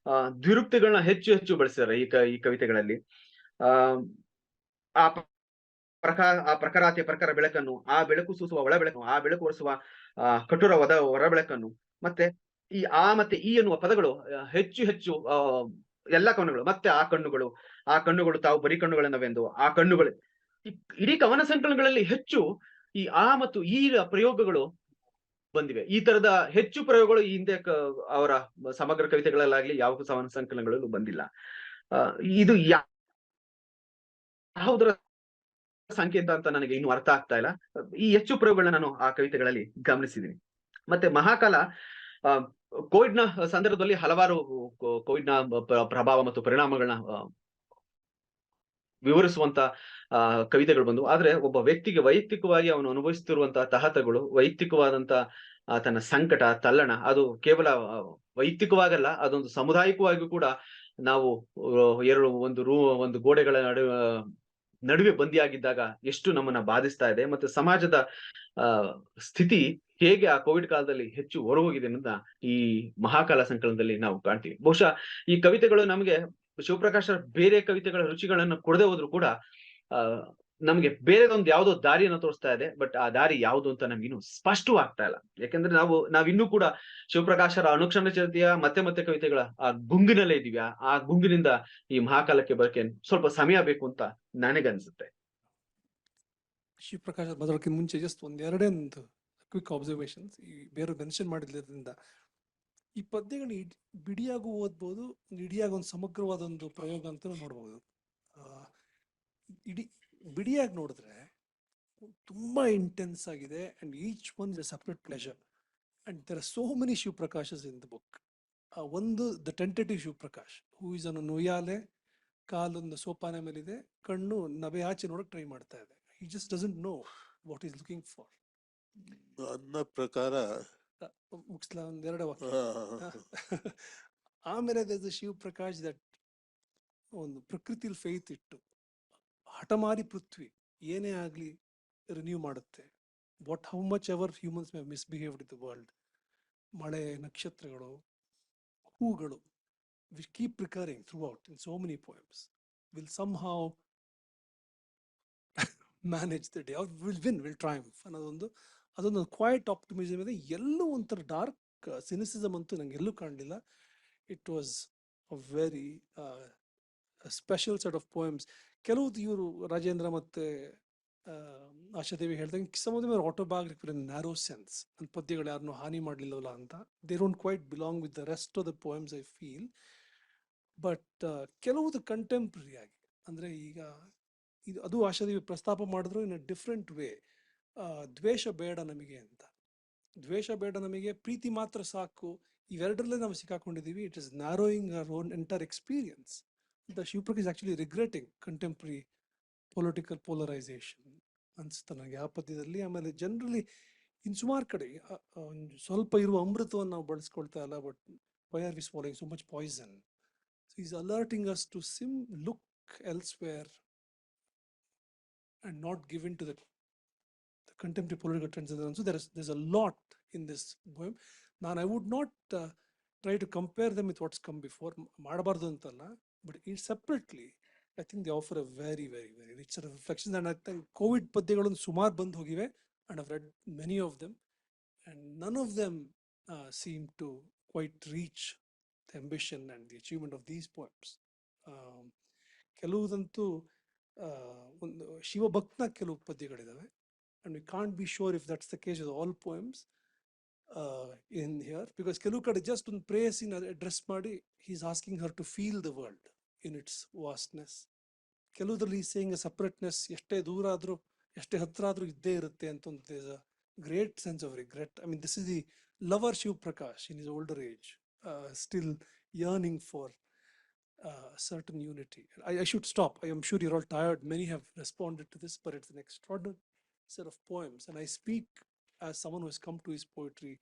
ದ್ವಿರುಕ್ತಿಗಳನ್ನ ಹೆಚ್ಚು ಬಳಸಿದ್ದಾರೆ ಈ ಕವಿತೆಗಳಲ್ಲಿ. ಆ ಪ್ರಖರಾತಿಯ ಪ್ರಖರ ಬೆಳಕನ್ನು, ಆ ಬೆಳಕು ಸೂಸುವ ಒಳ ಬೆಳಕು, ಆ ಬೆಳಕು ಒರೆಸುವ ಕಠೋರ ಹೊರ ಬೆಳಕನ್ನು, ಮತ್ತೆ ಈ ಮತ್ತೆ ಈ ಎನ್ನುವ ಪದಗಳು ಹೆಚ್ಚು ಎಲ್ಲ ಕವನಗಳು. ಮತ್ತೆ ಆ ಕಣ್ಣುಗಳು ತಾವು ಬರೀ ಕಣ್ಣುಗಳನ್ನವೆಂದು, ಆ ಕಣ್ಣುಗಳು, ಇಡೀ ಕವನ ಸಂಕಲನಗಳಲ್ಲಿ ಹೆಚ್ಚು ಈ ಮತ್ತು ಈ ಪ್ರಯೋಗಗಳು ಬಂದಿವೆ. ಈ ತರದ ಹೆಚ್ಚು ಪ್ರಯೋಗಗಳು ಈ ಹಿಂದೆ ಅವರ ಸಮಗ್ರ ಕವಿತೆಗಳಲ್ಲಾಗ್ಲಿ ಯಾವ ಕವನ ಸಂಕಲನಗಳಲ್ಲೂ ಬಂದಿಲ್ಲ. ಇದು ಯಾವುದರ ಸಂಕೇತ ಅಂತ ನನಗೆ ಇನ್ನೂ ಅರ್ಥ ಆಗ್ತಾ ಇಲ್ಲ. ಈ ಹೆಚ್ಚು ಪ್ರಯೋಗಗಳನ್ನ ನಾನು ಆ ಕವಿತೆಗಳಲ್ಲಿ ಗಮನಿಸಿದ್ದೀನಿ. ಮತ್ತೆ ಮಹಾಕಾಲ ಕೋವಿಡ್ ನ ಸಂದರ್ಭದಲ್ಲಿ ಹಲವಾರು ಕೋವಿಡ್ ನ ಪ್ರಭಾವ ಮತ್ತು ಪರಿಣಾಮಗಳನ್ನ ವಿವರಿಸುವಂತ ಕವಿತೆಗಳು ಬಂದು, ಆದ್ರೆ ಒಬ್ಬ ವ್ಯಕ್ತಿಗೆ ವೈಯಕ್ತಿಕವಾಗಿ ಅವನು ಅನುಭವಿಸುತ್ತಿರುವಂತಹ ತಹತಗಳು, ವೈಯಕ್ತಿಕವಾದಂತ ತನ್ನ ಸಂಕಟ, ತಲ್ಲಣ, ಅದು ಕೇವಲ ವೈಯಕ್ತಿಕವಾಗಲ್ಲ, ಅದೊಂದು ಸಾಮುದಾಯಿಕವಾಗಿಯೂ ಕೂಡ ನಾವು ಒಂದು ಗೋಡೆಗಳ ನಡುವೆ ಬಂದಿಯಾಗಿದ್ದಾಗ ಎಷ್ಟು ನಮ್ಮನ್ನ ಬಾಧಿಸ್ತಾ ಇದೆ, ಮತ್ತೆ ಸಮಾಜದ ಸ್ಥಿತಿ ಹೇಗೆ ಆ ಕೋವಿಡ್ ಕಾಲದಲ್ಲಿ ಹೆಚ್ಚು ಹೊರಹೋಗಿದೆ ಅನ್ನೋದನ್ನ ಈ ಮಹಾಕಾಲ ಸಂಕಲನದಲ್ಲಿ ನಾವು ಕಾಣ್ತೀವಿ. ಬಹುಶಃ ಈ ಕವಿತೆಗಳು ನಮಗೆ ಶಿವಪ್ರಕಾಶ ಬೇರೆ ಕವಿತೆಗಳ ರುಚಿಗಳನ್ನು ಕೊಡದೆ ಹೋದ್ರು ಕೂಡ ನಮ್ಗೆ ಬೇರೆದೊಂದು ಯಾವುದೋ ದಾರಿಯನ್ನು ತೋರಿಸ್ತಾ ಇದೆ. ಬಟ್ ಆ ದಾರಿ ಯಾವುದು ಅಂತ ನಮ್ಗಿನ್ನು ಸ್ಪಷ್ಟವಾಗ್ತಾ ಇಲ್ಲ. ಯಾಕಂದ್ರೆ ನಾವಿನ್ನೂ ಕೂಡ ಶಿವಪ್ರಕಾಶರ ಅನುಕ್ಷಣ ಚರಿತೆಯ ಮತ್ತೆ ಕವಿತೆಗಳ ಆ ಗುಂಗಿನಲ್ಲೇ ಇದೀವಿ. ಆ ಗುಂಗಿನಿಂದ ಈ ಮಹಾಕಾಲಕ್ಕೆ ಬರಕ್ಕೆ ಸ್ವಲ್ಪ ಸಮಯ ಬೇಕು ಅಂತ ನನಗನ್ಸುತ್ತೆ. ಶಿವಪ್ರಕಾಶ ಬದಲಕ್ಕಿಂತ ಮುಂಚೆ ಜಸ್ಟ್ ಒಂದೆರಡೊಂದು ಕ್ವಿಕ್ ಅಬ್ಸರ್ವೇಷನ್ಸ್. ಈ ಬೇರೆ ಮೆನ್ಷನ್ ಮಾಡಿದ್ರಿಂದ ಈ ಪದ್ಯಗಳನ್ನ ಬಿಡಿಯಾಗೂ ಓದ್ಬೋದು, ಇಡಿಯಾಗಿ ಒಂದು ಸಮಗ್ರವಾದ ಒಂದು ಪ್ರಯೋಗ ಅಂತ ನೋಡ್ಬೋದು. ಬಿಡಿಯಾಗಿ ನೋಡಿದ್ರೆ ತುಂಬಾ ಇಂಟೆನ್ಸ್ ಆಗಿದೆ, and each one is a separate pleasure, and there are so many Shivaprakashes in the book. ಒಂದು the tentative Shivaprakash, who is on ಉಯ್ಯಾಲೆ, ಕಾಲೊಂದು ಸೋಪಾನ ಮೇಲಿದೆ, ಕಣ್ಣು ನವೆ ಆಚೆ ನೋಡಕ್ ಟ್ರೈ ಮಾಡ್ತಾ ಇದೆ. He just doesn't know what he's looking for. ನನ್ನ ಪ್ರಕಾರ ಮುಗಿಸ್ಲಾ ಒಂದೆರಡು ವಾಕ್ಯ. ಆಮೇಲೆ ಶಿವಪ್ರಕಾಶ್ ದಟ್ ಒಂದು ಪ್ರಕೃತಿಲಿ ಫೇತ್ ಇಟ್ಟು ಹಠಮಾರಿ ಪೃಥ್ವಿ ಏನೇ ಆಗ್ಲಿ ರಿನ್ಯೂ ಮಾಡುತ್ತೆ. How much ever humans may misbehaved in the world, ಮಳೆ, ನಕ್ಷತ್ರಗಳು, ಹೂಗಳು, which keep recurring throughout in so many poems, will somehow manage the day, or will win, will triumph ಅದೊಂದು ಕ್ವೈಟ್ ಆಪ್ಟಿಮಿಸಮ್ ಇದೆ. ಎಲ್ಲೂ ಒಂಥರ ಡಾರ್ಕ್ ಸಿನಿಸಿಸಮ್ ಅಂತೂ ನಂಗೆ ಎಲ್ಲೂ ಕಾಣಲಿಲ್ಲ. It was a very special set of poems. ಕೆಲವು ಇವರು ರಾಜೇಂದ್ರ ಮತ್ತೆ ಆಶಾದೇವಿ ಹೇಳ್ದಂಗೆ some of them are autobiographical in narrow sense. ನನ್ನ ಪದ್ಯಗಳು ಯಾರನ್ನೂ ಹಾನಿ ಮಾಡಲಿಲ್ಲವಲ್ಲ ಅಂತ. They don't quite belong with the rest of the poems I feel. But ಕೆಲವುದು ಕಂಟೆಂಪ್ರರಿ ಆಗಿ, ಅಂದರೆ ಈಗ ಅದು ಆಶಾದೇವಿ ಪ್ರಸ್ತಾಪ ಮಾಡಿದ್ರು ಇನ್ ಅ ಡಿಫ್ರೆಂಟ್ ವೇ. ದ್ವೇಷ ಬೇಡ ನಮಗೆ ಅಂತ, ದ್ವೇಷ ಬೇಡ ನಮಗೆ, ಪ್ರೀತಿ ಮಾತ್ರ ಸಾಕು, ಇವೆರಡರಲ್ಲೇ ನಾವು ಸಿಕ್ಕಾಕೊಂಡಿದ್ದೀವಿ. It is narrowing our own entire experience. The Shivaprakash is actually regretting contemporary political polarisation ಅನ್ಸುತ್ತೆ ನನಗೆ ಆ ಪದ್ಯದಲ್ಲಿ. ಆಮೇಲೆ ಜನರಲಿ ಇನ್ ಸುಮಾರು ಕಡೆ ಸ್ವಲ್ಪ ಇರುವ ಅಮೃತವನ್ನು ನಾವು ಬಳಸ್ಕೊಳ್ತಾ ಇಲ್ಲ, but why are we swallowing so much poison? So is alerting us to look elsewhere and not given to the contemporary political trends. So there's a lot in this poem. I would not try to compare them with what's come before, ಮಾಡಬಾರ್ದು ಅಂತಲ್ಲ, but separately I think they offer a very, very, very rich set of reflections. And I think COVID ಪದ್ಯಗಳು ಸುಮಾರು ಬಂದು ಹೋಗಿವೆ, and I've read many of them, and none of them seem to quite reach the ambition and the achievement of these poems. ಕೆಲವುದಂತೂ ಒಂದು ಶಿವಭಕ್ತನ ಕೆಲವು ಪದ್ಯಗಳಿದಾವೆ. And we can't be sure if that's the case with all poems in here, because ಕೆಲವು ಕಡೆ just ಒಂದು ಪ್ರೇಯಸಿನ address ಮಾಡಿ he's asking her to feel the world in its vastness. ಕೆಲವುದ್ರಲ್ಲಿ saying separateness, ಎಷ್ಟೇ ದೂರ ಆದ್ರೂ ಎಷ್ಟೇ ಹತ್ರ ಆದ್ರೂ ಇದ್ದೇ ಇರುತ್ತೆ ಅಂತ ಒಂದು great sense of regret. I mean this is the lover Shiv Prakash in is older age, still yearning for certain unity. I should stop. I am sure you're all tired. Many have responded to this, but it's an extraordinary set of poems. And I speak as someone who has come to his poetry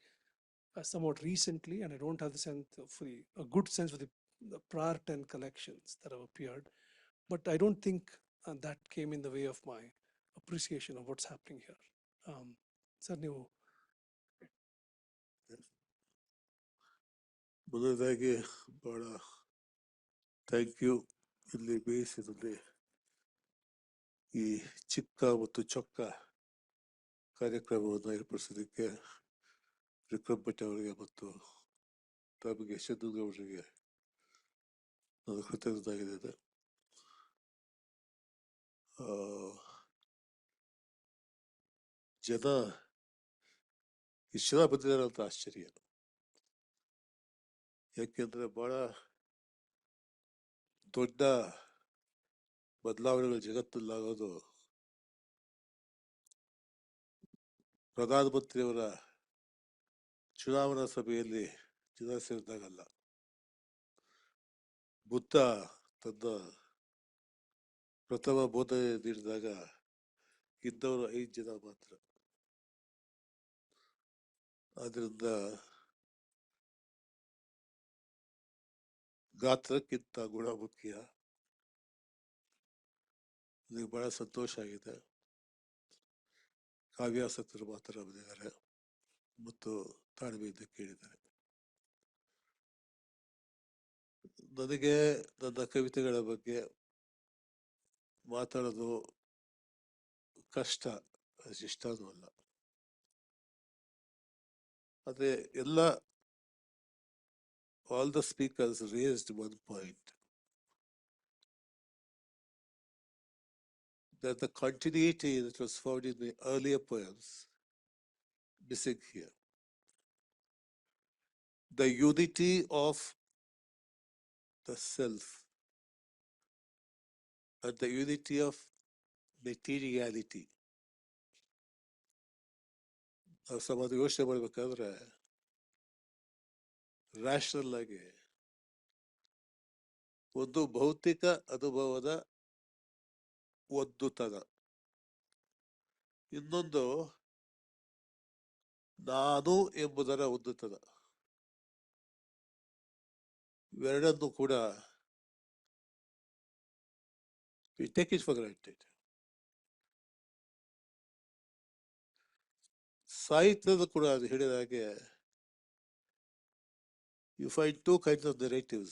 somewhat recently, and I don't have the sense of a good sense of the prior 10 collections that have appeared. But I don't think that came in the way of my appreciation of what's happening here. Sir, ನೀವು ಮೊದಲದಾಗಿ ಬಹಳ thank you. ಇಲ್ಲಿ ಬೇಯಿಸಿದಲ್ಲಿ ಈ ಚಿಕ್ಕ ಮತ್ತು ಚೊಕ್ಕ ಕಾರ್ಯಕ್ರಮವನ್ನು ಏರ್ಪಡಿಸೋದಕ್ಕೆ ವಿಕ್ರಮ್ ಭಟ್ ಅವರಿಗೆ ಮತ್ತು ತಮಗೆ ಚಂದ್ರಗೌಡರಿಗೆ ನಾನು ಕೃತಜ್ಞನಾಗಿದ್ದೇನೆ. ಜನ ಇಷ್ಟು ಜನ ಬಂದಿದ್ದಾರೆ ಅಂತ ಆಶ್ಚರ್ಯ. ಯಾಕೆಂದ್ರೆ ಬಹಳ ದೊಡ್ಡ ಬದಲಾವಣೆಗಳು ಜಗತ್ತಲ್ಲಾಗೋದು ಪ್ರಧಾನಮಂತ್ರಿಯವರ ಚುನಾವಣಾ ಸಭೆಯಲ್ಲಿ ಜನ ಸೇರಿದಾಗಲ್ಲ. ಬುದ್ಧ ತನ್ನ ಪ್ರಥಮ ಬೋಧನೆ ನೀಡಿದಾಗ ಇದ್ದವರು 5 ಜನ ಮಾತ್ರ. ಆದ್ರಿಂದ ಗಾತ್ರಕ್ಕಿಂತ ಗುಣ ಮುಖ್ಯ. ನನಗೆ ಬಹಳ ಸಂತೋಷ ಆಗಿದೆ. ಕಾವ್ಯಾಸಕ್ತರು ಮಾತ್ರ ಬಂದಿದ್ದಾರೆ ಮತ್ತು ತಾಳ್ಮೆಯಿಂದ ಕೇಳಿದ್ದಾರೆ. ನನಗೆ ನನ್ನ ಕವಿತೆಗಳ ಬಗ್ಗೆ ಮಾತಾಡೋದು ಕಷ್ಟ, ಇಷ್ಟನೂ ಅಲ್ಲ. ಆದ್ರೆ ಎಲ್ಲ all the speakers raised one point, that the continuity that was found in the earlier poems missing here. The unity of the self and the unity of materiality. ನಾವು ಸಮಾಜ ಯೋಚನೆ ಮಾಡ್ಬೇಕಾದ್ರೆ ರ್ಯಾಷನಲ್ ಆಗಿ ಒಂದು ಭೌತಿಕ ಅನುಭವದ ಒದ್ದುತನ, ಇನ್ನೊಂದು ನಾನು ಎಂಬುದರ ಒದ್ದುತನ, ಇವೆರಡನ್ನು ಕೂಡ we take it for granted. ಸಾಹಿತ್ಯದ ಕೂಡ ಅದು ಹೇಳಿದ ಹಾಗೆ you find 2 kinds of narratives.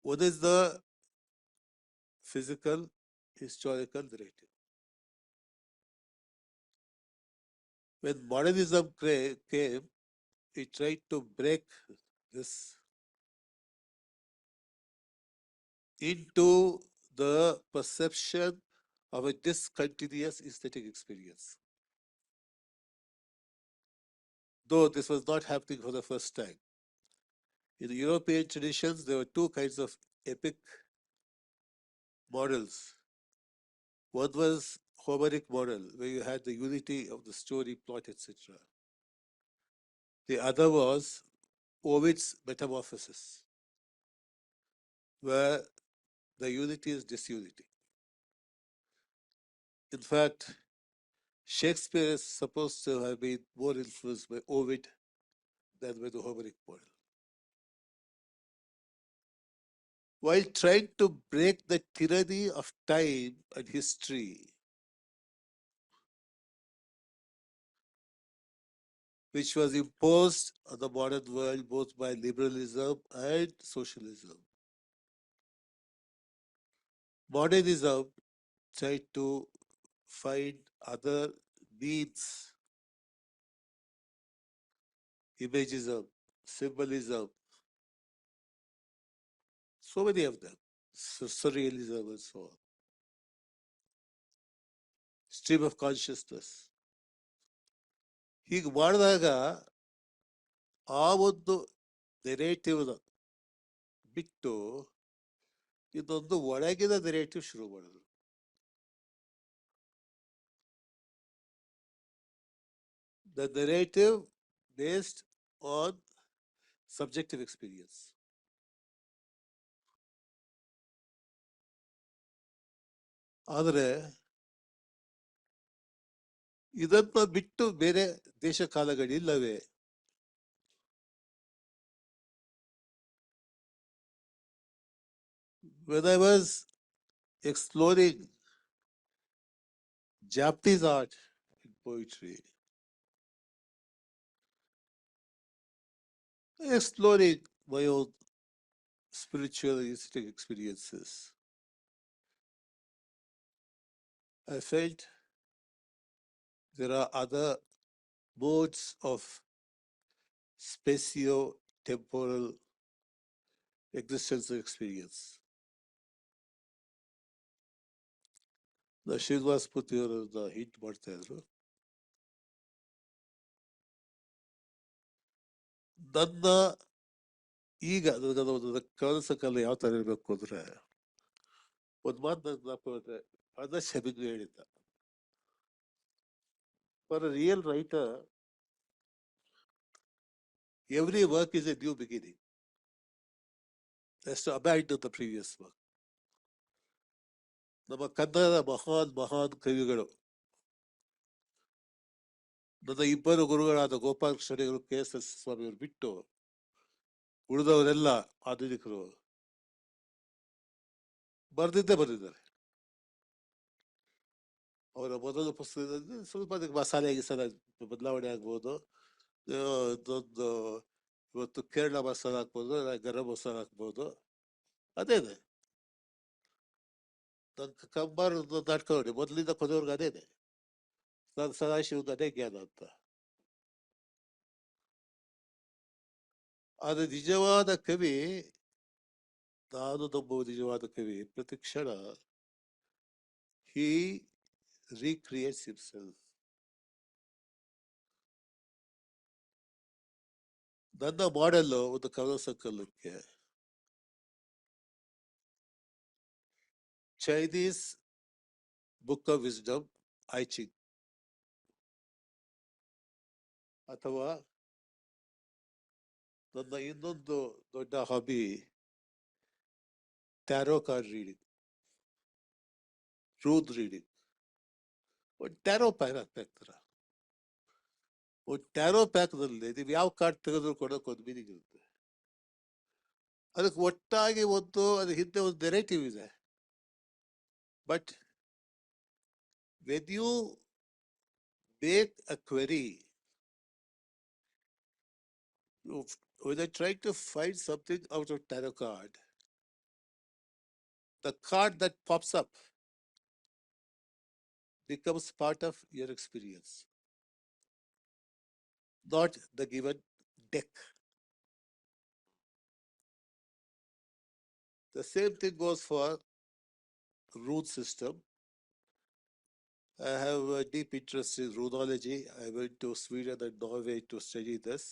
One is the physical, historical narrative. When modernism came, it tried to break this into the perception of a discontinuous aesthetic experience. Though this was not happening for the first time. In the European traditions, there were 2 kinds of epic models. One was Homeric model, where you had the unity of the story, plot, etc. The other was Ovid's Metamorphosis, where the unity is disunity. In fact, Shakespeare is supposed to have been more influenced by Ovid than by the Homeric model. While trying to break the tyranny of time and history, which was imposed on the modern world both by liberalism and socialism, modernism tried to find other means, imagism, symbolism, so many of them, surrealism and so on. Stream of consciousness. ಹೀಗೆ ಮಾಡಿದಾಗ ಆ ಒಂದು ನೆರೇಟಿವ್ನ ಬಿಟ್ಟು ಇದೊಂದು ಒಳಗಿನ narrative ಶುರು ಮಾಡಿದ್ರು. The narrative based on subjective experience. ಆದರೆ ಇದನ್ನ ಬಿಟ್ಟು ಬೇರೆ ದೇಶ ಕಾಲಗಳಿಲ್ಲವೇ? When I was exploring Japanese art in poetry, exploring my own spiritual aesthetic experiences, I felt there are other modes of spatio-temporal existence experience. Srinivas ಪೂತಿ ಅವರನ್ನ hit ಮಾಡ್ತಾ ಇದ್ರು. ನನ್ನ ಈಗ ನನಗೆ ಕನಸ ಕಾಲ ಯಾವ ತರ ಇರಬೇಕು ಅಂದ್ರೆ, ಒಂದು ಮಾತು ನನ್ನ ಜ್ಞಾಪಕ ಬರುತ್ತೆ, ಅರ್ನಸ್ಟ್ ಹೆಮಿಂಗ್ವೇ ಹೇಳಿದ್ದ, for a real writer every work is a new beginning. That's to abandon the previous work. ನಮ್ಮ ಕನ್ನಡದ ಮಹಾನ್ ಕವಿಗಳು, ನನ್ನ ಇಬ್ಬರು ಗುರುಗಳಾದ ಗೋಪಾಲಕೃಷ್ಣ ಅಡಿಗರು, KSS ಸ್ವಾಮಿಯವರು ಬಿಟ್ಟು ಉಳಿದವರೆಲ್ಲ ಆಧುನಿಕರು ಬರೆದಿದ್ದಾರೆ. ಅವರ ಮೊದಲ ಪುಸ್ತಕದಲ್ಲಿ ಸ್ವಲ್ಪ ಮಸಾಲೆ ಬದಲಾವಣೆ ಆಗ್ಬೋದು, ಇದೊಂದು ಇವತ್ತು ಕೇರಳ ಮಸಾಲ ಹಾಕ್ಬೋದು, ಗರಂ ಮಸಾಲ ಹಾಕ್ಬೋದು, ಅದೇನೆ. ನನ್ನ ಕಂಬಾರ ನಾಟಕ ನೋಡಿ, ಮೊದಲಿಂದ ಕೊನೆಯವ್ರಿಗೆ ಅದೇನೆ, ನಾನು ಸದಾಶಿವಗೆ ಅದೇ ಜ್ಞಾನ ಅಂತ. ಆದ್ರೆ ನಿಜವಾದ ಕವಿ, ನಾನು ನಂಬುವ ನಿಜವಾದ ಕವಿ ಪ್ರತಿ ಕ್ಷಣ he recreates himself. ನನ್ನ ಮಾಡೆಲ್ಲು ಒಂದು ಕವನ ಸಂಕಲನಕ್ಕೆ Chinese book of wisdom I Ching, ಅಥವಾ ನನ್ನ ಇನ್ನೊಂದು ದೊಡ್ಡ ಹಾಬಿ ಟ್ಯಾರೋ ಕಾರ್ಡ್ ರೀಡಿಂಗ್, ರೂದ್ ರೀಡಿಂಗ್. ಒಂದು ಟ್ಯಾರೋ ಪ್ಯಾಕ್ ಹಾಕ್ತಾರ, ಒಂದು ಟ್ಯಾರೋ ಪ್ಯಾಕ್ನಲ್ಲಿ ನೀವು ಯಾವ ಕಾರ್ಡ್ ತೆಗೆದ್ರು ಕೊಡೋಕೆ ಒಂದು ಮೀನಿಂಗ್ ಇರುತ್ತೆ. ಅದಕ್ಕೆ ಒಟ್ಟಾಗಿ ಒಂದು ಅದ್ರ ಹಿಂದೆ ಒಂದು ನೆರೇಟಿವ್ ಇದೆ. But when you make a query, when I try to find something out of tarot card, the card that pops up becomes part of your experience, not the given deck. The same thing goes for root system. I have a deep interest in runology. I went to Sweden and Norway to study this.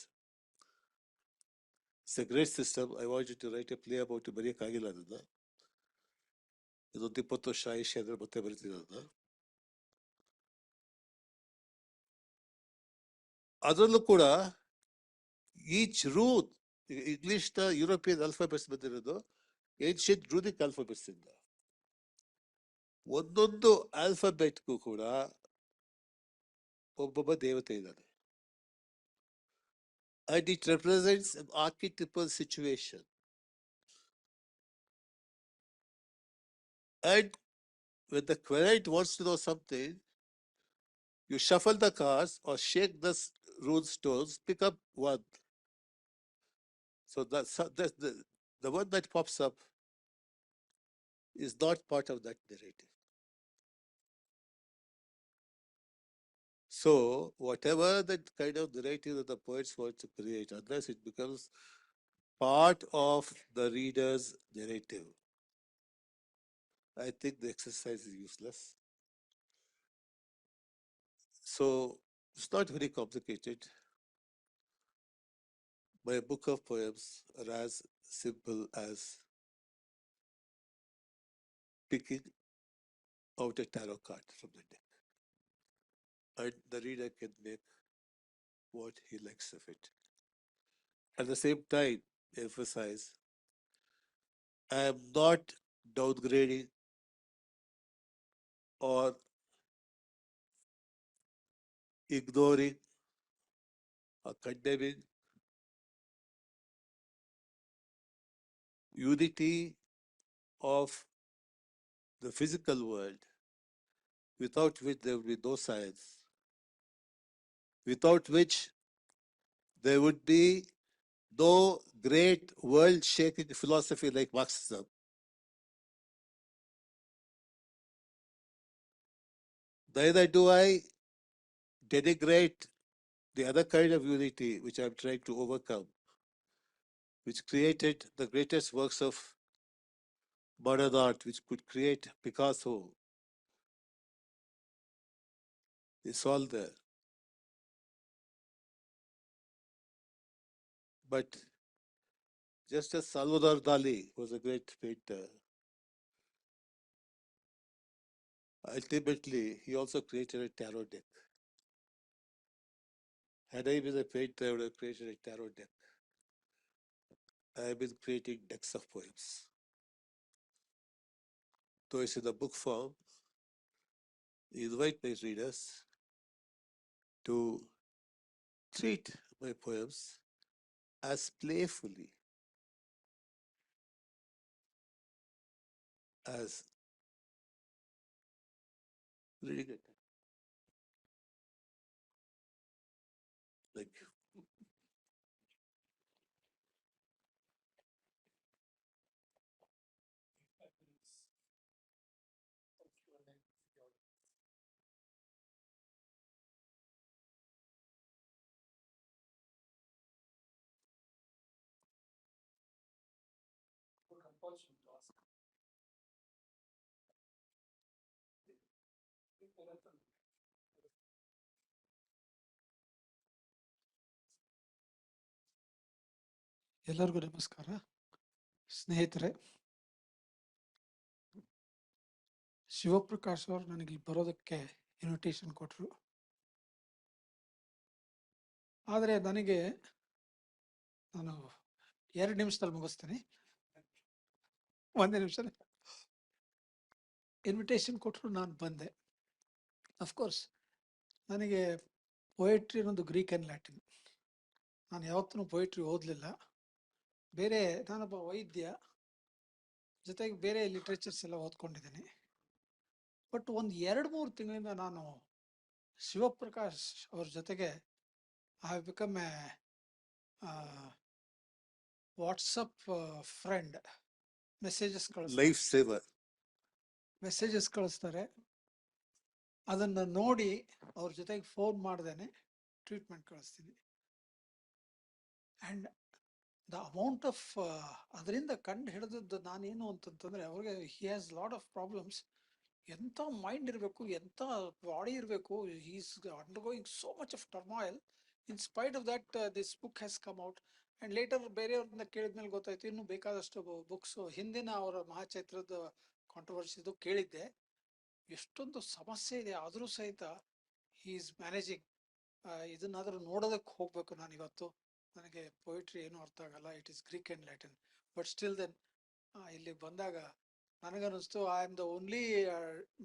It's a great system. I wanted to write a play about it, ಬರೆಯಕ್ಕಾಗಿಲ್ಲ ಅದನ್ನ. ಇದೊಂದು 20 ವರ್ಷ ಆಯುಷ್ಯ ಅಂದ್ರೆ ಮತ್ತೆ ಬರೀತೀನಿ ಅದನ್ನ. ಅದರಲ್ಲೂ ಕೂಡ ಈಚ್ ರೂಟ್, ಇಂಗ್ಲಿಷ್ ನ ಯುರೋಪಿಯನ್ ಆಲ್ಫಾಬೆಟ್ಸ್ ಬಂದಿರೋದು ಏನ್ಷಿಯಂಟ್ ರೂನಿಕ್ ಆಲ್ಫಾಬೆಟ್ಸ್ ಇಂದ. ಒಂದೊಂದು ಆಲ್ಫಾಬೆಟ್ಗೂ ಕೂಡ ಒಬ್ಬೊಬ್ಬ ದೇವತೆ ಇದ್ದಾನೆ. And it represents an archetypal situation. And when the querent wants to know something, you shuffle the cards or shake the rune stones, pick up one. So the one that pops up is not part of that narrative. So whatever that kind of narrative that the poets want to create, unless it becomes part of the reader's narrative, I think the exercise is useless. So it's not very complicated. My book of poems are as simple as picking out a tarot card from the deck, and the reader can make what he likes of it. At the same time, emphasize I am not downgrading or ignoring or condemning unity of the physical world, without which there would be no science, without which there would be no great world shaking philosophy like Marxism. Neither do I denigrate the other kind of unity which I'm trying to overcome, which created the greatest works of modern art, which could create Picasso. It's all there. But just as Salvador Dali was a great painter, ultimately he also created a tarot deck. Had I been a painter, I would have created a tarot deck. I have been creating decks of poems. Though it's in the book form, I invite my readers to treat my poems as playfully as reading it. Thank you. ಎಲ್ಲರಿಗೂ ನಮಸ್ಕಾರ. ಸ್ನೇಹಿತರೆ, ಶಿವಪ್ರಕಾಶ್ ಅವರು ನನಗೆ ಇಲ್ಲಿ ಬರೋದಕ್ಕೆ invitation ಕೊಟ್ಟರು. ಆದರೆ ನನಗೆ ನಾನು 2 ನಿಮಿಷದಲ್ಲಿ ಮುಗಿಸ್ತೀನಿ. 1 ನಿಮಿಷ ಇನ್ವಿಟೇಷನ್ ಕೊಟ್ಟರು, ನಾನು ಬಂದೆ. ಅಫ್ಕೋರ್ಸ್ ನನಗೆ ಪೊಯೆಟ್ರಿ ಅನ್ನೋದು ಗ್ರೀಕ್ ಆ್ಯಂಡ್ ಲ್ಯಾಟಿನ್. ನಾನು ಯಾವತ್ತೂ ಪೊಯೆಟ್ರಿ ಓದಲಿಲ್ಲ. ಬೇರೆ ನಾನೊಬ್ಬ ವೈದ್ಯ, ಜೊತೆಗೆ ಬೇರೆ ಲಿಟ್ರೇಚರ್ಸ್ ಎಲ್ಲ ಓದ್ಕೊಂಡಿದ್ದೀನಿ. ಬಟ್ ಒಂದು 2-3 ತಿಂಗಳಿಂದ ನಾನು ಶಿವಪ್ರಕಾಶ್ ಅವ್ರ ಜೊತೆಗೆ I have become A WhatsApp friend. Messages life saver. Messages ಕಳಿಸ್ತಾರೆ. ಅದನ್ನು ನೋಡಿ ಅವ್ರ ಜೊತೆಗೆ ಫೋನ್ ಮಾಡ್ದೇನೆ ಟ್ರೀಟ್ಮೆಂಟ್ ಕಳಿಸ್ತೀನಿ. ಆ್ಯಂಡ್ ದ ಅಮೌಂಟ್ ಆಫ್ ಅದರಿಂದ ಕಂಡು ಹಿಡಿದದ್ದು ನಾನೇನು ಅಂತಂತಂದರೆ, ಅವ್ರಿಗೆ he has lot of problems. ಎಂಥ ಮೈಂಡ್ ಇರಬೇಕು, ಎಂಥ ಬಾಡಿ ಇರಬೇಕು. Is undergoing so much of turmoil. In spite of that this book has come out. And later ಬೇರೆಯವ್ರನ್ನ ಕೇಳಿದ್ಮೇಲೆ ಗೊತ್ತಾಯ್ತು ಇನ್ನೂ ಬೇಕಾದಷ್ಟು ಬುಕ್ಸು ಹಿಂದಿನ ಅವರ ಮಹಾಚೈತ್ರದ ಕಾಂಟ್ರವರ್ಸಿದು ಕೇಳಿದ್ದೆ. ಎಷ್ಟೊಂದು ಸಮಸ್ಯೆ ಇದೆ, ಆದರೂ ಸಹಿತ ಹಿ ಈಸ್ ಮ್ಯಾನೇಜಿಂಗ್. ಇದನ್ನಾದರೂ ನೋಡೋದಕ್ಕೆ ಹೋಗಬೇಕು ನಾನು ಇವತ್ತು. ನನಗೆ ಪೊಯಿಟ್ರಿ ಏನೂ ಅರ್ಥ ಆಗಲ್ಲ, it is Greek and Latin. But still then ಇಲ್ಲಿಗೆ ಬಂದಾಗ ನನಗನ್ನಿಸ್ತು I am the only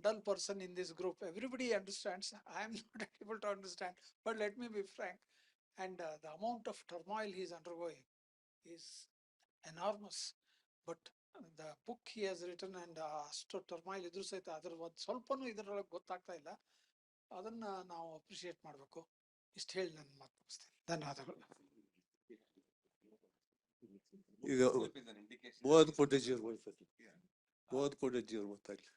dull person in this group. Everybody understands, I am not able to understand. But let me be frank. And the amount of turmoil he is undergoing is enormous. But the book he has written and ಅಷ್ಟು turmoil ಇದ್ರೂ ಸಹಿತ ಅದ್ರ ಒಂದು ಸ್ವಲ್ಪನೂ ಇದರೊಳಗೆ ಗೊತ್ತಾಗ್ತಾ ಇಲ್ಲ. ಅದನ್ನು ನಾವು ಅಪ್ರಿಷಿಯೇಟ್ ಮಾಡಬೇಕು. ಇಷ್ಟು ಹೇಳಿ ನನ್ನ ಮಾತು ಮುಗಿಸ್ತೇನೆ. ಧನ್ಯವಾದಗಳು. ಈಗ ಮೋಹನ್ ಕೋಟೇಜಿಯವ್ರು ಹೋಗ್ತಾರೆ. ಮೋಹನ್ ಕೋಟೇಜಿಯವ್ರು ಗೊತ್ತಾಗ್ಲಿ.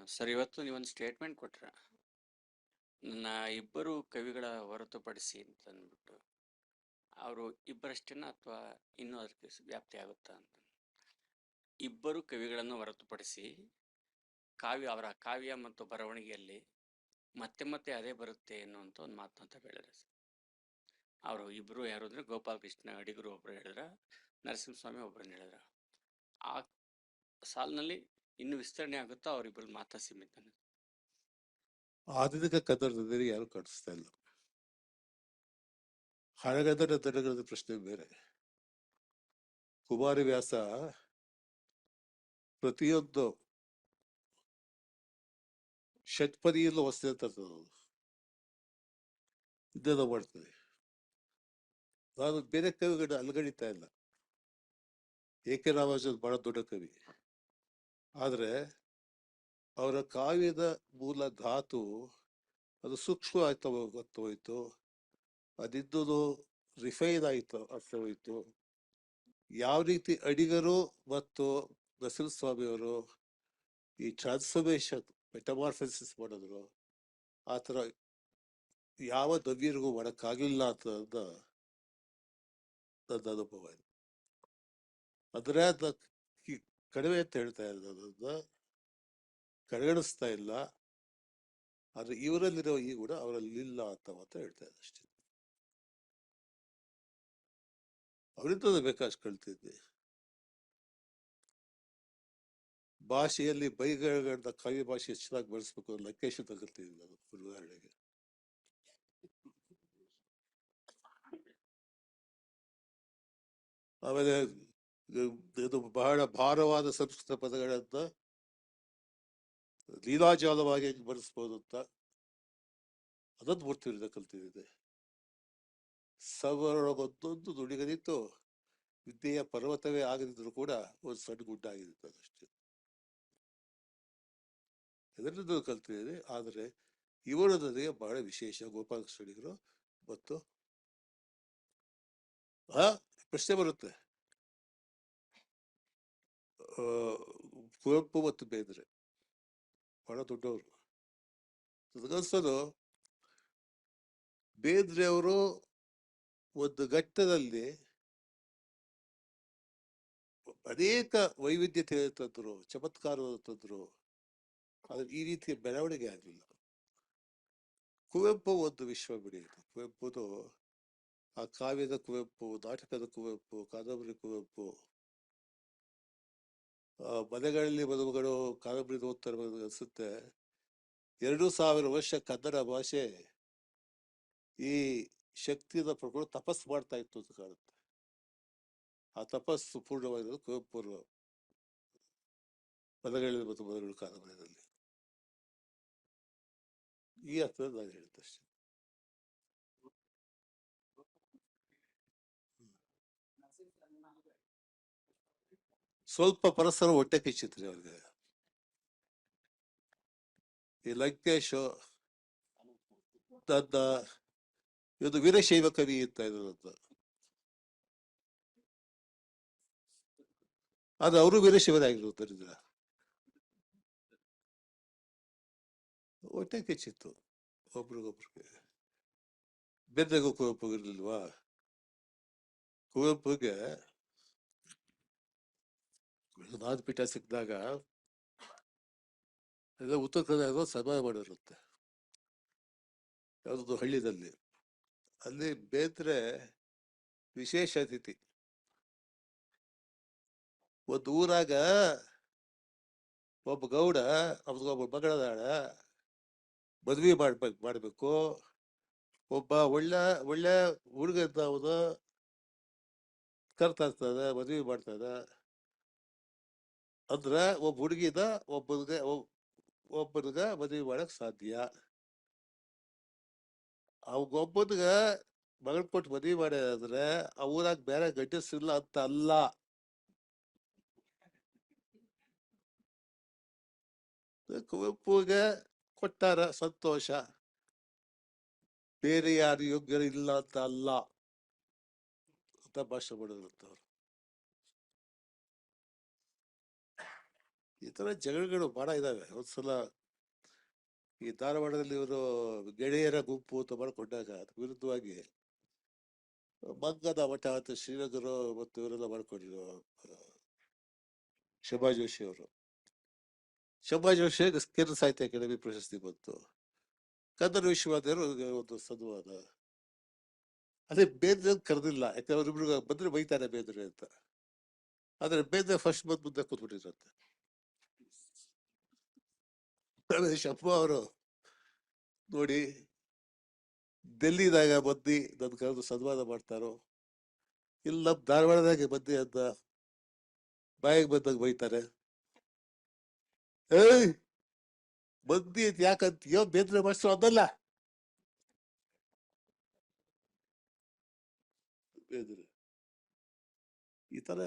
ಸರ್, ಇವತ್ತು ನೀವೊಂದು ಸ್ಟೇಟ್ಮೆಂಟ್ ಕೊಟ್ರ, ನನ್ನ ಇಬ್ಬರು ಕವಿಗಳ ಹೊರತುಪಡಿಸಿ ಅಂತ ಅಂದ್ಬಿಟ್ಟು. ಅವರು ಇಬ್ಬರಷ್ಟೇನ ಅಥವಾ ಇನ್ನೂ ಅದಕ್ಕೆ ವ್ಯಾಪ್ತಿ ಆಗುತ್ತಾ ಅಂತ? ಇಬ್ಬರು ಕವಿಗಳನ್ನು ಹೊರತುಪಡಿಸಿ ಅವರ ಕಾವ್ಯ ಮತ್ತು ಬರವಣಿಗೆಯಲ್ಲಿ ಮತ್ತೆ ಮತ್ತೆ ಅದೇ ಬರುತ್ತೆ ಎನ್ನುವಂಥ ಒಂದು ಮಾತಂತ ಹೇಳಿದ್ರೆ ಸರ್. ಅವರು ಇಬ್ಬರು ಯಾರು ಅಂದರೆ ಗೋಪಾಲಕೃಷ್ಣ ಅಡಿಗರು ಒಬ್ಬರು ಹೇಳಿದ್ರ, ನರಸಿಂಹಸ್ವಾಮಿ ಒಬ್ಬರನ್ನ ಹೇಳಿದ್ರ. ಆ ಸಾಲಿನಲ್ಲಿ ಇನ್ನು ವಿಸ್ತರಣೆ ಆಗುತ್ತಾ ಅವರಿಬ್ಬರು ಮಾತ್ರ ಸೀಮಿತ? ಆಧುನಿಕ ಕನ್ನಡದಲ್ಲಿ ಯಾರು ಕಾಣಿಸ್ತಾ ಇಲ್ಲ. ಹಳೆಗನ್ನಡ ದಡಗಳ ಪ್ರಶ್ನೆ ಬೇರೆ. ಕುಮಾರವ್ಯಾಸ ಪ್ರತಿಯೊಂದು ಷಟ್ಪದಿಯಲ್ಲೂ ಹೊಸದೇ ತರ್ತದೆ, ಇದೆಲ್ಲ ಮಾಡ್ತದೆ. ನಾನು ಬೇರೆ ಕವಿಗಳನ್ನ ಅಲ್ಗಡಿತಾ ಇಲ್ಲ. ಏಕೆ ರಾಮಾನುಜನ್ ಬಹಳ ದೊಡ್ಡ ಕವಿ, ಆದ್ರೆ ಅವರ ಕಾವ್ಯದ ಮೂಲ ಧಾತು ಅದು ಸೂಕ್ಷ್ಮ ಆಯ್ತಾ ಹೋಯ್ತು, ಅದಿದ್ದು ರಿಫೈನ್ ಆಯ್ತು ಅರ್ಥ ಹೋಯ್ತು. ಯಾವ ರೀತಿ ಅಡಿಗರು ಮತ್ತು ನರಸಿಂಹಸ್ವಾಮಿಯವರು ಈ ಟ್ರಾನ್ಸ್ಫರ್ಮೇಶನ್ ಮೆಟಮಾರ್ಫಸಿಸ್ ಮಾಡಿದ್ರು, ಆ ಥರ ಯಾವ ನವ್ಯರಿಗೂ ಮಾಡಕ್ಕಾಗಲಿಲ್ಲ ಅಂತ ನನ್ನ ಅನುಭವ ಇದೆ. ಅಂದ್ರೆ ಕಡಿಮೆ ಅಂತ ಹೇಳ್ತಾ ಇಲ್ಲ, ಅದನ್ನ ಕಡೆಗಣಿಸ್ತಾ ಇಲ್ಲ, ಆದ್ರೆ ಇವರಲ್ಲಿರೋ ಈ ಗುಣ ಅವರಲ್ಲಿ ಇಲ್ಲ ಅಂತ ಮಾತ್ರ ಹೇಳ್ತಾ ಇದ್ದೆ ಅಷ್ಟೇ. ಅವರಿಂದ ಬೇಕಾಷ್ಟು ಕಳ್ತಿದ್ದೆ. ಭಾಷೆಯಲ್ಲಿ ಬೈಗಗಳನ್ನ ಕಾವ್ಯ ಭಾಷೆ ಹೆಚ್ಚಾಗಿ ಬಳಸ್ಬೇಕು, ಲಂಕೇಶ್ ಅಂತ ಕಲ್ತಿದ್ದೀನಿ ನಾನು ಉದಾಹರಣೆಗೆ. ಆಮೇಲೆ ಇದು ಬಹಳ ಭಾರವಾದ ಸಂಸ್ಕೃತ ಪದಗಳನ್ನ ಲೀಲಾಜಾಲವಾಗಿ ಬಳಸ್ಬೋದು ಅಂತ ಅದನ್ನು ಮೂರ್ತಿಯಿಂದ ಕಲ್ತಿದ್ದೆ. ಸವರೊಳಗೊಂದೊಂದು ನುಡಿಗನಿತ್ತು, ವಿದ್ಯೆಯ ಪರ್ವತವೇ ಆಗದಿದ್ರು ಕೂಡ ಒಂದು ಸಣ್ಣ ಗುಡ್ಡ ಆಗಿರುತ್ತೆ ಅದಷ್ಟೇ. ಇದರಿಂದ ಕಲ್ತಿದ್ದೀನಿ. ಆದರೆ ಇವರು ನನಗೆ ಬಹಳ ವಿಶೇಷ, ಗೋಪಾಲಕೃಷ್ಣ ಅಡಿಗರು. ಮತ್ತು ಪ್ರಶ್ನೆ ಬರುತ್ತೆ, ಕುವೆಂಪು ಮತ್ತು ಬೇಂದ್ರೆ ಬಹಳ ದೊಡ್ಡವರು. ನನಗನ್ಸೋದು ಬೇಂದ್ರೆ ಅವರು ಒಂದು ಘಟ್ಟದಲ್ಲಿ ಅನೇಕ ವೈವಿಧ್ಯತೆ ತಂದ್ರು, ಚಮತ್ಕಾರವನ್ನು ತಂದ್ರು, ಆದ್ರೆ ಈ ರೀತಿಯ ಬೆಳವಣಿಗೆ ಆಗಲಿಲ್ಲ. ಕುವೆಂಪು ಒಂದು ವಿಶ್ವ ಬೆಳೆಯಿತು. ಕುವೆಂಪುದು ಆ ಕಾವ್ಯದ ಕುವೆಂಪು, ನಾಟಕದ ಕುವೆಂಪು, ಕಾದಂಬರಿ ಕುವೆಂಪು, ಮನೆಗಳಲ್ಲಿ ಮದುವೆಗಳು ಕಾದಂಬರಿ ಓದ್ತಾರೆ ಅನ್ಸುತ್ತೆ. 2000 ವರ್ಷ ಕನ್ನಡ ಭಾಷೆ ಈ ಶಕ್ತಿಯನ್ನು ಪಡ್ಕೊಂಡು ತಪಸ್ಸು ಮಾಡ್ತಾ ಇತ್ತು ಅಂತ ಕಾಣುತ್ತೆ. ಆ ತಪಸ್ಸು ಪೂರ್ಣವಾಗಿರೋದು ಕುವೆಂಪು ಮನೆಗಳಲ್ಲಿ ಮತ್ತು ಮದುವೆಗಳು ಕಾದಂಬರಿಯಲ್ಲಿ. ಈ ಅರ್ಥದಲ್ಲಿ ನಾನು ಹೇಳ್ತೆ ಅಷ್ಟೇ. ಸ್ವಲ್ಪ ಪರಸ್ಪರ ಹೊಟ್ಟೆ ಕಿಚ್ಚಿತ್ರಿ ಅವ್ರಿಗೆ. ಈ ಲಂಕೇಶ್ ನನ್ನ ಇದು ವೀರಶೈವ ಕವಿ ಅಂತ ಇದ್ರಂತ, ಆದ್ರೆ ಅವರು ವೀರಶೈವರಾಗಿರುವುದರಿಂದ ಹೊಟ್ಟೆ ಕಿಚ್ಚಿತ್ತು ಒಬ್ರಿಗೊಬ್ರಿಗೆ. ಬೆನ್ನೆಗೂ ಕುವೆಂಪು ಇರ್ಲಿಲ್ವಾ? ಕುವೆಂಪುಗೆ ನಾದಪೀಠ ಸಿಕ್ಕಿದಾಗ ಎಲ್ಲ ಉತ್ತರ ಕನ್ನಡ ಸಭೆ ಮಾಡಿರುತ್ತೆ ಯಾವುದೊಂದು ಹಳ್ಳಿದಲ್ಲಿ. ಅಲ್ಲಿ ಬೇಂದ್ರೆ ವಿಶೇಷ ಅತಿಥಿ. ಒಂದು ಊರಾಗ ಒಬ್ಬ ಗೌಡ ಒಬ್ಬ ಮಗಳದಾಳ, ಮದ್ವೆ ಮಾಡ್ಬೇಕು. ಒಬ್ಬ ಒಳ್ಳೆ ಹುಡುಗ ಅಂತ ಅವನು ಕರ್ತಾ ಇರ್ತದ, ಮದ್ವೆ ಮಾಡ್ತದ. ಅಂದ್ರ ಒಬ್ಬ ಹುಡುಗಿದ ಒಬ್ಬನಿಗ ಮದ್ವೆ ಮಾಡಕ್ ಸಾಧ್ಯ. ಒಬ್ಬನಿಗ ಮಗಳ ಕೊಟ್ಟು ಮದ್ವೆ ಮಾಡ್ಯಾದ್ರೆ ಆ ಊರಾಗ ಬೇರೆ ಗಂಡಸಿಲ್ಲ ಅಂತ ಅಲ್ಲ. ಕುವೆಂಪುಗೆ ಕೊಟ್ಟಾರ, ಸಂತೋಷ. ಬೇರೆ ಯಾರು ಯೋಗ್ಯರು ಇಲ್ಲ ಅಂತ ಅಲ್ಲ ಅಂತ ಭಾಷೆ ಮಾಡಿದಂಥವ್ರು. ಈ ತರ ಜಗಳಗಳು ಬಹಳ ಇದಾವೆ. ಒಂದ್ಸಲ ಈ ಧಾರವಾಡದಲ್ಲಿ ಇವರು ಗೆಳೆಯರ ಗುಂಪು ಅಂತ ಮಾಡ್ಕೊಂಡಾಗ ಅದಕ್ಕೆ ವಿರುದ್ಧವಾಗಿ ಮಂಗದ ಮಠ ಅಂತ ಶ್ರೀನಗರು ಮತ್ತು ಇವರೆಲ್ಲ ಮಾಡ್ಕೊಂಡಿದ್ರು. ಶೋಭಾ ಜೋಶಿ ಅವರು, ಶೋಭಾ ಜೋಶಿ ಕೇಂದ್ರ ಸಾಹಿತ್ಯ ಅಕಾಡೆಮಿ ಪ್ರಶಸ್ತಿ ಬಂತು. ಕನ್ನಡ ವಿಶ್ವವಿದ್ಯಾಲಯ ಒಂದು ಸಂವಾದ, ಅದೇ ಬೇದ್ರೆ ಕರೆದಿಲ್ಲ, ಯಾಕಂದ್ರೆ ಅವ್ರಿಬ್ರು ಬಂದ್ರೆ ಬೈತಾರೆ ಬೇದ್ರೆ ಅಂತ. ಆದ್ರೆ ಬೇದ್ರೆ ಫಸ್ಟ್ ಬಂದ್ ಮುಂದೆ ಕೂತ್ಬಿಟ್ಟಿದ್ರಂತೆ. ಶಂಭು ಅವರು ನೋಡಿ ಡೆಲ್ಲಿದಾಗ ಬಂದು ನನ್ ಕರೆದು ಸಂವಾದ ಮಾಡ್ತಾರೋ, ಇಲ್ಲ ಧಾರವಾಡದಾಗೆ ಬಂದಿ ಅಂತ ಬಾಯಿಗೆ ಬಂದಾಗ ಬೈತಾರೆ. ಏಯ್ ಬಂದಿ ಯಾಕಂತೀಯೋ ಬೇದ್ರೆ ಮಾಸ್ಟ್ರು ಅದಲ್ಲ. ಬೇದ್ರೆ ಈ ತರ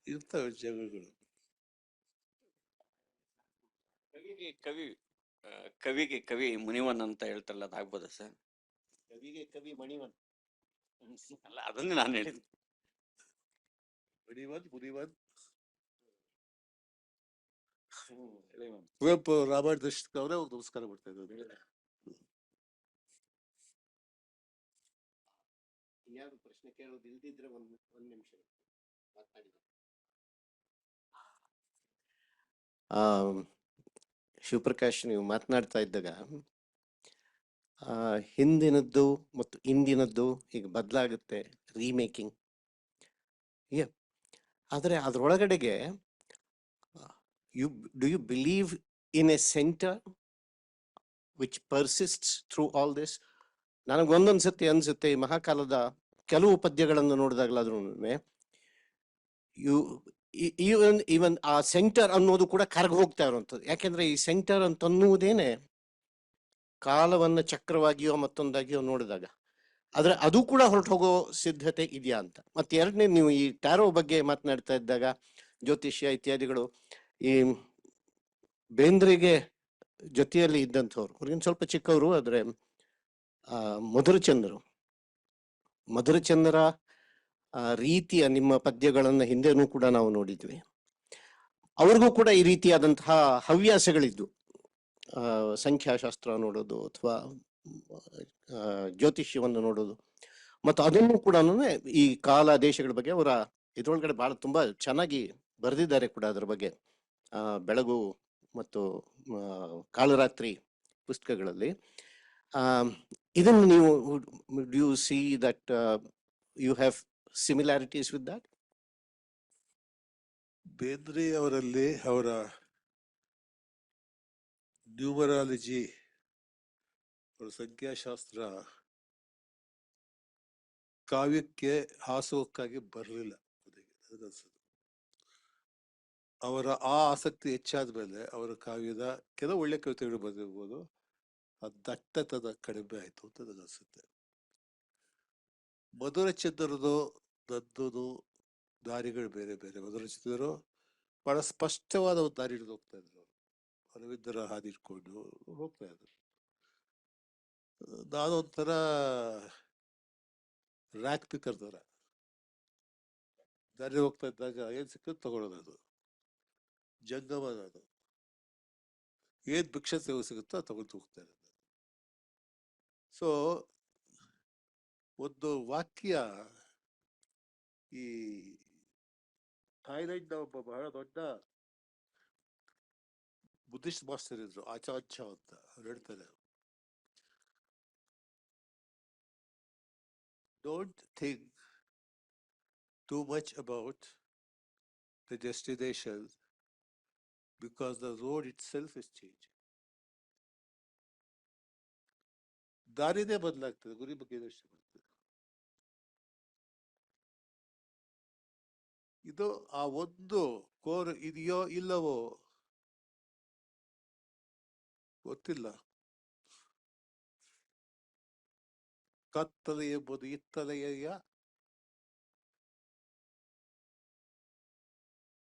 ಇರ್ತವೆ ಜಗಳಗಳು. ಕವಿಗೆ ಕವಿ ಮುನಿವನ್ ಅಂತ ಹೇಳ್ತಾರಲ್ಲ, ಅದಾಗ್ಬೋದ ಸರ್? ಕವಿಗೆ ಕವಿ ಮಣಿವನ್ ಅಲ್ಲ, ಅದನ್ನೇ ನಾನು ಹೇಳಿದ್ದು. ಮುನಿವನ್ ಕುವೆಂಪು ರಾಮಾಯಣ ದರ್ಶಕ ಅವರೇ ಒಂದು ನಮಸ್ಕಾರ ಮಾಡ್ತಾ ಇದ್ದಾರೆ. ಯಾರು ಪ್ರಶ್ನೆ ಕೇಳೋದು ಇಲ್ದಿದ್ರೆ ಒಂದ್ ನಿಮಿಷ ಮಾತಾಡಿ. ಶಿವಪ್ರಕಾಶ್, ನೀವು ಮಾತನಾಡ್ತಾ ಇದ್ದಾಗ ಹಿಂದಿನದ್ದು ಮತ್ತು ಇಂದಿನದ್ದು ಈಗ ಬದಲಾಗುತ್ತೆ, ರೀಮೇಕಿಂಗ್. ಆದರೆ ಅದರೊಳಗಡೆಗೆ do you believe in a center which persists through all this? ನನಗೆ ಒಂದೊಂದ್ಸತಿ ಅನ್ಸುತ್ತೆ ಈ ಮಹಾಕಾಲದ ಕೆಲವು ಪದ್ಯಗಳನ್ನು ನೋಡಿದಾಗಲಾದ್ರೂ ಈವನ್ ಆ ಸೆಂಟರ್ ಅನ್ನೋದು ಕೂಡ ಕರಗಿ ಹೋಗ್ತಾ ಇರುವಂಥದ್ದು. ಯಾಕೆಂದ್ರೆ ಈ ಸೆಂಟರ್ ಅಂತ ಅನ್ನುವುದೇನೆ ಕಾಲವನ್ನ ಚಕ್ರವಾಗಿಯೋ ಮತ್ತೊಂದಾಗಿಯೋ ನೋಡಿದಾಗ, ಆದ್ರೆ ಅದು ಕೂಡ ಹೊರಟು ಹೋಗೋ ಸಿದ್ಧತೆ ಇದೆಯಾ ಅಂತ. ಮತ್ತೆ ಎರಡನೇ, ನೀವು ಈ ಟ್ಯಾರೋ ಬಗ್ಗೆ ಮಾತನಾಡ್ತಾ ಇದ್ದಾಗ ಜ್ಯೋತಿಷ್ಯ ಇತ್ಯಾದಿಗಳು, ಈ ಬೇಂದ್ರೆಗೆ ಜೊತೆಯಲ್ಲಿ ಇದ್ದಂಥವ್ರು, ಅವ್ರಿಗಿನ್ ಸ್ವಲ್ಪ ಚಿಕ್ಕವರು, ಆದ್ರೆ ಮಧುರಚಂದ್ರ ರೀತಿಯ ನಿಮ್ಮ ಪದ್ಯಗಳನ್ನ ಹಿಂದೆನೂ ಕೂಡ ನಾವು ನೋಡಿದ್ವಿ. ಅವ್ರಿಗೂ ಕೂಡ ಈ ರೀತಿಯಾದಂತಹ ಹವ್ಯಾಸಗಳಿದ್ದು, ಸಂಖ್ಯಾಶಾಸ್ತ್ರ ನೋಡೋದು ಅಥವಾ ಜ್ಯೋತಿಷ್ಯವನ್ನು ನೋಡೋದು, ಮತ್ತು ಅದನ್ನು ಕೂಡ ಈ ಕಾಲ ದೇಶಗಳ ಬಗ್ಗೆ ಅವರ ಇದ್ರೊಳಗಡೆ ಬಹಳ ತುಂಬಾ ಚೆನ್ನಾಗಿ ಬರೆದಿದ್ದಾರೆ ಕೂಡ ಅದರ ಬಗ್ಗೆ. ಬೆಳಗು ಮತ್ತು ಕಾಳರಾತ್ರಿ ಪುಸ್ತಕಗಳಲ್ಲಿ ಇದನ್ನು ನೀವು do you see that you have similarities with that? Bendre ಅವರಲ್ಲಿ ಅವರ ನ್ಯೂಮರಾಲಜಿ, ಅವರ ಸಂಖ್ಯಾಶಾಸ್ತ್ರ ಕಾವ್ಯಕ್ಕೆ ಹಾಸುವಕ್ಕಾಗಿ ಬರಲಿಲ್ಲ ನನಗನ್ಸುತ್ತೆ. ಅವರ ಆ ಆಸಕ್ತಿ ಹೆಚ್ಚಾದ ಮೇಲೆ ಅವರ ಕಾವ್ಯದ ಕೆಲವು ಒಳ್ಳೆ ಕವಿತೆಗಳು ಬರೆದಿರ್ಬೋದು, ಆ ದಟ್ಟತನ ಕಡಿಮೆ ಆಯ್ತು ಅಂತ ನನಗನ್ಸುತ್ತೆ. ಮಧುರಚಂದ್ರದು ನನ್ನದು ದಾರಿಗಳು ಬೇರೆ ಬೇರೆ. ಮಧುರಚಂದ್ರರು ಬಹಳ ಸ್ಪಷ್ಟವಾದ ಒಂದು ದಾರಿ ಹಿಡಿದು ಹೋಗ್ತಾ ಇದ್ರು, ಅರವಿಂದರ ಹಾದಿ ಇಟ್ಕೊಂಡು ಹೋಗ್ತಾ ಇದ್ರು. ನಾನೊಂಥರ ರ್ಯಾಕ್ ಪಿಕರ್ ತರ ದಾರಿ ಹೋಗ್ತಾ ಇದ್ದಾಗ ಏನ್ ಸಿಕ್ಕದ್ ತಗೊಳ್ಳೋದು, ಅದು ಜಂಗಮ. ನಾನು ಏನ್ ಭಿಕ್ಷೆ ಸೇವೆ ಸಿಗುತ್ತೋ ತಗೊಂಡು ಹೋಗ್ತಾ ಇರೋದು. ಸೊ ಒಂದು ವಾಕ್ಯ, ಈ ಥಾಯ್ಲೆಂಡ್ ಒಬ್ಬ ಬಹಳ ದೊಡ್ಡ ಬುದ್ಧಿಸ್ಟ್ ಮಾಸ್ಟರ್ ಇದ್ರು, ಆಚಾರ್ಯ ಅಂತ. ಅವ್ರು ಹೇಳ್ತಾರೆ, don't think too much about the destination because the road itself is changing. ದಾರಿನೇ ಬದಲಾಗ್ತದೆ, ಗುರಿ ಬಗ್ಗೆ ಯೋಚನೆ ಮಾಡ್ತದೆ. ಇದು ಆ ಒಂದು ಕೋರ್ ಇದೆಯೋ ಇಲ್ಲವೋ ಗೊತ್ತಿಲ್ಲ. ಕತ್ತಲೆ ಎಂಬುದು ಇತ್ತಲೆಯ,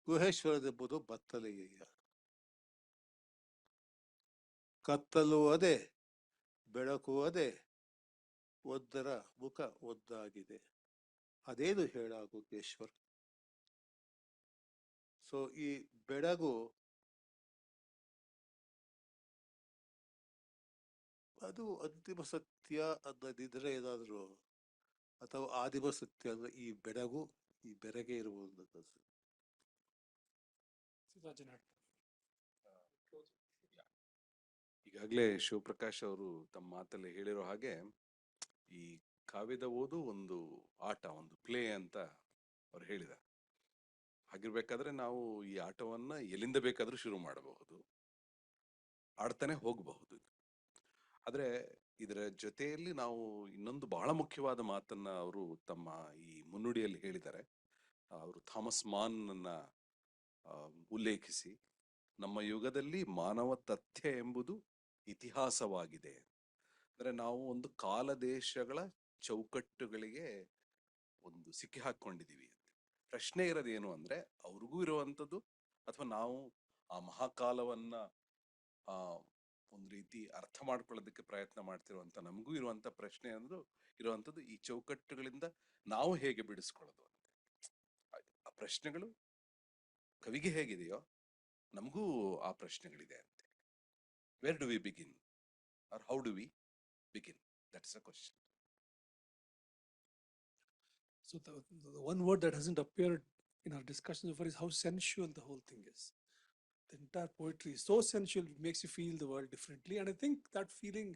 ಗುಹೇಶ್ವರದೆಂಬುದು ಬತ್ತಲೆಯ. ಕತ್ತಲು ಅದೇ, ಬೆಳಕು ಅದೇ, ಒಂದರ ಮುಖ ಒಂದಾಗಿದೆ. ಅದೇನು ಹೇಳ ಗುಹೇಶ್ವರ? ಸೊ ಈ ಬೆಳಗು ಅದು ಅಂತಿಮ ಸತ್ಯ ಅನ್ನದಿದ್ರೆ ಏನಾದ್ರು, ಅಥವಾ ಆದಿಮ ಸತ್ಯ ಅಂದ್ರೆ ಈ ಬೆಳಗು ಈ ಬೆರಗೆ ಇರಬಹುದು ಅಂತ ಅನ್ಸುತ್ತೆ. ಸಿದ್ದರಾಜನಾಡ್ ಈಗಾಗಲೇ ಶಿವಪ್ರಕಾಶ್ ಅವರು ತಮ್ಮ ಮಾತಲ್ಲಿ ಹೇಳಿರೋ ಹಾಗೆ ಈ ಕಾವ್ಯದ ಓದು ಒಂದು ಆಟ, ಒಂದು ಪ್ಲೇ ಅಂತ ಅವ್ರು ಹೇಳಿದ್ದಾರೆ. ಹಾಗಿರ್ಬೇಕಾದ್ರೆ ನಾವು ಈ ಆಟವನ್ನ ಎಲ್ಲಿಂದ ಬೇಕಾದ್ರೂ ಶುರು ಮಾಡಬಹುದು, ಆಡ್ತಾನೆ ಹೋಗಬಹುದು. ಆದ್ರೆ ಇದರ ಜೊತೆಯಲ್ಲಿ ನಾವು ಇನ್ನೊಂದು ಬಹಳ ಮುಖ್ಯವಾದ ಮಾತನ್ನ ಅವರು ತಮ್ಮ ಈ ಮುನ್ನುಡಿಯಲ್ಲಿ ಹೇಳಿದ್ದಾರೆ. ಅವರು ಥಾಮಸ್ ಮಾನ್ ಅನ್ನ ಉಲ್ಲೇಖಿಸಿ, ನಮ್ಮ ಯುಗದಲ್ಲಿ ಮಾನವ ತಥ್ಯ ಎಂಬುದು ಇತಿಹಾಸವಾಗಿದೆ. ಅಂದ್ರೆ ನಾವು ಒಂದು ಕಾಲ ದೇಶಗಳ ಚೌಕಟ್ಟುಗಳಿಗೆ ಒಂದು ಸಿಕ್ಕಿ ಹಾಕೊಂಡಿದೀವಿ. ಪ್ರಶ್ನೆ ಇರೋದೇನು ಅಂದ್ರೆ, ಅವ್ರಿಗೂ ಇರುವಂಥದ್ದು ಅಥವಾ ನಾವು ಆ ಮಹಾಕಾಲವನ್ನ ಆ ಒಂದು ರೀತಿ ಅರ್ಥ ಮಾಡ್ಕೊಳ್ಳೋದಕ್ಕೆ ಪ್ರಯತ್ನ ಮಾಡ್ತಿರುವಂತ ನಮಗೂ ಇರುವಂತ ಪ್ರಶ್ನೆ ಅಂದ್ರು ಇರುವಂತದ್ದು, ಈ ಚೌಕಟ್ಟುಗಳಿಂದ ನಾವು ಹೇಗೆ ಬಿಡಿಸ್ಕೊಳ್ಳೋದು ಅಂತ. ಆ ಪ್ರಶ್ನೆಗಳು ಕವಿಗೆ ಹೇಗಿದೆಯೋ ನಮಗೂ ಆ ಪ್ರಶ್ನೆಗಳಿದೆ ಅಂತೆ. Where do we begin or how do we begin? That is a question. So the one word that hasn't appeared in our discussion so far is how sensual the whole thing is. The entire poetry is so sensual, it makes you feel the world differently. And I think that feeling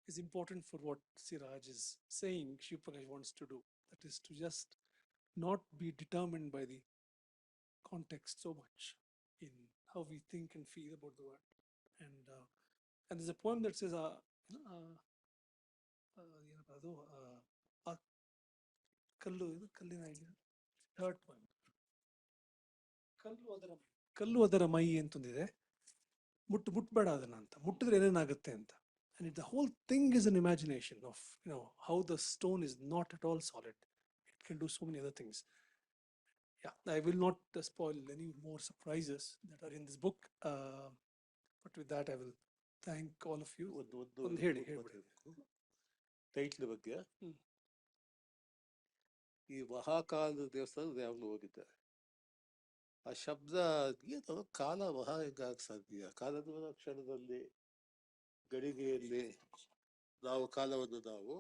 is important for what Siraj is saying, Shiv Prakash wants to do. That is to just not be determined by the context so much in how we think and feel about the world. And there's a poem that says, ಅದು ಕಲ್ಲು ಇದು ಕಲ್ಲಿನ third point, ಕಲ್ಲು ಅದರ ಮೈ ಅಂತಂದಿದೆ, ಮುಟ್ಬೇಡ ಅದನ್ನ ಅಂತ, ಮುಟ್ಟಿದ್ರೆ ಏನೇನಾಗುತ್ತೆ ಅಂತ. And the whole thing is an imagination of how the stone is not at all solid. It can do so many other things. Yeah, I will not spoil any more surprises that are in this book. But with that, I will thank all of you. ಒಂದು ಹೇಳ್ಬಿಡಿ. Title ಬಗ್ಗೆ, ಹ್ಮ್. ಈ ಮಹಾಕಾಲದ ದೇವಸ್ಥಾನ ಯಾವಾಗಲೂ ಹೋಗಿದ್ದೆ. ಆ ಶಬ್ದ ಏನು, ಕಾಲ ಮಹಾ ಹೆಂಗಾಗ ಸಾಧ್ಯ? ಕಾಲದ ಕ್ಷಣದಲ್ಲಿ, ಗಳಿಗೆಯಲ್ಲಿ ನಾವು ಕಾಲವನ್ನು ನಾವು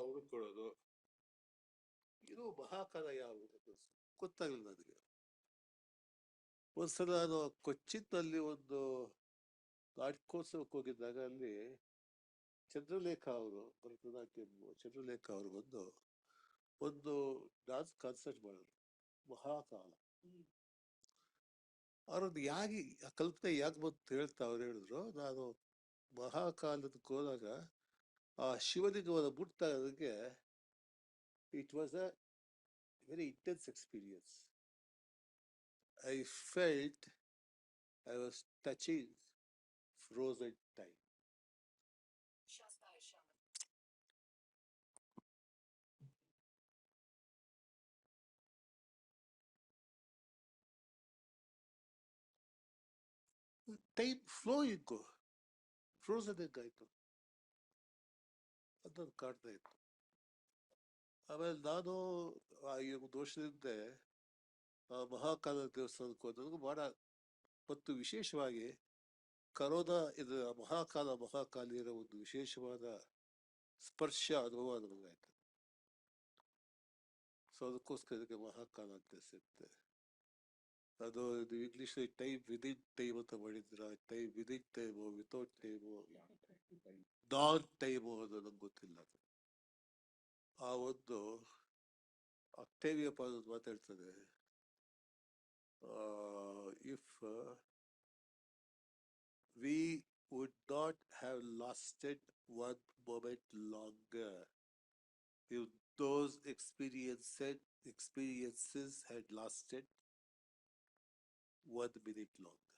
ಹುಡುಕೊಳ್ಳೋದು. ಇದು ಮಹಾಕಾಲ ಯಾವುದು ಗೊತ್ತಾಗಲಿಲ್ಲ ನನಗೆ. ಒಂದ್ಸಲ ನಾನು ಕೊಚ್ಚಿನಲ್ಲಿ ಒಂದು ನಾಟಕೋತ್ಸವಕ್ಕೆ ಹೋಗಿದ್ದಾಗ ಅಲ್ಲಿ ಚಂದ್ರಲೇಖ ಅವರು, ಭರತನಾಟ್ಯಂ ಚಂದ್ರಲೇಖ ಅವರು ಒಂದು ಡಾನ್ಸ್ ಕಾನ್ಸರ್ಟ್ ಮಾಡಿದ್ರು, ಮಹಾಕಾಲ. ಅವ್ರದ್ದು ಯಾಕೆ ಆ ಕಲ್ಪನೆ ಯಾಕೆ ಬಂತು ಹೇಳ್ತಾ ಅವ್ರು ಹೇಳಿದ್ರು, ನಾನು ಮಹಾಕಾಲದಕ್ಕೆ ಹೋದಾಗ ಆ ಶಿವಲಿಂಗವನ್ನು ಮುಟ್ತಾ ಇರೋದಕ್ಕೆ it was a very intense experience. I felt I was touching frozen time. Time flowing frozen ಹೆಂಗಾಯ್ತು ಅದನ್ನು ಕಾಡ್ತಾ ಇತ್ತು. ಆಮೇಲೆ ನಾನು ಈ ಒಂದು ವರ್ಷದಿಂದ ಮಹಾಕಾಲ ದೇವಸ್ಥಾನಕ್ಕೆ ಹೋದಾಗ ಬಹಳ, ಮತ್ತು ವಿಶೇಷವಾಗಿ ಕರೋನಾ ಇದು ಮಹಾಕಾಲಿಯರ ಒಂದು ವಿಶೇಷವಾದ ಸ್ಪರ್ಶ ಅನುಭವ ನಮಗಾಯ್ತು. ಸೊ ಅದಕ್ಕೋಸ್ಕರ ಇದಕ್ಕೆ ಮಹಾಕಾಲ ಅಂತ ಹೆಸರಿರುತ್ತೆ. ಅದು ಇದು ಇಂಗ್ಲಿಷ್ ಟೈಮ್ ವಿದಿನ್ ಟೈಮ್ ಅಂತ ಮಾಡಿದ್ರ, time within time, without time, non time, ಅದು ನಂಗೆ ಗೊತ್ತಿಲ್ಲ. ಆ ಒಂದು ಅಕ್ಟೇವಿಯ ಪಾದ ಮಾತಾಡ್ತದೆ, if we would not have lasted one moment longer if those experiences had lasted 1 minute longer.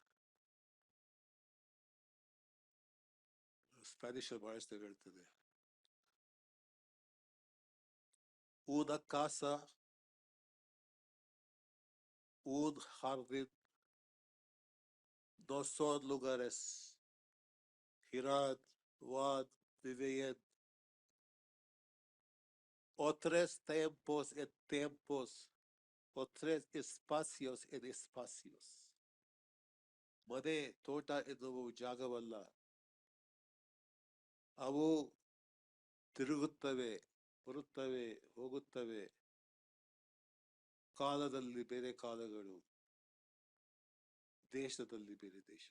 Spanish ಭಾಷೆ ಹೇಳ್ತದೆ, una casa, un jardín, no son lugares. Girad, vad, vivid. Otros tiempos en tiempos, otros espacios en espacios. ಮನೆ ತೋಟ ಎನ್ನುವ ಜಾಗವಲ್ಲ, ಅವು ತಿರುಗುತ್ತವೆ, ಬರುತ್ತವೆ, ಹೋಗುತ್ತವೆ. ಕಾಲದಲ್ಲಿ ಬೇರೆ ಕಾಲಗಳು, ದೇಶದಲ್ಲಿ ಬೇರೆ ದೇಶ.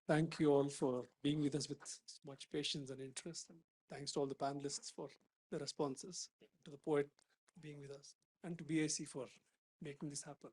Thank you all for being with us with so much patience and interest. And thanks to all the panelists for the responses, to the poet being with us, and to BAC for making this happen.